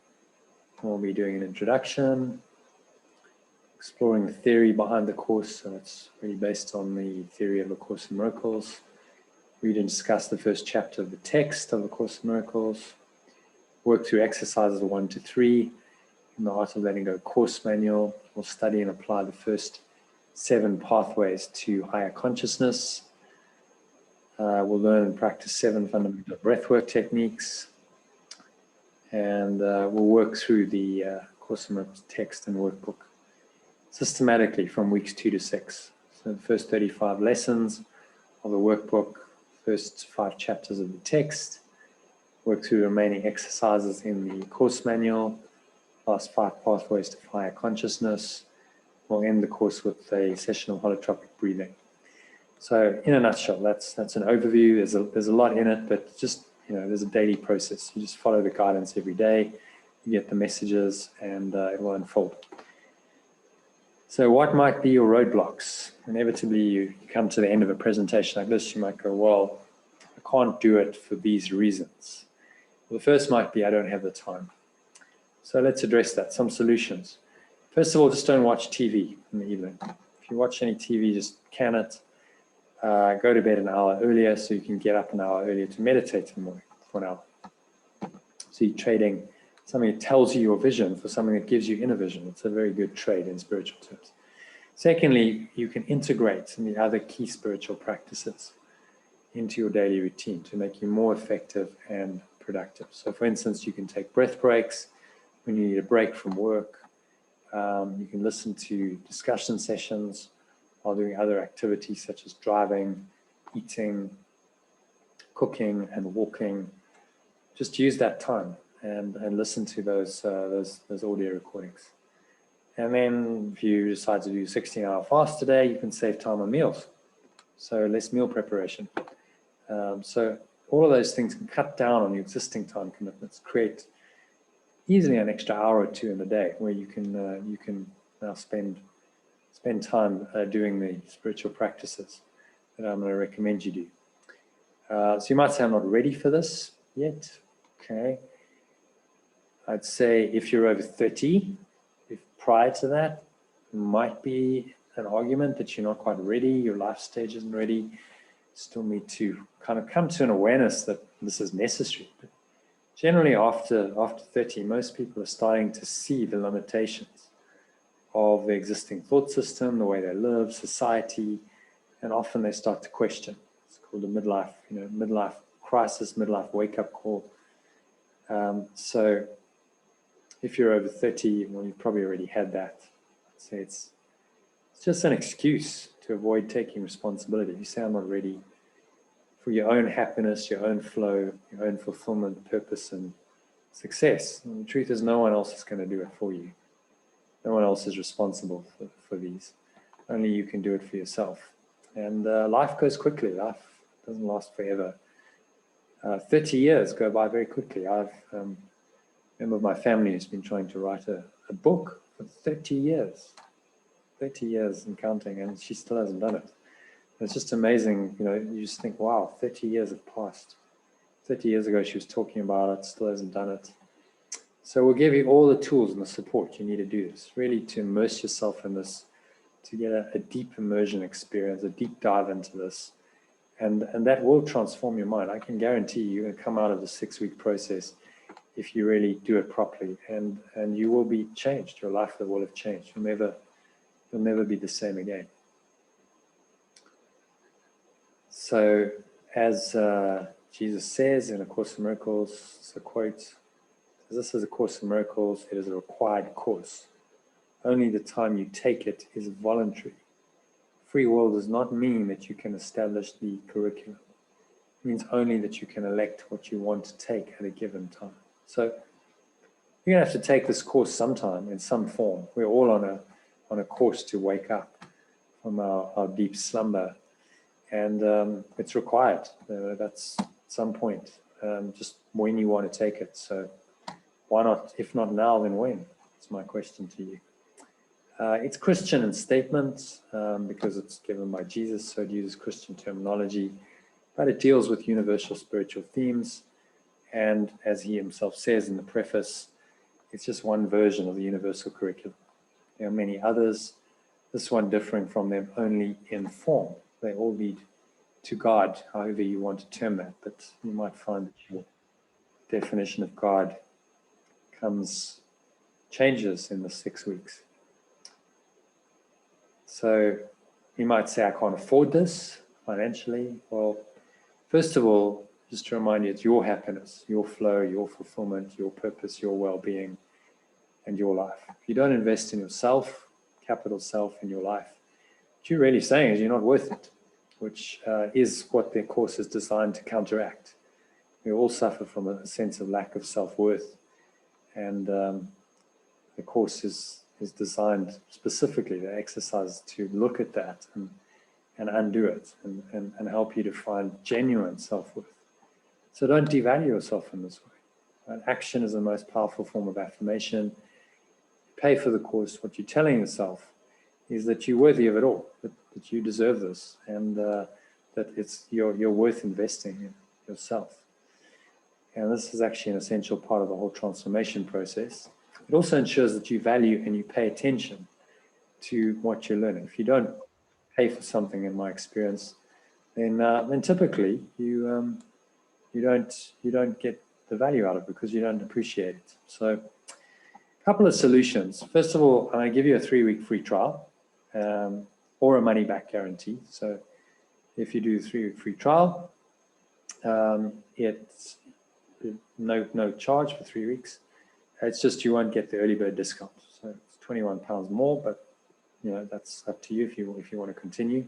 Speaker 1: we'll be doing an introduction, exploring the theory behind the course. So it's really based on the theory of A Course in Miracles. Read and discuss the first chapter of the text of A Course in Miracles. Work through exercises 1 to 3 in the Art of Letting Go course manual. We'll study and apply the first 7 pathways to higher consciousness. We'll learn and practice 7 fundamental breathwork techniques. And we'll work through the Course in Miracles text and workbook systematically from weeks 2 to 6. So the first 35 lessons of the workbook, first 5 chapters of the text, work through the remaining exercises in the course manual, last 5 pathways to higher consciousness. We'll end the course with a session of holotropic breathing. So in a nutshell, that's an overview. There's a lot in it, but just, you know, there's a daily process. You just follow the guidance every day, you get the messages, and it will unfold. So what might be your roadblocks? Inevitably, you come to the end of a presentation like this, you might go, well, I can't do it for these reasons. Well, the first might be I don't have the time. So let's address that, some solutions. First of all, just don't watch TV in the evening. If you watch any TV, just can it. Go to bed an hour earlier so you can get up an hour earlier to meditate in the morning for an hour. So you're trading something that tells you your vision for something that gives you inner vision. It's a very good trade in spiritual terms. Secondly, you can integrate some of the other key spiritual practices into your daily routine to make you more effective and productive. So for instance, you can take breath breaks when you need a break from work. You can listen to discussion sessions while doing other activities such as driving, eating, cooking, and walking. Just use that time and listen to those audio recordings. And then if you decide to do a 16-hour fast today, you can save time on meals. So less meal preparation. So all of those things can cut down on your existing time commitments, create easily an extra hour or two in the day where you can now spend time doing the spiritual practices that I'm going to recommend you do. So you might say, I'm not ready for this yet. Okay. I'd say if you're over 30, if prior to that, might be an argument that you're not quite ready, your life stage isn't ready, still need to kind of come to an awareness that this is necessary. But generally after 30, most people are starting to see the limitations of the existing thought system, the way they live, society, and often they start to question. It's called a midlife crisis, midlife wake-up call. So if you're over 30, well, you've probably already had that. I'd say it's just an excuse to avoid taking responsibility. You say, I'm not ready for your own happiness, your own flow, your own fulfillment, purpose, and success. And the truth is, no one else is going to do it for you. No one else is responsible for these. Only you can do it for yourself. And life goes quickly. Life doesn't last forever. 30 years go by very quickly. I've a member of my family has been trying to write a book for 30 years. 30 years and counting, and she still hasn't done it. It's just amazing, you just think, wow, 30 years have passed. 30 years ago, she was talking about it, still hasn't done it. So we'll give you all the tools and the support you need to do this, really to immerse yourself in this, to get a deep immersion experience, a deep dive into this. And that will transform your mind. I can guarantee you're going to come out of the 6-week process if you really do it properly, and you will be changed. Your life will have changed. You'll never be the same again. So as Jesus says in A Course in Miracles, it's a quote, this is A Course in Miracles, it is a required course. Only the time you take it is voluntary. Free will does not mean that you can establish the curriculum. It means only that you can elect what you want to take at a given time. So you're going to have to take this course sometime in some form. We're all on a course to wake up from our deep slumber. And it's required. That's at some point, just when you want to take it. So why not? If not now, then when? That's my question to you. It's Christian in statement because it's given by Jesus, so it uses Christian terminology, but it deals with universal spiritual themes. And as he himself says in the preface, it's just one version of the universal curriculum. There are many others, this one differing from them only in form. They all lead to God, however you want to term that, but you might find that your definition of God changes in the 6 weeks. So you might say, I can't afford this financially. Well, first of all, just to remind you, it's your happiness, your flow, your fulfillment, your purpose, your well-being, and your life. If you don't invest in yourself, capital self in your life, what you're really saying is you're not worth it, which is what their course is designed to counteract. We all suffer from a sense of lack of self-worth, and the course is designed specifically, the exercise to look at that and undo it and help you to find genuine self-worth. So don't devalue yourself in this way. Right? Action is the most powerful form of affirmation. Pay for the course. What you're telling yourself is that you're worthy of it all, that you deserve this, and that you're worth investing in yourself. And this is actually an essential part of the whole transformation process. It also ensures that you value and you pay attention to what you're learning. If you don't pay for something, in my experience, then typically you don't get the value out of it because you don't appreciate it. So a couple of solutions. First of all, I give you a 3-week free trial or a money-back guarantee. So if you do a 3-week free trial, it's no charge for 3 weeks. It's just you won't get the early bird discount. So it's £21 more, but that's up to you if you want to continue.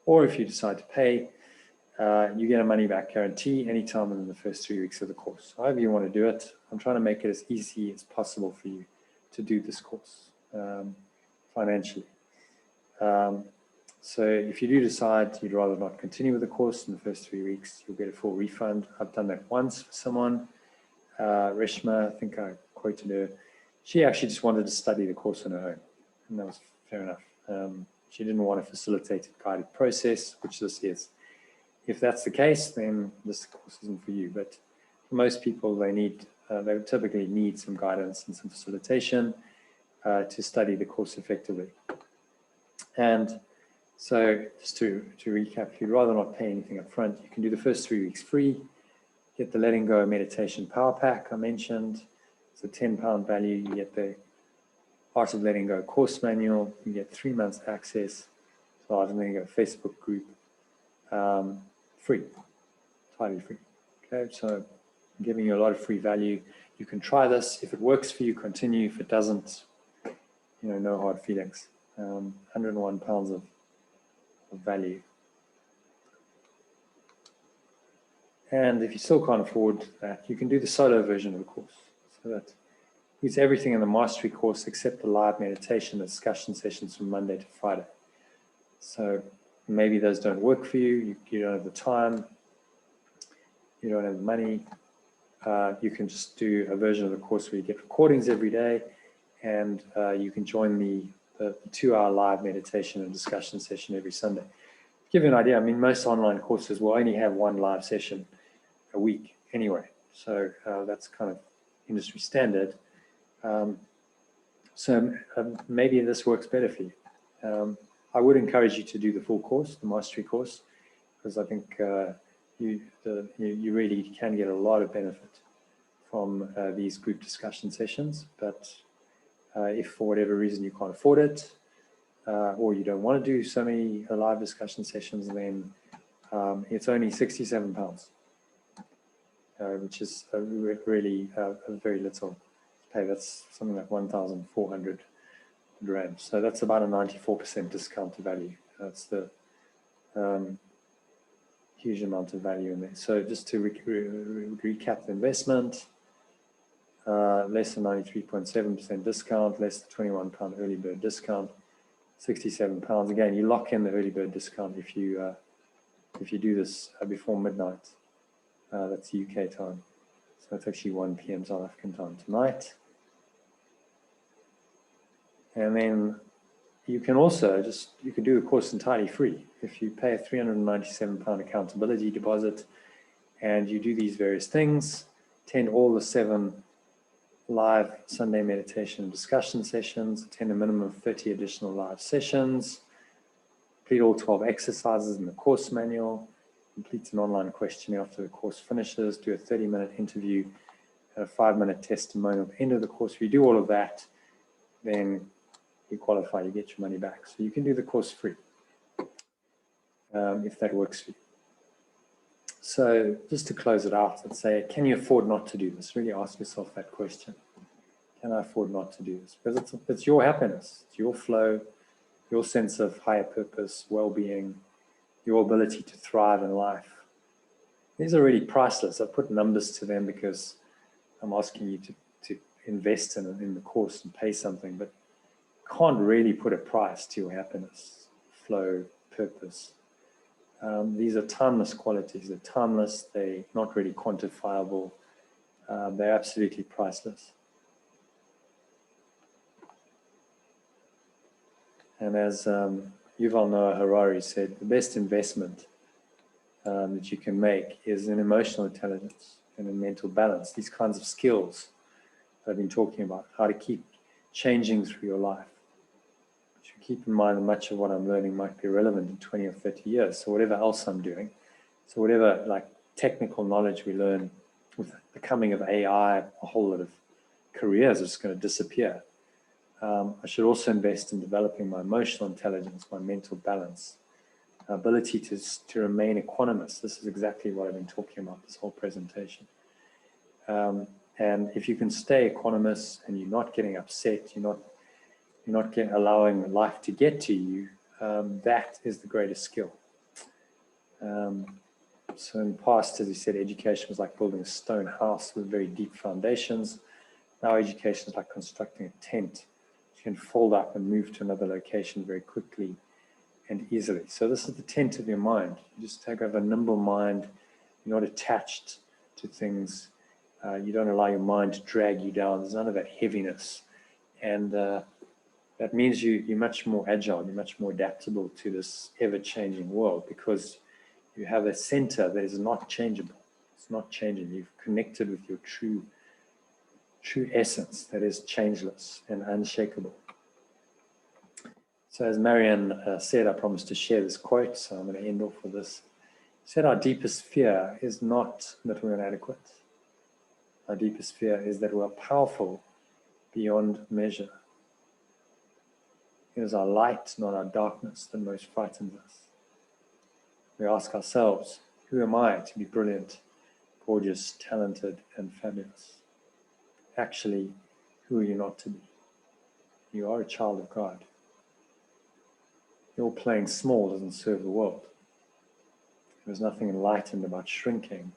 Speaker 1: Or if you decide to pay, you get a money-back guarantee anytime within the first 3 weeks of the course. However you want to do it, I'm trying to make it as easy as possible for you to do this course. financially. So if you do decide you'd rather not continue with the course in the first 3 weeks, you'll get a full refund. I've done that once for someone. Reshma, I think I quoted her. She actually just wanted to study the course on her own, and that was fair enough. She didn't want a facilitated guided process, which this is. If that's the case, then this course isn't for you. But for most people, they typically need some guidance and some facilitation to study the course effectively. And so just to recap, if you'd rather not pay anything up front, you can do the first 3 weeks free, get the Letting Go Meditation Power Pack I mentioned. It's a £10 value. You get the Art of Letting Go course manual. You get 3 months access to the Art of Letting Go Facebook group. Free, entirely free. Okay, so I'm giving you a lot of free value. You can try this. If it works for you, continue. If it doesn't, no hard feelings. £101 of value. And if you still can't afford that, you can do the solo version of the course. So that includes everything in the mastery course except the live meditation and discussion sessions from Monday to Friday. So maybe those don't work for you. You don't have the time. You don't have the money. You can just do a version of the course where you get recordings every day, and you can join the 2-hour live meditation and discussion session every Sunday. To give you an idea, I mean, most online courses will only have 1 live session a week anyway. So that's kind of industry standard. Maybe this works better for you. I would encourage you to do the full course, the mastery course, because I think you really can get a lot of benefit from these group discussion sessions. But if for whatever reason you can't afford it, or you don't want to do so many live discussion sessions, then it's only £67, which is really very little pay. That's something like 1,400 Rand. So that's about a 94% discount to value. That's the huge amount of value in there. So just to recap the investment, less than 93.7% discount, less than £21 early bird discount, £67. Again, you lock in the early bird discount if you do this before midnight. That's UK time. So it's actually 1 p.m. South African time tonight. And then you can also you can do the course entirely free. If you pay a £397 accountability deposit and you do these various things, attend all the 7 live Sunday meditation and discussion sessions, attend a minimum of 30 additional live sessions, complete all 12 exercises in the course manual, complete an online questionnaire after the course finishes, do a 30-minute interview, and a 5-minute testimonial at the end of the course. If you do all of that, then you qualify, you get your money back. So you can do the course free if that works for you. So just to close it out, I'd say, can you afford not to do this? Really ask yourself that question. Can I afford not to do this? Because it's your happiness, it's your flow, your sense of higher purpose, well-being, your ability to thrive in life. These are really priceless. I put numbers to them because I'm asking you to invest in the course and pay something, but can't really put a price to your happiness, flow, purpose. These are timeless qualities. They're timeless. They're not really quantifiable. They're absolutely priceless. And as Yuval Noah Harari said, the best investment that you can make is in emotional intelligence and in mental balance. These kinds of skills that I've been talking about, how to keep changing through your life. But you keep in mind that much of what I'm learning might be relevant in 20 or 30 years. So whatever else I'm doing, so whatever like technical knowledge we learn with the coming of AI, a whole lot of careers are just going to disappear. I should also invest in developing my emotional intelligence, my mental balance, ability to remain equanimous. This is exactly what I've been talking about this whole presentation. And if you can stay equanimous and you're not getting upset, you're not allowing life to get to you, that is the greatest skill. So in the past, as you said, education was like building a stone house with very deep foundations. Now education is like constructing a tent. can fold up and move to another location very quickly and easily. So this is the tent of your mind. You just have a nimble mind. You're not attached to things. You don't allow your mind to drag you down. There's none of that heaviness. And that means you're much more agile. You're much more adaptable to this ever-changing world because you have a center that is not changeable. It's not changing. You've connected with your true essence that is changeless and unshakable. So as Marianne said, I promised to share this quote, so I'm going to end off with this. She said, our deepest fear is not that we're inadequate. Our deepest fear is that we're powerful beyond measure. It is our light, not our darkness, that most frightens us. We ask ourselves, who am I to be brilliant, gorgeous, talented, and fabulous? Actually, who are you not to be? You are a child of God. Your playing small doesn't serve the world. There's nothing enlightened about shrinking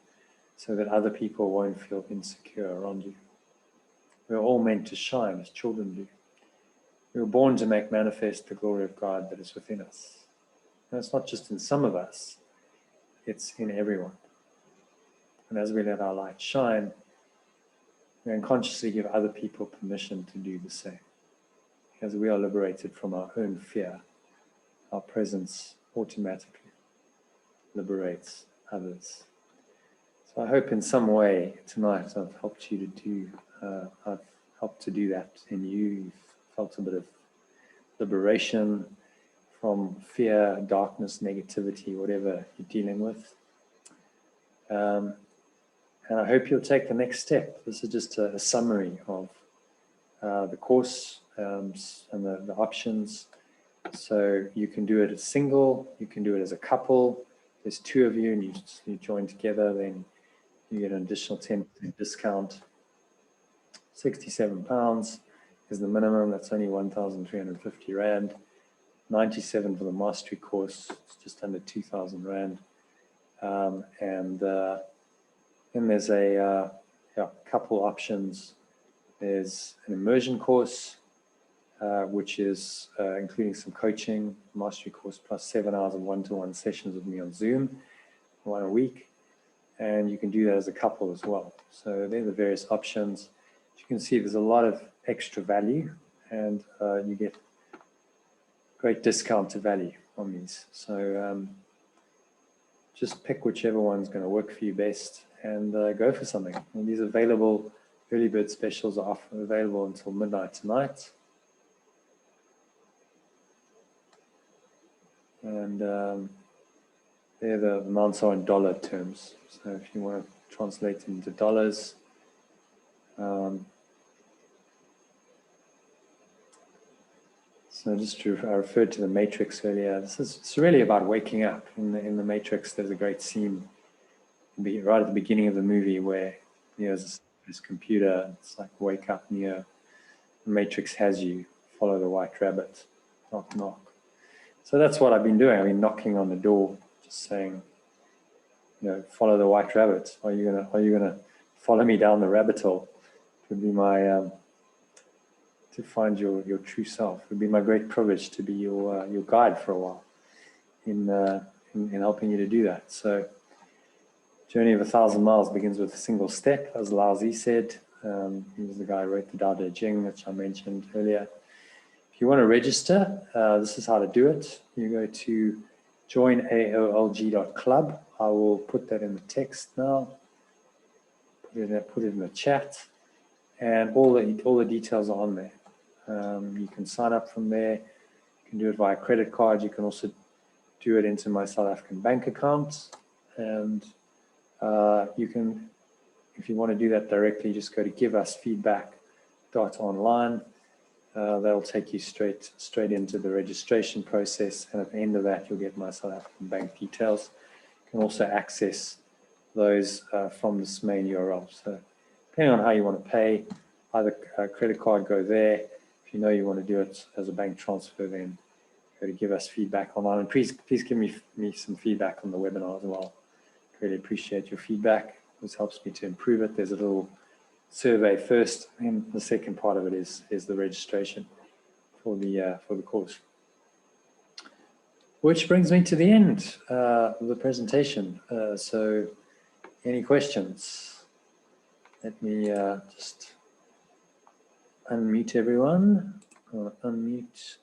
Speaker 1: so that other people won't feel insecure around you. We're all meant to shine as children do. We were born to make manifest the glory of God that is within us. And it's not just in some of us, it's in everyone. And as we let our light shine, we unconsciously give other people permission to do the same. As we are liberated from our own fear, our presence automatically liberates others. So I hope in some way tonight I've helped you to do, I've helped to do that in you. You've felt a bit of liberation from fear, darkness, negativity, whatever you're dealing with. And I hope you'll take the next step. This is just a summary of the course and the options. So you can do it as single, you can do it as a couple. There's two of you and you join together, then you get an additional 10% discount. £67 is the minimum. That's only 1,350 Rand. 97 for the mastery course. It's just under 2,000 Rand. Then there's a couple options. There's an immersion course, which is including some coaching, mastery course plus 7 hours of one-to-one sessions with me on Zoom, 1 a week. And you can do that as a couple as well. So they're the various options. As you can see, there's a lot of extra value and you get great discount to value on these. So just pick whichever one's going to work for you best and go for something. And these available early bird specials are available until midnight tonight. And they're the amounts are in dollar terms. So if you want to translate them into dollars, so just I referred to the matrix earlier. It's really about waking up. In the matrix, there's a great scene right at the beginning of the movie where there's this computer. It's like wake up, Neo. The matrix has you. Follow the white rabbit. Knock, knock. So that's what I've been doing. I've been knocking on the door, just saying, follow the white rabbit. Are you gonna follow me down the rabbit hole? It would be my to find your true self. It would be my great privilege to be your guide for a while in helping you to do that. So, journey of 1,000 miles begins with a single step, as Lao Tzu said. He was the guy who wrote the Tao Te Ching, which I mentioned earlier. If you want to register, this is how to do it. You go to joinaolg.club. I will put that in the text now. Put it in the chat, and all the details are on there. You can sign up from there. You can do it via credit card. You can also do it into my South African bank account, and you can, if you want to do that directly, just go to giveusfeedback.online. That'll take you straight into the registration process, and at the end of that, you'll get my South African bank details. You can also access those from this main URL. So depending on how you want to pay, either credit card, go there. If you know you want to do it as a bank transfer, then go to Give Us Feedback online. And please give me some feedback on the webinar as well. Really appreciate your feedback. This helps me to improve it. There's a little survey first, and the second part of it is the registration. the course. Which brings me to the end of the presentation. So, any questions? Let me just unmute everyone. Unmute.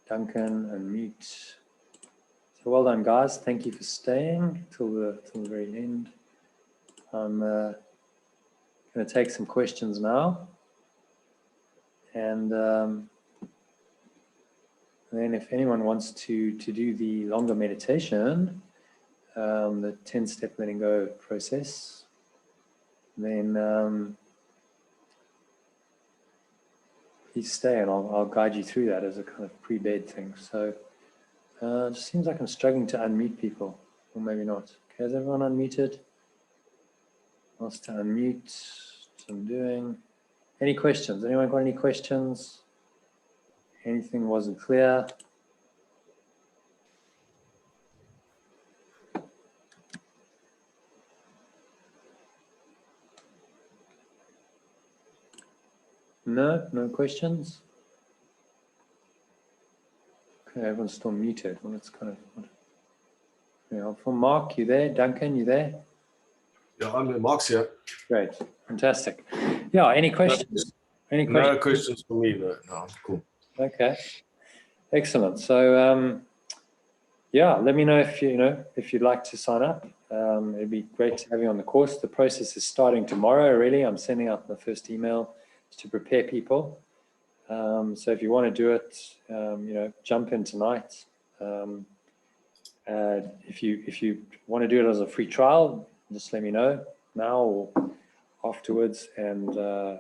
Speaker 1: Duncan, unmute. So well done, guys. Thank you for staying till the very end. I'm going to take some questions now, and then if anyone wants to do the longer meditation, the 10-step letting go process, then please stay, and I'll guide you through that as a kind of pre-bed thing. So it just seems like I'm struggling to unmute people, or maybe not. Okay, is everyone unmuted? Wants to unmute, what I'm doing. Any questions? Anyone got any questions? Anything wasn't clear? No, no questions? Okay, everyone's still muted. Well, it's kind of, yeah, from Mark, you there? Duncan, you there?
Speaker 4: Yeah, I'm there. Mark's here.
Speaker 1: Great, fantastic. Yeah, any questions? Any questions?
Speaker 4: No questions for me, though. No, cool.
Speaker 1: Okay, excellent. So, yeah, let me know if if you'd like to sign up. It'd be great to have you on the course. The process is starting tomorrow. Really, I'm sending out the first email to prepare people. So if you want to do it, jump in tonight. If you want to do it as a free trial, just let me know now or afterwards, and I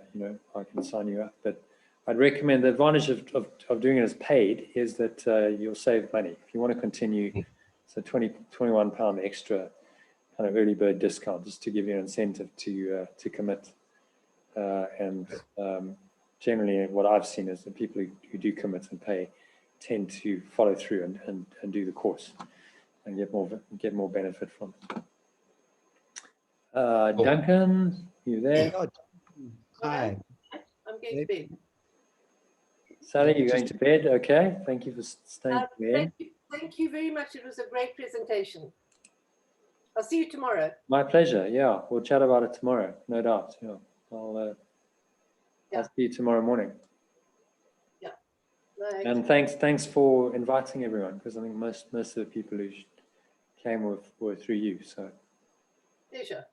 Speaker 1: can sign you up. But I'd recommend the advantage of doing it as paid is that you'll save money. If you want to continue, it's a £21 extra kind of early bird discount, just to give you an incentive to commit. Generally, what I've seen is that people who do commit and pay tend to follow through and do the course and get more benefit from it. Duncan, you there?
Speaker 5: Hi.
Speaker 6: I'm going to bed.
Speaker 1: Sally, you're going to bed? Okay. Thank you for staying there.
Speaker 6: Thank you very much. It was a great presentation. I'll see you tomorrow.
Speaker 1: My pleasure. Yeah, we'll chat about it tomorrow, no doubt. Yeah, I'll see you tomorrow morning.
Speaker 6: Yeah. Right.
Speaker 1: And thanks for inviting everyone, because I think most of the people who came were through you. So.
Speaker 6: Pleasure.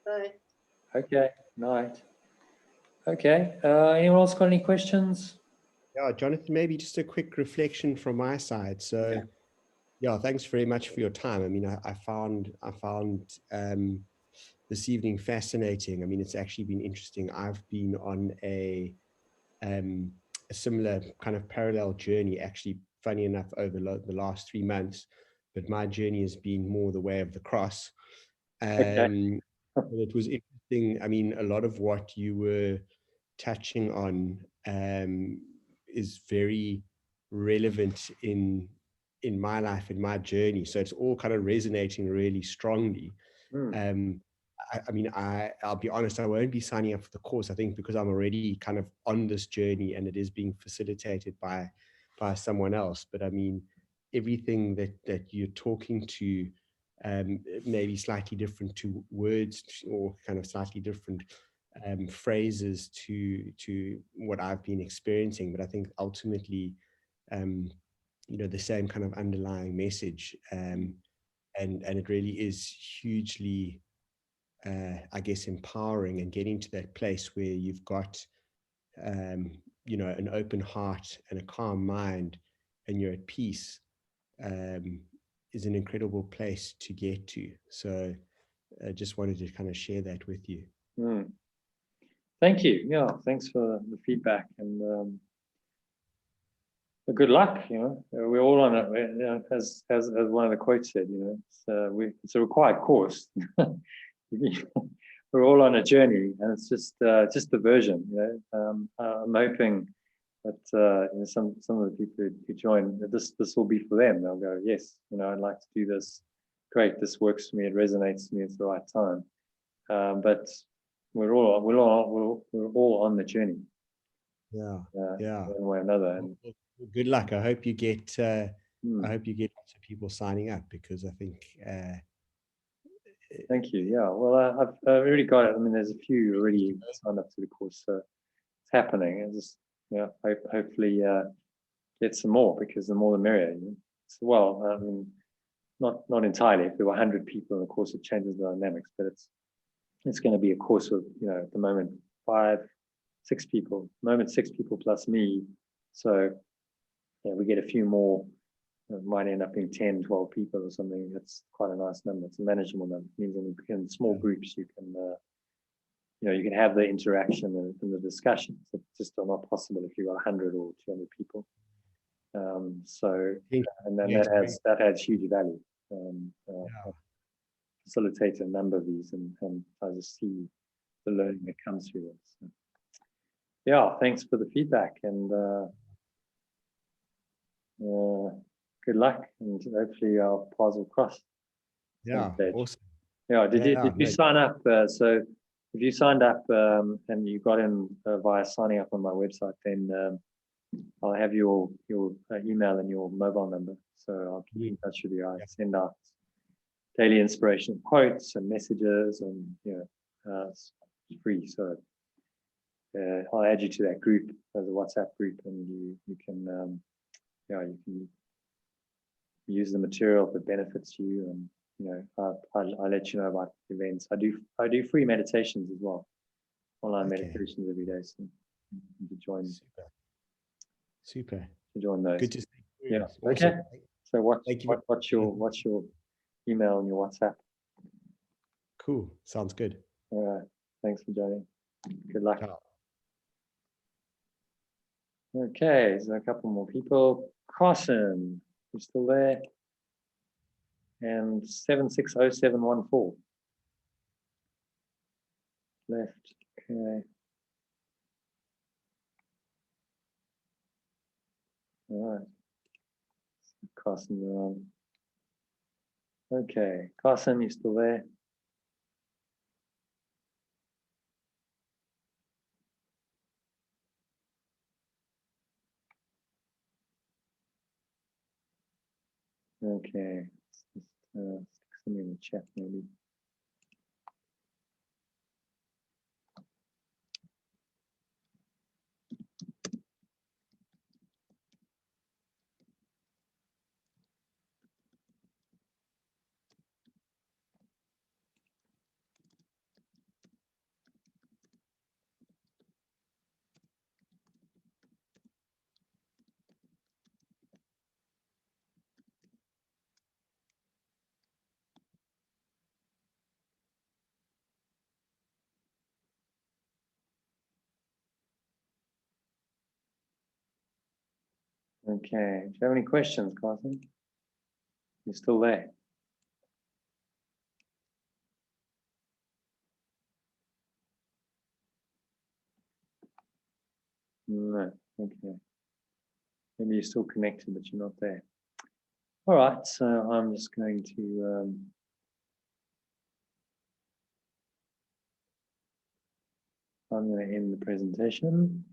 Speaker 6: Bye.
Speaker 1: Okay. Night. Okay. Anyone else got any questions?
Speaker 5: Yeah, Jonathan, maybe just a quick reflection from my side. So, yeah, thanks very much for your time. I mean, I found this evening fascinating. I mean, it's actually been interesting. I've been on a similar kind of parallel journey, actually, funny enough, over the last 3 months. But my journey has been more the way of the cross.
Speaker 1: Okay.
Speaker 5: It was interesting. I mean, a lot of what you were touching on is very relevant in my life, in my journey. So it's all kind of resonating really strongly. I'll be honest, I won't be signing up for the course, I think, because I'm already kind of on this journey and it is being facilitated by someone else. But I mean, everything that you're talking to, maybe slightly different to words or kind of slightly different phrases to what I've been experiencing. But I think ultimately, the same kind of underlying message, and it really is hugely, I guess, empowering, and getting to that place where you've got, an open heart and a calm mind, and you're at peace, is an incredible place to get to. So I just wanted to kind of share that with you.
Speaker 1: Thank you. Yeah, thanks for the feedback, and good luck. We're all on it. As one of the quotes said, it's a required course. We're all on a journey, and it's just diversion. I'm hoping that some of the people who join, this will be for them. They'll go, yes, I'd like to do this. Great, this works for me. It resonates with me. It's the right time. But we're all on the journey.
Speaker 5: Yeah.
Speaker 1: one way or another. And
Speaker 5: Well, good luck. I hope you get
Speaker 1: hmm,
Speaker 5: I hope you get lots of people signing up, because I think
Speaker 1: thank you. Yeah. Well, I've already got it. I mean, there's a few already signed up to the course, so it's happening. And just hopefully get some more, because the more the merrier. So, well, I mean, not entirely. If there were 100 people in the course, it changes the dynamics. But it's going to be a course of, at the moment, 6 people. At the moment, 6 people plus me. So we get a few more. It might end up being 10, 12 people or something. That's quite a nice number. It's a manageable number. It means in small groups you can, you can have the interaction and the discussions. It's just not possible if you've got 100 or 200 people. And then that adds huge value. Facilitate a number of these and I just see the learning that comes through this. So, yeah, thanks for the feedback, and good luck, and hopefully our paths will cross.
Speaker 5: yeah, awesome.
Speaker 1: Yeah, did you sign up? So if you signed up and you got in via signing up on my website, then I'll have your email and your mobile number. So I'll keep in touch with you. I send out daily inspirational quotes and messages, and it's free. So I'll add you to that group, as a WhatsApp group, and you can you can use the material if it benefits you, and I'll let you know about events. I do free meditations as well, online meditations every day. So to join.
Speaker 5: Super.
Speaker 1: To join those.
Speaker 5: Good to see you.
Speaker 1: Yeah.
Speaker 5: Awesome.
Speaker 1: Okay. So what's your email and your WhatsApp?
Speaker 5: Cool. Sounds good.
Speaker 1: All right. Thanks for joining. Good luck.
Speaker 5: Ciao.
Speaker 1: Okay, so a couple more people. Carson, you still there? And 760714. Left. Okay. All right. Carson around. Okay, Carson, you still there? Okay, just stick something in the chat maybe. Okay, do you have any questions, Carson? You're still there? No, okay. Maybe you're still connected, but you're not there. All right, so I'm just going to I'm going to end the presentation.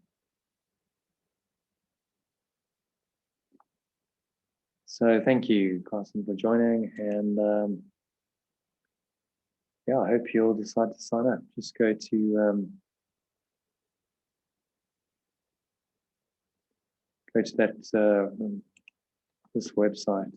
Speaker 1: So thank you, Carson, for joining, and I hope you'll decide to sign up. Just go to that this website.